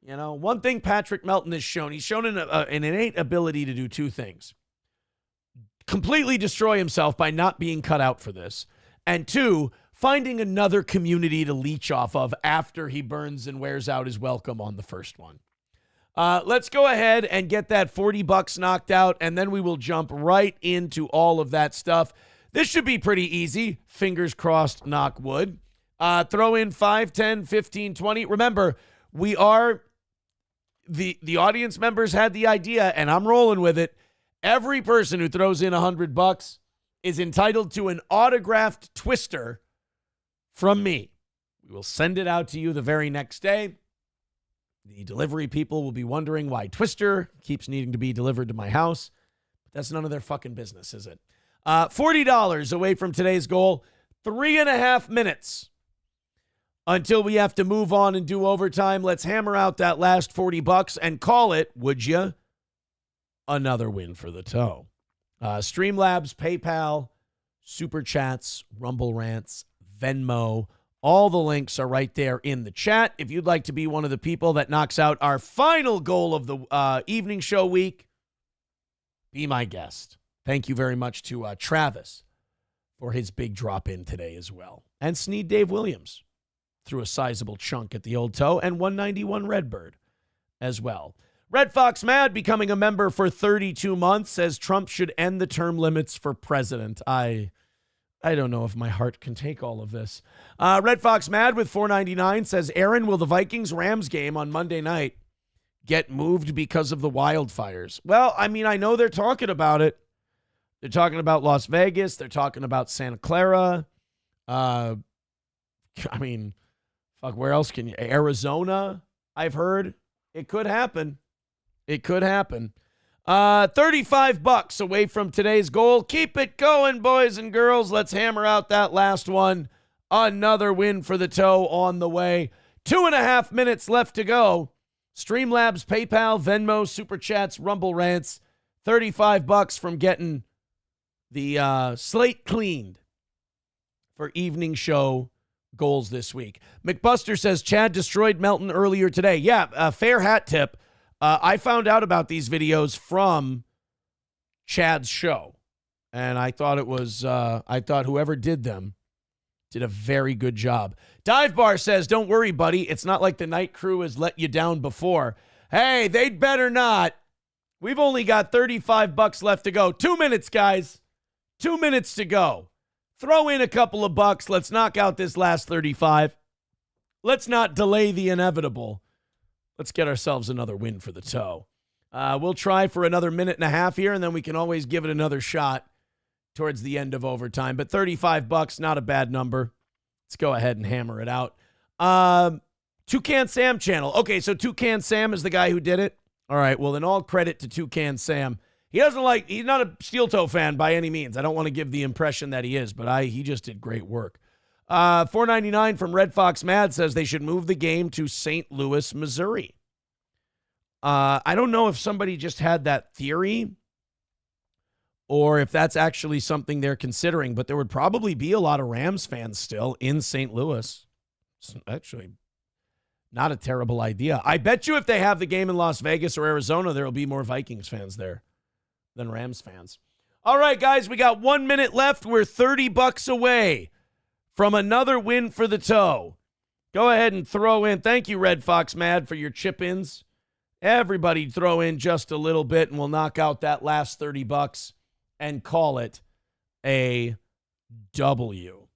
You know, one thing Patrick Melton has shown, he's shown an innate ability to do two things. Completely destroy himself by not being cut out for this, and two, finding another community to leech off of after he burns and wears out his welcome on the first one. Let's go ahead and get that $40 knocked out, and then we will jump right into all of that stuff. This should be pretty easy. Fingers crossed, knock wood. Throw in 5, 10, 15, 20. Remember, we are, the audience members had the idea, and I'm rolling with it. Every person who throws in $100 is entitled to an autographed Twister from me. We will send it out to you the very next day. The delivery people will be wondering why Twister keeps needing to be delivered to my house. But that's none of their fucking business, is it? $40 away from today's goal. 3.5 minutes until we have to move on and do overtime. Let's hammer out that last $40 and call it, would you, another win for the toe. Streamlabs, PayPal, Super Chats, Rumble Rants, Venmo, all the links are right there in the chat. If you'd like to be one of the people that knocks out our final goal of the evening show week, be my guest. Thank you very much to Travis for his big drop in today as well. And Sneed Dave Williams threw a sizable chunk at the old toe, and 191 Redbird as well. Red Fox Mad becoming a member for 32 months says Trump should end the term limits for president. I I don't know if my heart can take all of this. Red Fox Mad with $4.99 says, Aaron, will the Vikings-Rams game on Monday night get moved because of the wildfires? Well, I mean, I know they're talking about it. They're talking about Las Vegas. They're talking about Santa Clara. I mean, fuck, where else can you? Arizona, I've heard. It could happen. It could happen. $35 away from today's goal. Keep it going, boys and girls. Let's hammer out that last one. Another win for the toe on the way. 2.5 minutes left to go. Streamlabs, PayPal, Venmo, Super Chats, Rumble Rants. $35 from getting the slate cleaned for evening show goals this week. McBuster says Chad destroyed Melton earlier today. Yeah, a fair hat tip. I found out about these videos from Chad's show, and I thought it was, I thought whoever did them did a very good job. Dive Bar says, don't worry, buddy. It's not like the night crew has let you down before. Hey, they'd better not. We've only got $35 left to go. 2 minutes, guys. 2 minutes to go. Throw in a couple of bucks. Let's knock out this last 35. Let's not delay the inevitable. Let's get ourselves another win for the toe. We'll try for another minute and a half here, and then we can always give it another shot towards the end of overtime. But $35, not a bad number. Let's go ahead and hammer it out. Toucan Sam channel. Okay, so Toucan Sam is the guy who did it. All right, well, then all credit to Toucan Sam. He's not a steel toe fan by any means. I don't want to give the impression that he is, but he just did great work. $4.99 from Red Fox Mad says they should move the game to St. Louis, Missouri. I don't know if somebody just had that theory or if that's actually something they're considering, but there would probably be a lot of Rams fans still in St. Louis. It's actually not a terrible idea. I bet you if they have the game in Las Vegas or Arizona, there will be more Vikings fans there than Rams fans. All right, guys, we got 1 minute left. We're $30 away from another win for the toe. Go ahead and throw in. Thank you, Red Fox Mad, for your chip-ins. Everybody throw in just a little bit, and we'll knock out that last $30 and call it a W.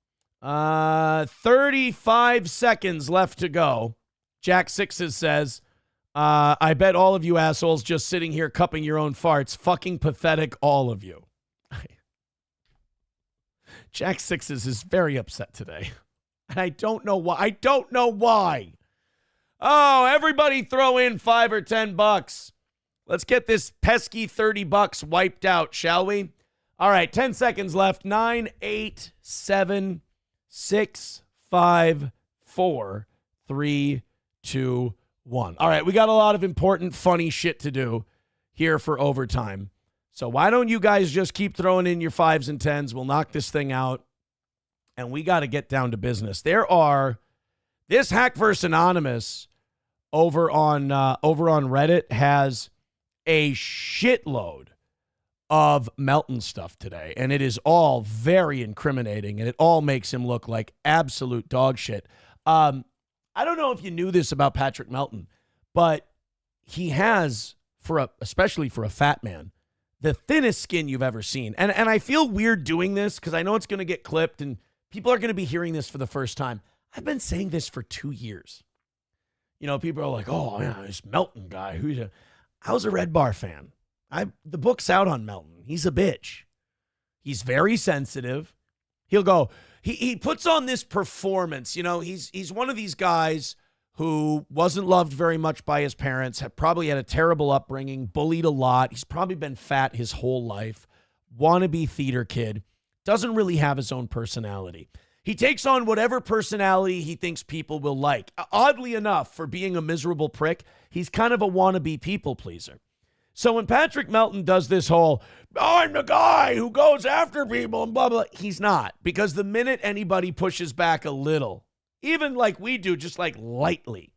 35 seconds left to go. Jack Sixes says, I bet all of you assholes just sitting here cupping your own farts. Fucking pathetic, all of you. Jack Sixes is very upset today. And I don't know why. Oh, everybody throw in $5 or $10. Let's get this pesky $30 wiped out, shall we? All right, 10 seconds left. 9, 8, 7, 6, 5, 4, 3, 2, 1. All right, we got a lot of important, funny shit to do here for overtime. So why don't you guys just keep throwing in your 5s and 10s? We'll knock this thing out, and we got to get down to business. This Hack vs. Anonymous over on Reddit has a shitload of Melton stuff today, and it is all very incriminating, and it all makes him look like absolute dog shit. I don't know if you knew this about Patrick Melton, but he has, especially for a fat man, the thinnest skin you've ever seen. And I feel weird doing this because I know it's going to get clipped and people are going to be hearing this for the first time. I've been saying this for 2 years. You know, people are like, oh, yeah, this Melton guy. I was a Red Bar fan. The book's out on Melton. He's a bitch. He's very sensitive. He'll go, he puts on this performance. You know, he's one of these guys who wasn't loved very much by his parents, probably had a terrible upbringing, bullied a lot. He's probably been fat his whole life, wannabe theater kid, doesn't really have his own personality. He takes on whatever personality he thinks people will like. Oddly enough, for being a miserable prick, he's kind of a wannabe people pleaser. So when Patrick Melton does this whole, I'm the guy who goes after people and blah, blah, he's not. Because the minute anybody pushes back a little, even like we do, just like lightly,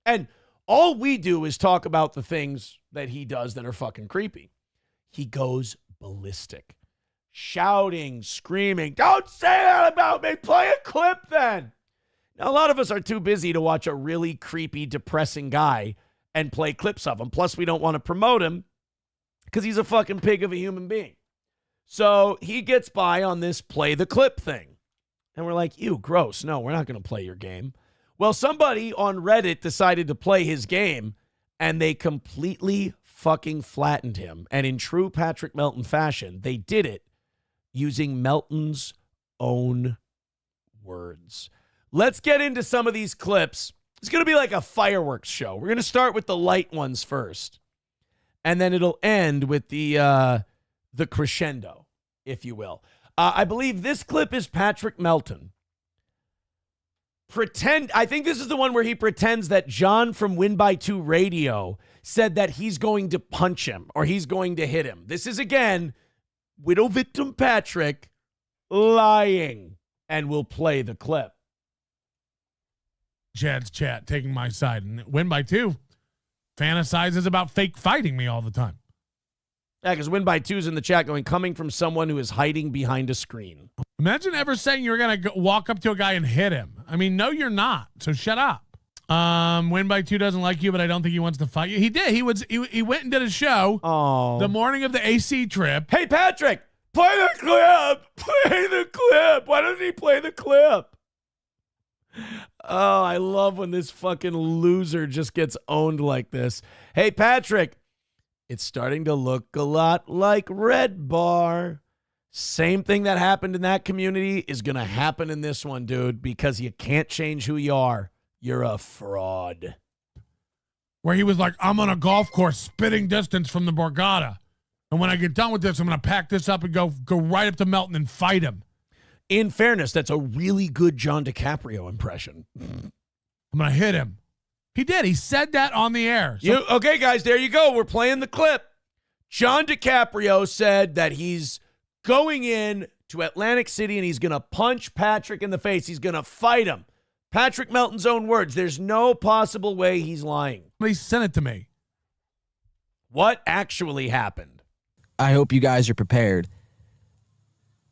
and all we do is talk about the things that he does that are fucking creepy, he goes ballistic. Shouting, screaming, don't say that about me, play a clip then. Now, a lot of us are too busy to watch a really creepy, depressing guy and play clips of him. Plus, we don't want to promote him because he's a fucking pig of a human being. So he gets by on this play the clip thing. And we're like, ew, gross. No, we're not going to play your game. Well, somebody on Reddit decided to play his game, and they completely fucking flattened him. And in true Patrick Melton fashion, they did it using Melton's own words. Let's get into some of these clips. It's going to be like a fireworks show. We're going to start with the light ones first, and then it'll end with the crescendo, if you will. I believe this clip is Patrick Melton. I think this is the one where he pretends that John from Win by 2 Radio said that he's going to punch him or he's going to hit him. This is, again, widow victim Patrick lying, and we'll play the clip. Chad's chat taking my side, and Win by 2 fantasizes about fake fighting me all the time. Yeah, because Win by 2's in the chat going, coming from someone who is hiding behind a screen. Imagine ever saying you're going to walk up to a guy and hit him. I mean, no, you're not. So shut up. Win by 2 doesn't like you, but I don't think he wants to fight you. He did. He went and did a show the morning of the AC trip. Hey, Patrick, play the clip. Play the clip. Why doesn't he play the clip? Oh, I love when this fucking loser just gets owned like this. Hey, Patrick, it's starting to look a lot like Red Bar. Same thing that happened in that community is going to happen in this one, dude, because you can't change who you are. You're a fraud. Where he was like, I'm on a golf course spitting distance from the Borgata. And when I get done with this, I'm going to pack this up and go right up to Melton and fight him. In fairness, that's a really good John DiCaprio impression. I'm going to hit him. He did. He said that on the air. So- okay, guys, there you go. We're playing the clip. John DiCaprio said that he's going in to Atlantic City and he's going to punch Patrick in the face. He's going to fight him. Patrick Melton's own words. There's no possible way he's lying. Please send it to me. What actually happened? I hope you guys are prepared.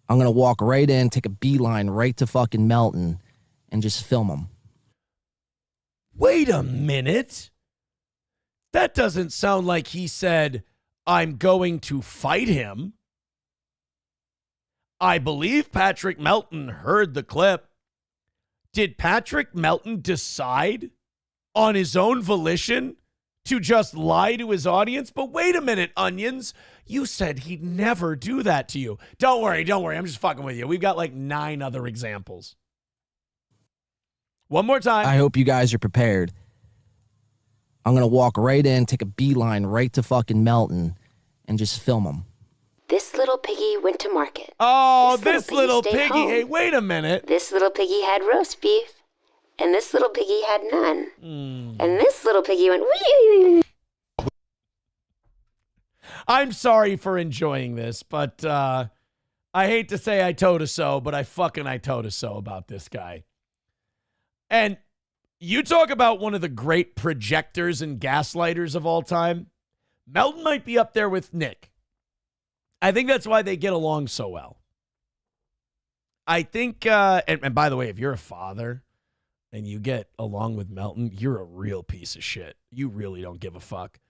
I'm going to walk right in, take a beeline right to fucking Melton, and just film him. Wait a minute. That doesn't sound like he said, I'm going to fight him. I believe Patrick Melton heard the clip. Did Patrick Melton decide on his own volition to just lie to his audience? But wait a minute, Onions. You said he'd never do that to you. Don't worry. I'm just fucking with you. We've got like 9 other examples. One more time. I hope you guys are prepared. I'm going to walk right in, take a beeline right to fucking Melton, and just film him. This little piggy went to market. Oh, this little piggy. Hey, wait a minute. This little piggy had roast beef, and this little piggy had none. And this little piggy went, wee. I'm sorry for enjoying this, but I hate to say I told us so, but I told us so about this guy. And you talk about one of the great projectors and gaslighters of all time. Melton might be up there with Nick. I think that's why they get along so well. I think, and by the way, if you're a father and you get along with Melton, you're a real piece of shit. You really don't give a fuck.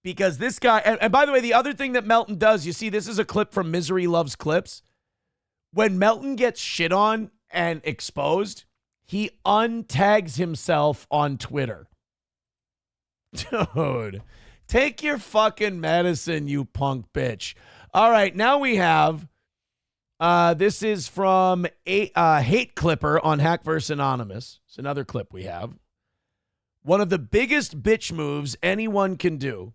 Because this guy, and by the way, the other thing that Melton does, you see, this is a clip from Misery Loves Clips. When Melton gets shit on and exposed, he untags himself on Twitter. Dude, take your fucking medicine, you punk bitch. All right, now we have, this is from Hate Clipper on Hack vs. Anonymous. It's another clip we have. One of the biggest bitch moves anyone can do.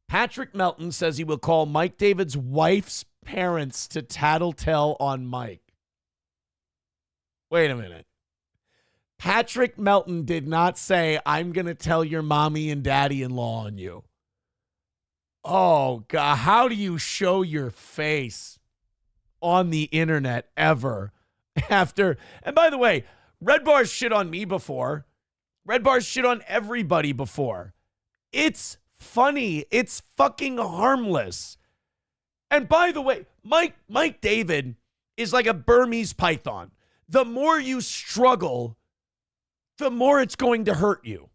Patrick Melton says he will call Mike David's wife's parents to tattletale on Mike. Wait a minute. Patrick Melton did not say, I'm going to tell your mommy and daddy-in-law on you. Oh, God. How do you show your face on the internet ever after? And by the way, Red Bar's shit on me before. Red Bar's shit on everybody before. It's funny. It's fucking harmless. And by the way, Mike David is like a Burmese python. The more you struggle, the more it's going to hurt you.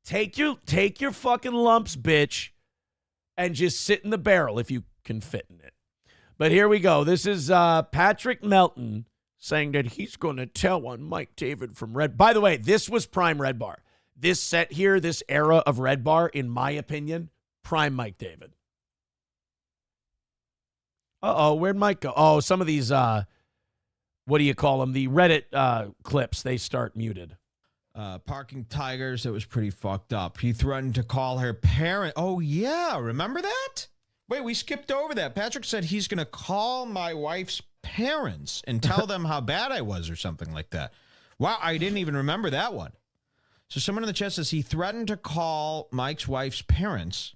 Take your fucking lumps, bitch, and just sit in the barrel. If you can fit in it. But here we go. This is Patrick Melton saying that he's going to tell on Mike David from Red. By the way, this was prime Red Bar. This set here, this era of Red Bar, in my opinion, prime Mike David. Uh-oh, where'd Mike go? Oh, some of these, what do you call them? The Reddit clips, they start muted. Parking tigers, it was pretty fucked up. He threatened to call her parent. Oh, yeah, remember that? Wait, we skipped over that. Patrick said he's going to call my wife's parents and tell them how bad I was or something like that. Wow, I didn't even remember that one. So someone in the chat says he threatened to call Mike's wife's parents,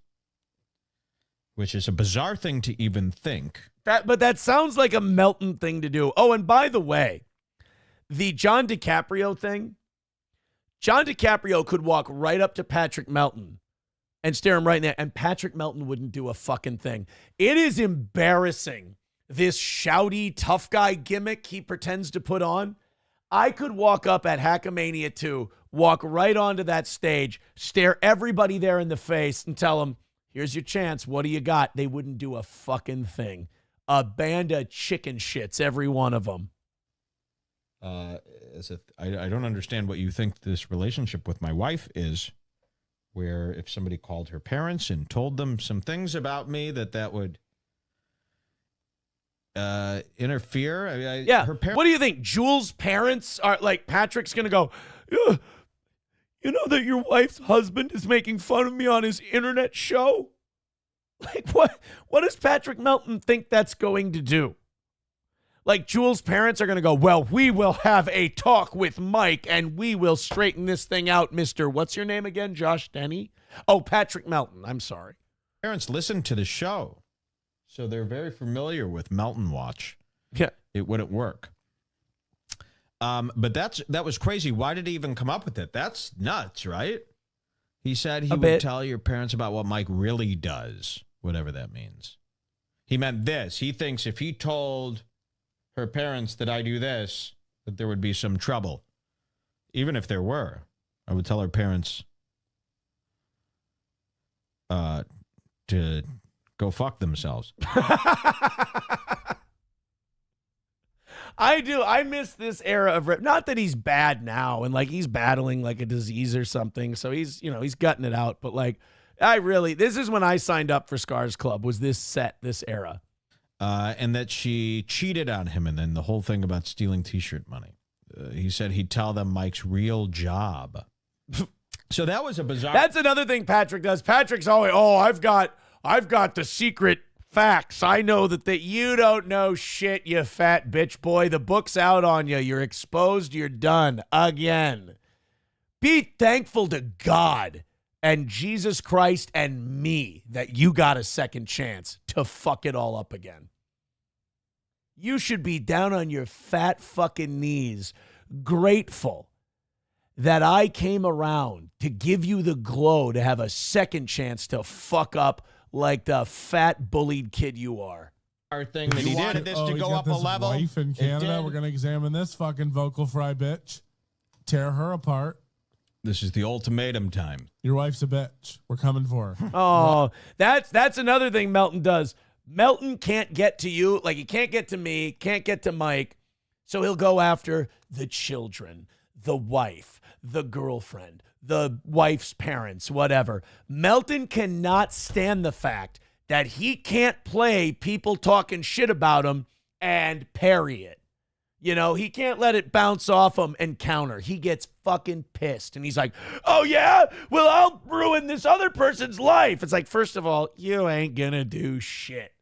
which is a bizarre thing to even think. But that sounds like a Melton thing to do. Oh, and by the way, the John DiCaprio thing, John DiCaprio could walk right up to Patrick Melton and stare him right in there, and Patrick Melton wouldn't do a fucking thing. It is embarrassing, this shouty, tough guy gimmick he pretends to put on. I could walk up at Hackamania 2, walk right onto that stage, stare everybody there in the face, and tell them, here's your chance. What do you got? They wouldn't do a fucking thing. A band of chicken shits, every one of them. I don't understand what you think this relationship with my wife is, where if somebody called her parents and told them some things about me, that would interfere. Yeah. Her parents. What do you think? Jules' parents are like, Patrick's going to go, you know that your wife's husband is making fun of me on his internet show? Like, what does Patrick Melton think that's going to do? Like, Jules' parents are going to go, well, we will have a talk with Mike and we will straighten this thing out, Mr. What's your name again? Josh Denny? Oh, Patrick Melton. I'm sorry. Parents listen to the show, so they're very familiar with Melton Watch. Yeah. It wouldn't work. But that was crazy. Why did he even come up with it? That's nuts, right? He said he would tell your parents about what Mike really does, whatever that means. He meant this. He thinks if he told her parents that I do this, that there would be some trouble. Even if there were, I would tell her parents to go fuck themselves. I do. I miss this era of not that he's bad now and like he's battling like a disease or something. So he's gutting it out. But like, this is when I signed up for Scars Club, was this era. And that she cheated on him, and then the whole thing about stealing T-shirt money. He said he'd tell them Mike's real job. So that was a bizarre. That's another thing Patrick does. Patrick's always, I've got the secret facts. I know that you don't know shit, you fat bitch boy. The book's out on you. You're exposed. You're done again. Be thankful to God and Jesus Christ and me that you got a second chance to fuck it all up again. You should be down on your fat fucking knees, grateful that I came around to give you the glow to have a second chance to fuck up like the fat bullied kid you are. Our thing that he wanted this to go up a level. Wife in Canada. We're gonna examine this fucking vocal fry bitch. Tear her apart. This is the ultimatum time. Your wife's a bitch. We're coming for her. Oh, that's another thing Melton does. Melton can't get to you, like he can't get to me, can't get to Mike, so he'll go after the children, the wife, the girlfriend, the wife's parents, whatever. Melton cannot stand the fact that he can't play people talking shit about him and parry it. You know, he can't let it bounce off him and counter. He gets fucking pissed. And he's like, oh, yeah? Well, I'll ruin this other person's life. It's like, first of all, you ain't gonna do shit.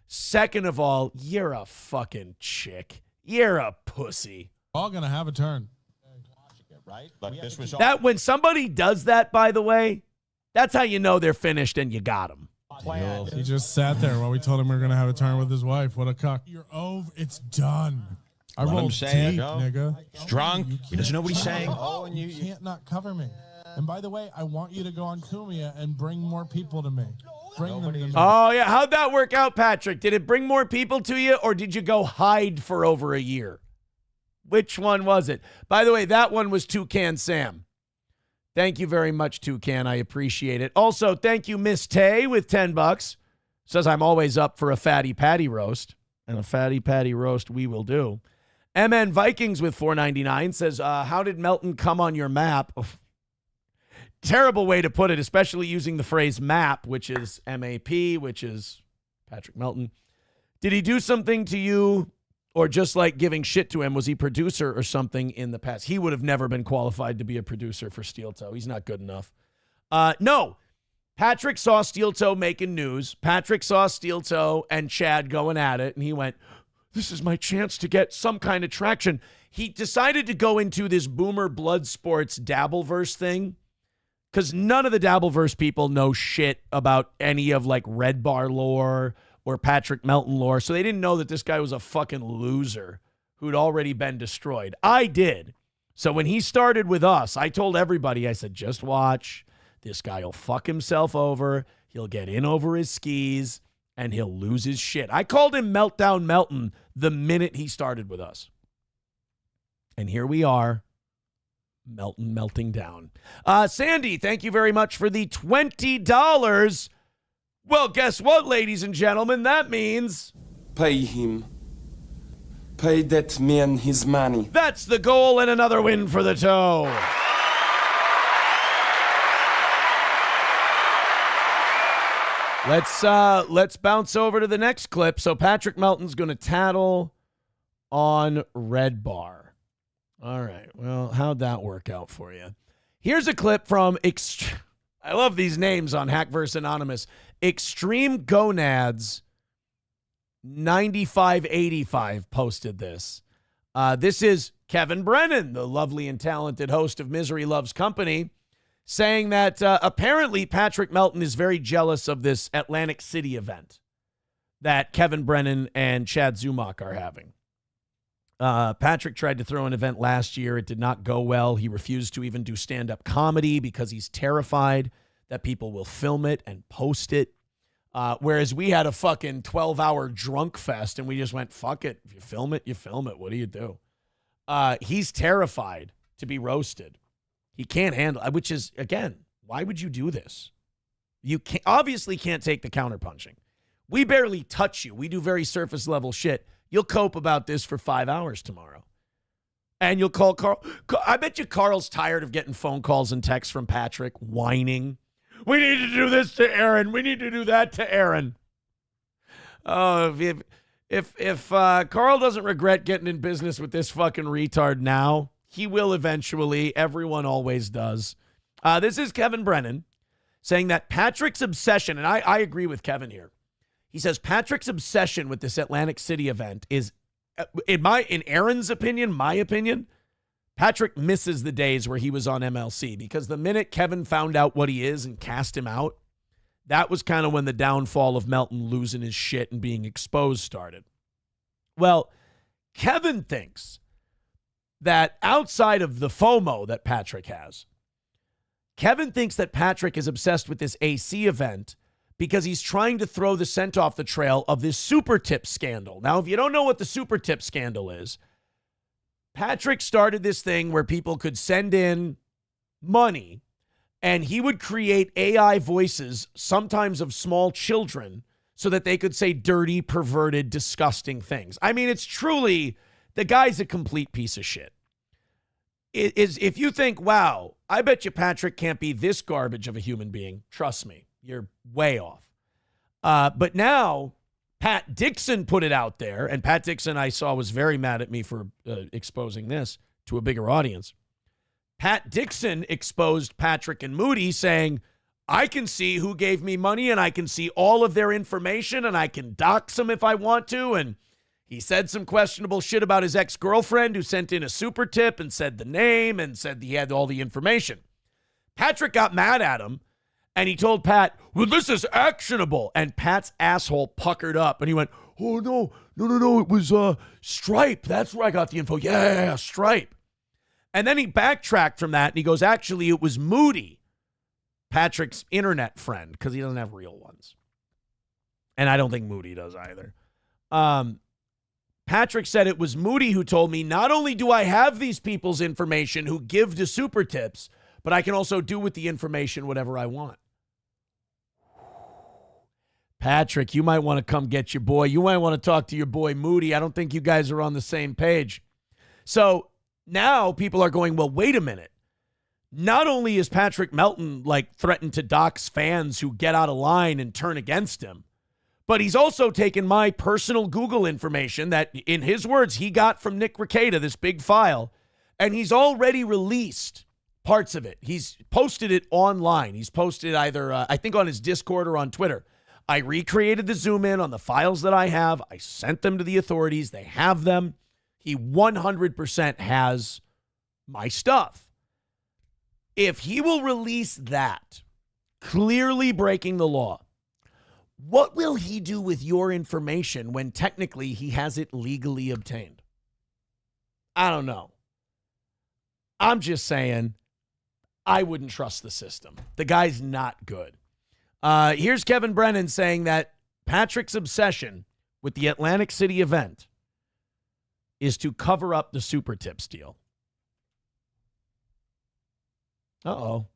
Second of all, you're a fucking chick. You're a pussy. All gonna have a turn. Right? Like this was that when somebody does that, by the way, that's how you know they're finished and you got them. He just sat there while we told him we were gonna have a turn with his wife. What a cuck. You're over. It's done. I rolled deep, nigga. He's drunk. He doesn't know what he's saying. Oh, and you can't not cover me. And by the way, I want you to go on Kumia and bring more people to me. Bring them to me. Oh, yeah. How'd that work out, Patrick? Did it bring more people to you, or did you go hide for over a year? Which one was it? By the way, that one was Toucan Sam. Thank you very much, Toucan. I appreciate it. Also, thank you, Miss Tay, with $10. Says, I'm always up for a fatty patty roast. And a fatty patty roast we will do. MN Vikings with $4.99 says, how did Melton come on your map? Terrible way to put it, especially using the phrase map, which is MAP, which is Patrick Melton. Did he do something to you or just like giving shit to him? Was he producer or something in the past? He would have never been qualified to be a producer for Steel Toe. He's not good enough. No. Patrick saw Steel Toe making news. Patrick saw Steel Toe and Chad going at it, and he went, this is my chance to get some kind of traction. He decided to go into this boomer blood sports Dabbleverse thing because none of the Dabbleverse people know shit about any of like Red Bar lore or Patrick Melton lore, so they didn't know that this guy was a fucking loser who'd already been destroyed. I did. So when he started with us, I told everybody, I said, just watch. This guy will fuck himself over. He'll get in over his skis, and he'll lose his shit. I called him Meltdown Melton the minute he started with us. And here we are, Melton melting down. Sandy, thank you very much for the $20. Well, guess what, ladies and gentlemen? That means... Pay him. Pay that man his money. That's the goal and another win for the toe. Let's bounce over to the next clip. So Patrick Melton's going to tattle on Red Bar. All right. Well, how'd that work out for you? Here's a clip from I love these names on Hackverse Anonymous. Extreme Gonads 9585 posted this. This is Kevin Brennan, the lovely and talented host of Misery Loves Company, saying that apparently Patrick Melton is very jealous of this Atlantic City event that Kevin Brennan and Chad Zumach are having. Patrick tried to throw an event last year. It did not go well. He refused to even do stand-up comedy because he's terrified that people will film it and post it. Whereas we had a fucking 12-hour drunk fest and we just went, fuck it. If you film it, you film it. What do you do? He's terrified to be roasted. He can't handle it, which is, again, why would you do this? You obviously can't take the counterpunching. We barely touch you. We do very surface level shit. You'll cope about this for 5 hours tomorrow. And you'll call Carl. I bet you Carl's tired of getting phone calls and texts from Patrick whining. We need to do this to Aaron. We need to do that to Aaron. Oh, if Carl doesn't regret getting in business with this fucking retard now, he will eventually. Everyone always does. This is Kevin Brennan saying that Patrick's obsession, and I agree with Kevin here. He says Patrick's obsession with this Atlantic City event is, in Aaron's opinion, my opinion, Patrick misses the days where he was on MLC, because the minute Kevin found out what he is and cast him out, that was kind of when the downfall of Melton losing his shit and being exposed started. Well, Kevin thinks that outside of the FOMO that Patrick has, Kevin thinks that Patrick is obsessed with this AC event because he's trying to throw the scent off the trail of this super tip scandal. Now, if you don't know what the super tip scandal is, Patrick started this thing where people could send in money and he would create AI voices, sometimes of small children, so that they could say dirty, perverted, disgusting things. I mean, it's truly, the guy's a complete piece of shit. If you think, wow, I bet you Patrick can't be this garbage of a human being, trust me, you're way off. But now Pat Dixon put it out there, and Pat Dixon, I saw, was very mad at me for exposing this to a bigger audience. Pat Dixon exposed Patrick and Moody, saying, I can see who gave me money, and I can see all of their information, and I can dox them if I want to. And he said some questionable shit about his ex-girlfriend who sent in a super tip and said the name and said he had all the information. Patrick got mad at him, and he told Pat, well, this is actionable. And Pat's asshole puckered up, and he went, oh, no, it was Stripe. That's where I got the info. Yeah, Stripe. And then he backtracked from that, and he goes, actually, it was Moody, Patrick's internet friend, because he doesn't have real ones. And I don't think Moody does either. Patrick said it was Moody who told me, not only do I have these people's information who give to super tips, but I can also do with the information whatever I want. Patrick, you might want to come get your boy. You might want to talk to your boy Moody. I don't think you guys are on the same page. So now people are going, well, wait a minute. Not only is Patrick Melton threatened to dox fans who get out of line and turn against him, but he's also taken my personal Google information that, in his words, he got from Nick Rekieta, this big file, and he's already released parts of it. He's posted it online. He's posted either, I think, on his Discord or on Twitter. I recreated the zoom in on the files that I have. I sent them to the authorities. They have them. He 100% has my stuff. If he will release that, clearly breaking the law, what will he do with your information when technically he has it legally obtained? I don't know. I'm just saying, I wouldn't trust the system. The guy's not good. Here's Kevin Brennan saying that Patrick's obsession with the Atlantic City event is to cover up the super tips deal. Uh-oh.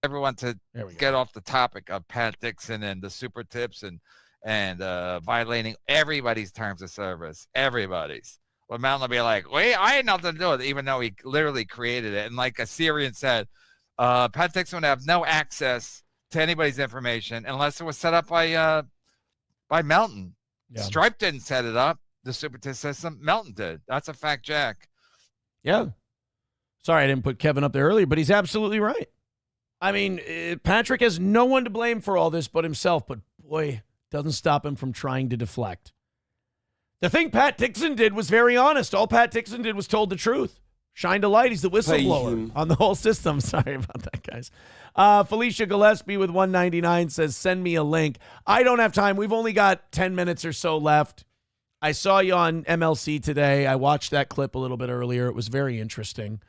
Everyone to get off the topic of Pat Dixon and the super tips and violating everybody's terms of service. Everybody's. Well, Mountain will be like, wait, I had nothing to do with it, even though he literally created it. And like a Syrian said, Pat Dixon would have no access to anybody's information unless it was set up by Melton. Yeah. Stripe didn't set it up, the super tip system. Melton did. That's a fact, Jack. Yeah. Sorry I didn't put Kevin up there earlier, but he's absolutely right. I mean, Patrick has no one to blame for all this but himself, but boy, doesn't stop him from trying to deflect. The thing Pat Dixon did was very honest. All Pat Dixon did was told the truth. Shined a light. He's the whistleblower on the whole system. Sorry about that, guys. Felicia Gillespie with 199 says, send me a link. I don't have time. We've only got 10 minutes or so left. I saw you on MLC today. I watched that clip a little bit earlier. It was very interesting.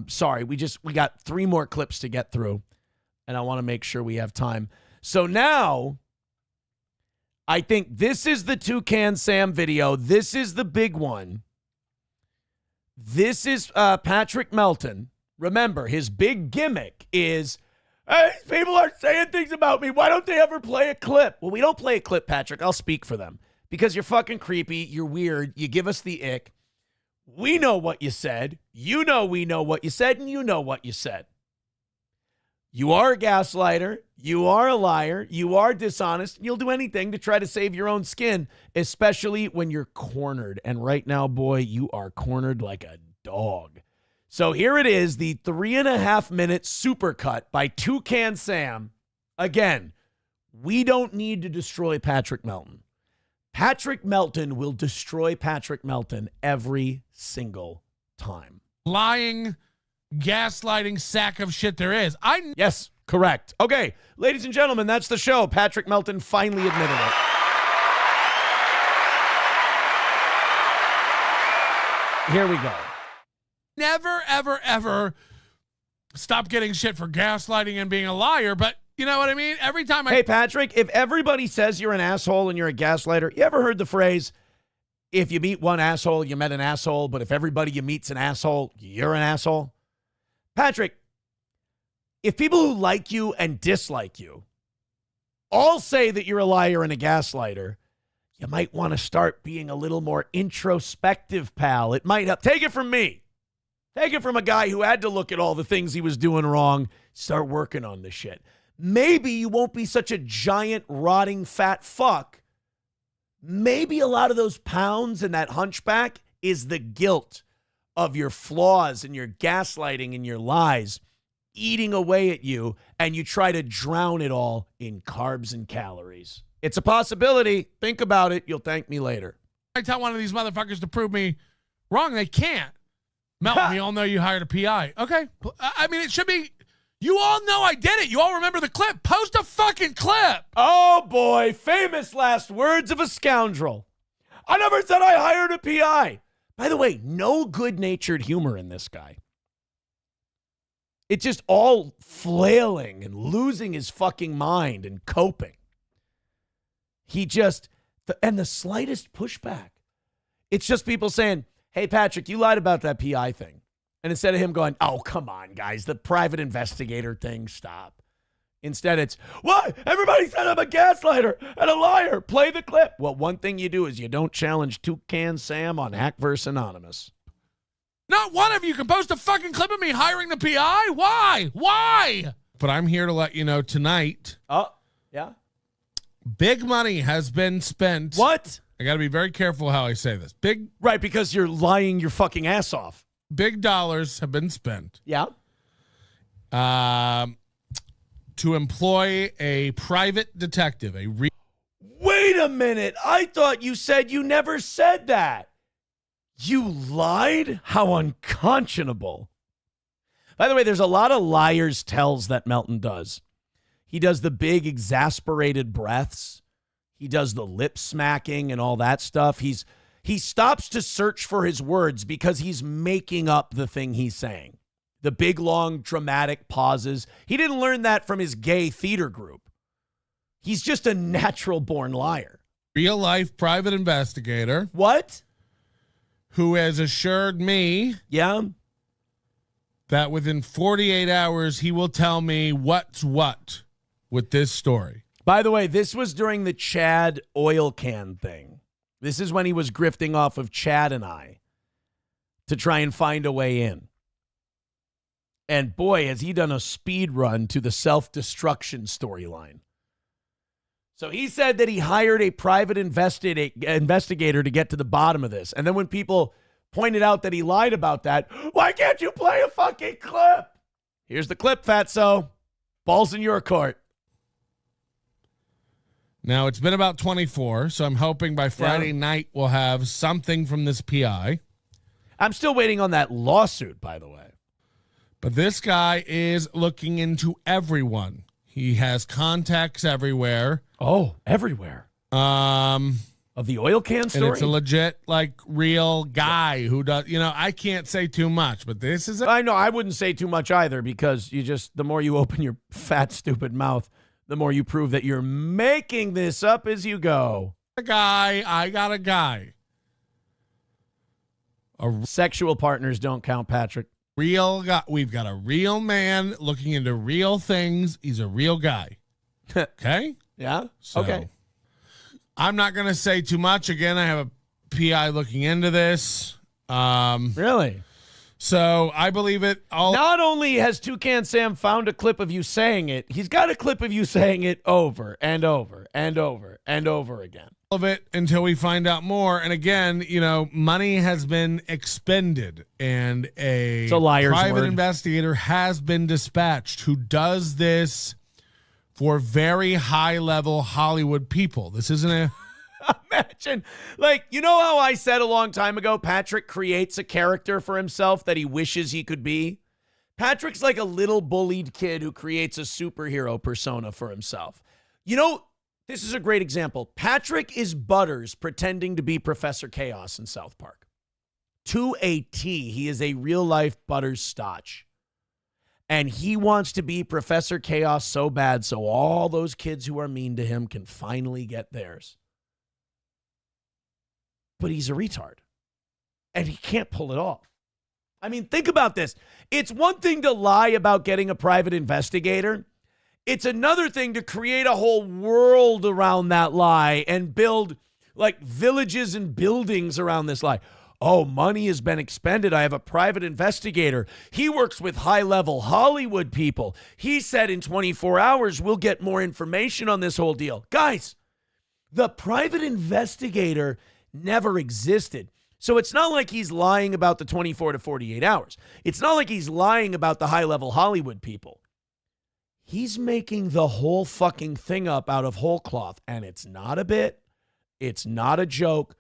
Sorry, we got 3 more clips to get through, and I want to make sure we have time. So now, I think this is the Toucan Sam video. This is the big one. This is Patrick Melton. Remember, his big gimmick is, hey, people are saying things about me. Why don't they ever play a clip? Well, we don't play a clip, Patrick. I'll speak for them. Because you're fucking creepy. You're weird. You give us the ick. We know what you said. You know we know what you said, and you know what you said. You are a gaslighter. You are a liar. You are dishonest. You'll do anything to try to save your own skin, especially when you're cornered. And right now, boy, you are cornered like a dog. So here it is, the 3.5-minute supercut by Toucan Sam. Again, we don't need to destroy Patrick Melton. Patrick Melton will destroy Patrick Melton every single time. Lying, gaslighting sack of shit there is. Yes, correct. Okay, ladies and gentlemen, that's the show. Patrick Melton finally admitted it. Here we go. Never, ever, ever stop getting shit for gaslighting and being a liar, but you know what I mean? Every time Hey, Patrick, if everybody says you're an asshole and you're a gaslighter, you ever heard the phrase, if you meet one asshole, you met an asshole, but if everybody you meet's an asshole, you're an asshole? Patrick, if people who like you and dislike you all say that you're a liar and a gaslighter, you might want to start being a little more introspective, pal. It might help. Take it from me. Take it from a guy who had to look at all the things he was doing wrong, start working on this shit. Maybe you won't be such a giant, rotting, fat fuck. Maybe a lot of those pounds and that hunchback is the guilt of your flaws and your gaslighting and your lies eating away at you, and you try to drown it all in carbs and calories. It's a possibility. Think about it. You'll thank me later. I tell one of these motherfuckers to prove me wrong. They can't. Melton, we all know you hired a PI. Okay. I mean, it should be... You all know I did it. You all remember the clip. Post a fucking clip. Oh, boy. Famous last words of a scoundrel. I never said I hired a PI. By the way, no good-natured humor in this guy. It's just all flailing and losing his fucking mind and coping. He just, and the slightest pushback. It's just people saying, hey, Patrick, you lied about that PI thing. And instead of him going, oh, come on, guys, the private investigator thing, stop. Instead, it's, what? Everybody said I'm a gaslighter and a liar. Play the clip. Well, one thing you do is you don't challenge Toucan Sam on Hack vs. Anonymous. Not one of you can post a fucking clip of me hiring the PI. Why? Why? But I'm here to let you know tonight. Oh, yeah. Big money has been spent. What? I got to be very careful how I say this. Right, because you're lying your fucking ass off. Big dollars have been spent. Yeah. To employ a private detective, Wait a minute. I thought you said you never said that. You lied? How unconscionable. By the way, there's a lot of liars' tells that Melton does. He does the big exasperated breaths. He does the lip smacking and all that stuff. He stops to search for his words because he's making up the thing he's saying. The big, long, dramatic pauses. He didn't learn that from his gay theater group. He's just a natural-born liar. Real-life private investigator. What? Who has assured me that within 48 hours he will tell me what's what with this story. By the way, this was during the Chad oil can thing. This is when he was grifting off of Chad and I to try and find a way in. And boy, has he done a speed run to the self-destruction storyline. So he said that he hired a private investigator to get to the bottom of this. And then when people pointed out that he lied about that, why can't you play a fucking clip? Here's the clip, Fatso. Ball's in your court. Now, it's been about 24, so I'm hoping by Friday night we'll have something from this PI. I'm still waiting on that lawsuit, by the way. But this guy is looking into everyone. He has contacts everywhere. Oh, everywhere. Of the oil can story? And it's a legit, real guy who does, I can't say too much, but this is I know, I wouldn't say too much either because the more you open your fat, stupid mouth, the more you prove that you're making this up as you go. I got a guy. Sexual partners don't count, Patrick. Real guy. We've got a real man looking into real things. He's a real guy. Okay? Yeah? So, okay. I'm not going to say too much. Again, I have a PI looking into this. Really? So I believe it. Not only has Toucan Sam found a clip of you saying it, he's got a clip of you saying it over and over and over and over again. Of it until we find out more. And again, money has been expended and it's a liar's private word. Investigator has been dispatched who does this for very high level Hollywood people. This isn't a imagine, how I said a long time ago, Patrick creates a character for himself that he wishes he could be? Patrick's like a little bullied kid who creates a superhero persona for himself. This is a great example. Patrick is Butters pretending to be Professor Chaos in South Park. To a T, he is a real-life Butters Stotch. And he wants to be Professor Chaos so bad so all those kids who are mean to him can finally get theirs. But he's a retard. And he can't pull it off. I mean, think about this. It's one thing to lie about getting a private investigator. It's another thing to create a whole world around that lie and build villages and buildings around this lie. Oh, money has been expended. I have a private investigator. He works with high-level Hollywood people. He said in 24 hours we'll get more information on this whole deal. Guys, the private investigator never existed. So it's not like he's lying about the 24 to 48 hours. It's not like he's lying about the high-level Hollywood people. He's making the whole fucking thing up out of whole cloth, and it's not a bit. It's not a joke.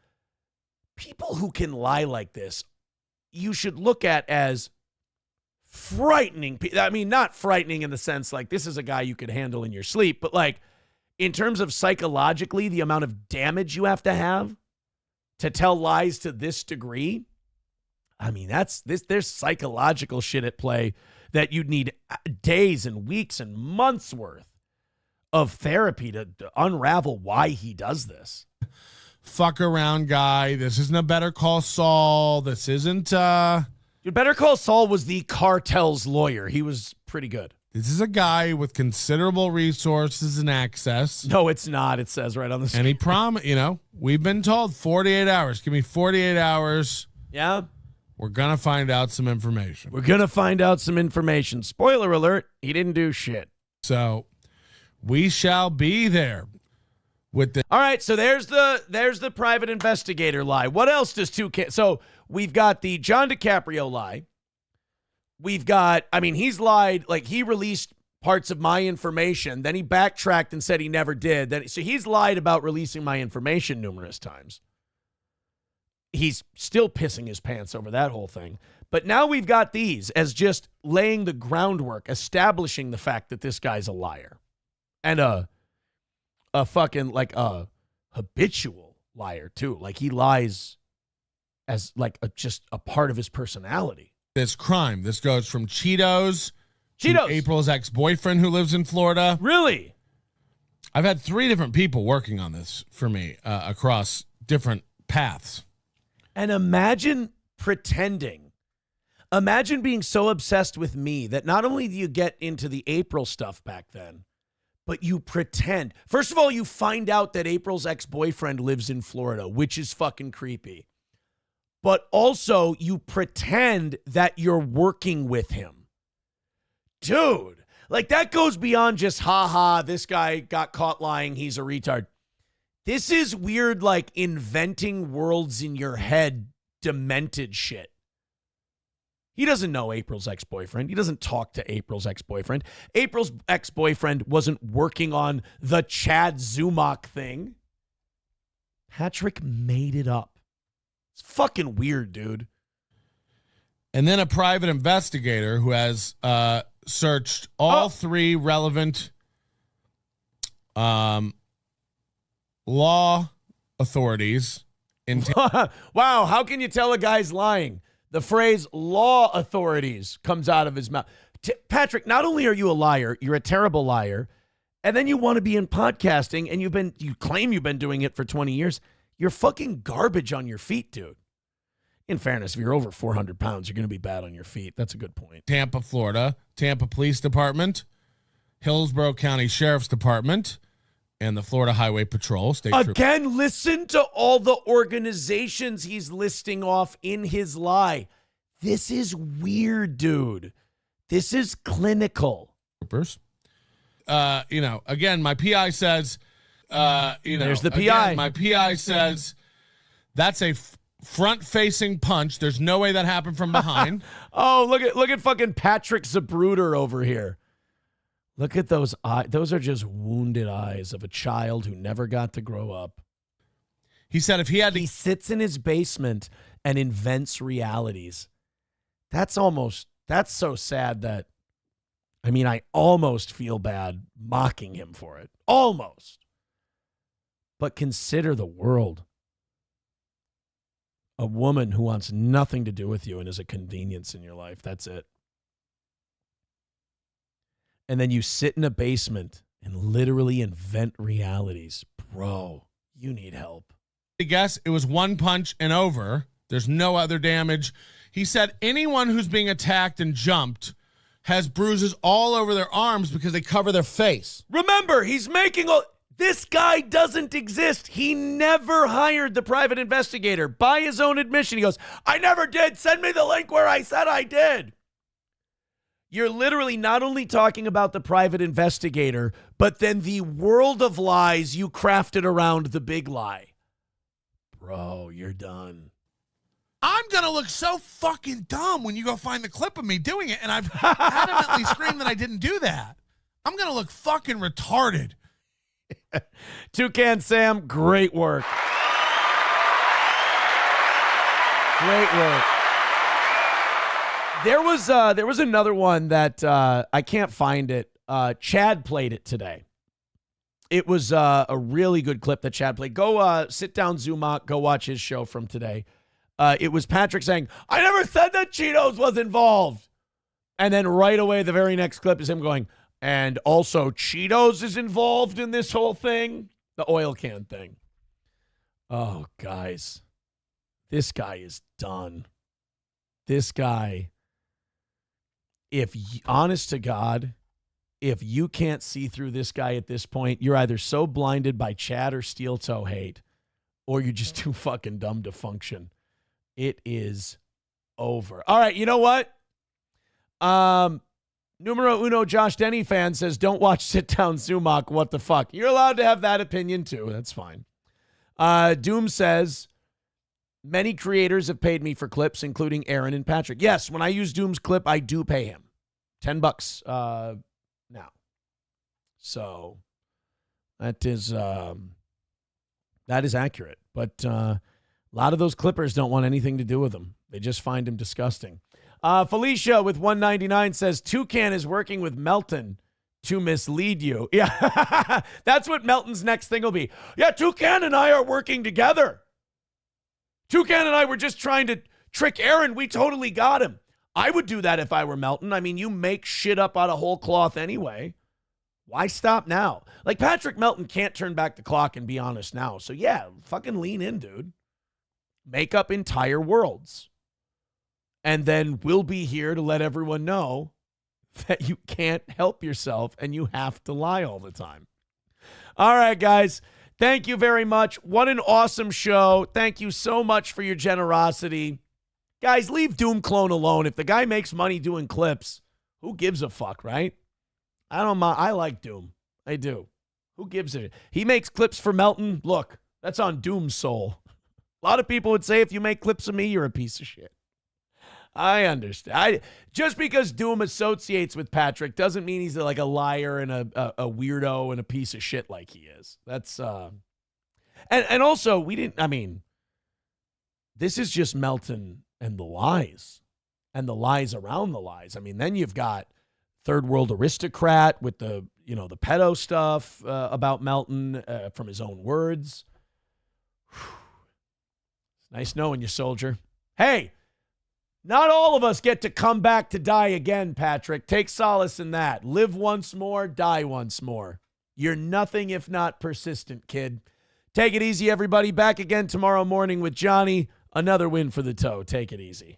People who can lie like this, you should look at as frightening. I mean, not frightening in the sense this is a guy you could handle in your sleep, but in terms of psychologically, the amount of damage you have to tell lies to this degree. I mean, there's psychological shit at play that you'd need days and weeks and months worth of therapy to unravel why he does this. Fuck around guy. This isn't a Better Call Saul. This isn't Dude, Better Call Saul was the cartel's lawyer. He was pretty good. This is a guy with considerable resources and access. No, it's not. It says right on the screen. And he promised, we've been told 48 hours. Give me 48 hours. Yeah. We're going to find out some information. We're going to find out some information. Spoiler alert, he didn't do shit. So we shall be there with the. All right, so there's the private investigator lie. What else does 2K? So we've got the John DiCaprio lie. We've got, he's lied, like he released parts of my information, then he backtracked and said he never did. So he's lied about releasing my information numerous times. He's still pissing his pants over that whole thing. But now we've got these as just laying the groundwork, establishing the fact that this guy's a liar. And a fucking, like, a habitual liar, too. Like, he lies as, like, just a part of his personality. This crime. This goes from Cheetos to April's ex-boyfriend who lives in Florida. Really? I've had 3 different people working on this for me across different paths. And imagine pretending. Imagine being so obsessed with me that not only do you get into the April stuff back then, but you pretend. First of all, you find out that April's ex-boyfriend lives in Florida, which is fucking creepy. But also, you pretend that you're working with him. Dude, like that goes beyond just, haha, this guy got caught lying, he's a retard. This is weird, like inventing worlds in your head, demented shit. He doesn't know April's ex-boyfriend. He doesn't talk to April's ex-boyfriend. April's ex-boyfriend wasn't working on the Chad Zumach thing. Patrick made it up. It's fucking weird, dude. And then a private investigator who has searched all 3 relevant law authorities. Wow, how can you tell a guy's lying? The phrase law authorities comes out of his mouth. Patrick, not only are you a liar, you're a terrible liar, and then you want to be in podcasting, and you claim you've been doing it for 20 years. You're fucking garbage on your feet, dude. In fairness, if you're over 400 pounds, you're going to be bad on your feet. That's a good point. Tampa, Florida, Tampa Police Department, Hillsborough County Sheriff's Department, and the Florida Highway Patrol. Again, listen to all the organizations he's listing off in his lie. This is weird, dude. This is clinical. Again, my PI says, there's the PI. Again, my PI says that's a front-facing punch. There's no way that happened from behind. Oh, look at fucking Patrick Zabruder over here. Look at those eyes. Those are just wounded eyes of a child who never got to grow up. He said if he had to... He sits in his basement and invents realities. That's so sad that, I almost feel bad mocking him for it. Almost. But consider the world. A woman who wants nothing to do with you and is a convenience in your life. That's it. And then you sit in a basement and literally invent realities. Bro, you need help. I guess it was one punch and over. There's no other damage. He said anyone who's being attacked and jumped has bruises all over their arms because they cover their face. Remember, he's making this guy doesn't exist. He never hired the private investigator. By his own admission, he goes, I never did. Send me the link where I said I did. You're literally not only talking about the private investigator, but then the world of lies you crafted around the big lie. Bro, you're done. I'm going to look so fucking dumb when you go find the clip of me doing it, and I've adamantly screamed that I didn't do that. I'm going to look fucking retarded. Toucan Sam, great work. Great work. There was another one that I can't find it. Chad played it today. It was a really good clip that Chad played. Go sit down, Zumach. Go watch his show from today. It was Patrick saying, I never said that Cheetos was involved. And then right away, the very next clip is him going, and also Cheetos is involved in this whole thing. The oil can thing. Oh, guys. This guy is done. This guy, honest to God, if you can't see through this guy at this point, you're either so blinded by Chad or steel toe hate, or you're just too fucking dumb to function. It is over. All right, you know what? Numero uno Josh Denny fan says, don't watch Sit Down Sumac. What the fuck? You're allowed to have that opinion too. That's fine. Doom says, many creators have paid me for clips, including Aaron and Patrick. Yes, when I use Doom's clip, I do pay him $10 now. So that is accurate. But a lot of those clippers don't want anything to do with him. They just find him disgusting. Felicia with 199 says, Toucan is working with Melton to mislead you. Yeah, that's what Melton's next thing will be. Yeah, Toucan and I are working together. Toucan and I were just trying to trick Aaron. We totally got him. I would do that if I were Melton. I mean, you make shit up out of whole cloth anyway. Why stop now? Like, Patrick Melton can't turn back the clock and be honest now. So, yeah, fucking lean in, dude. Make up entire worlds. And then we'll be here to let everyone know that you can't help yourself and you have to lie all the time. All right, guys. Thank you very much. What an awesome show. Thank you so much for your generosity. Guys, leave Doom Clone alone. If the guy makes money doing clips, who gives a fuck, right? I don't mind. I like Doom. I do. Who gives it? He makes clips for Melton. Look, that's on Doom's soul. A lot of people would say if you make clips of me, you're a piece of shit. I understand. Just because Doom associates with Patrick doesn't mean he's like a liar and a weirdo and a piece of shit like he is. That's and also we didn't. I mean, this is just Melton and the lies around the lies. I mean, then you've got Third World Aristocrat with the the pedo stuff about Melton from his own words. It's nice knowing you, soldier. Hey. Not all of us get to come back to die again, Patrick. Take solace in that. Live once more, die once more. You're nothing if not persistent, kid. Take it easy, everybody. Back again tomorrow morning with Johnny. Another win for the toe. Take it easy.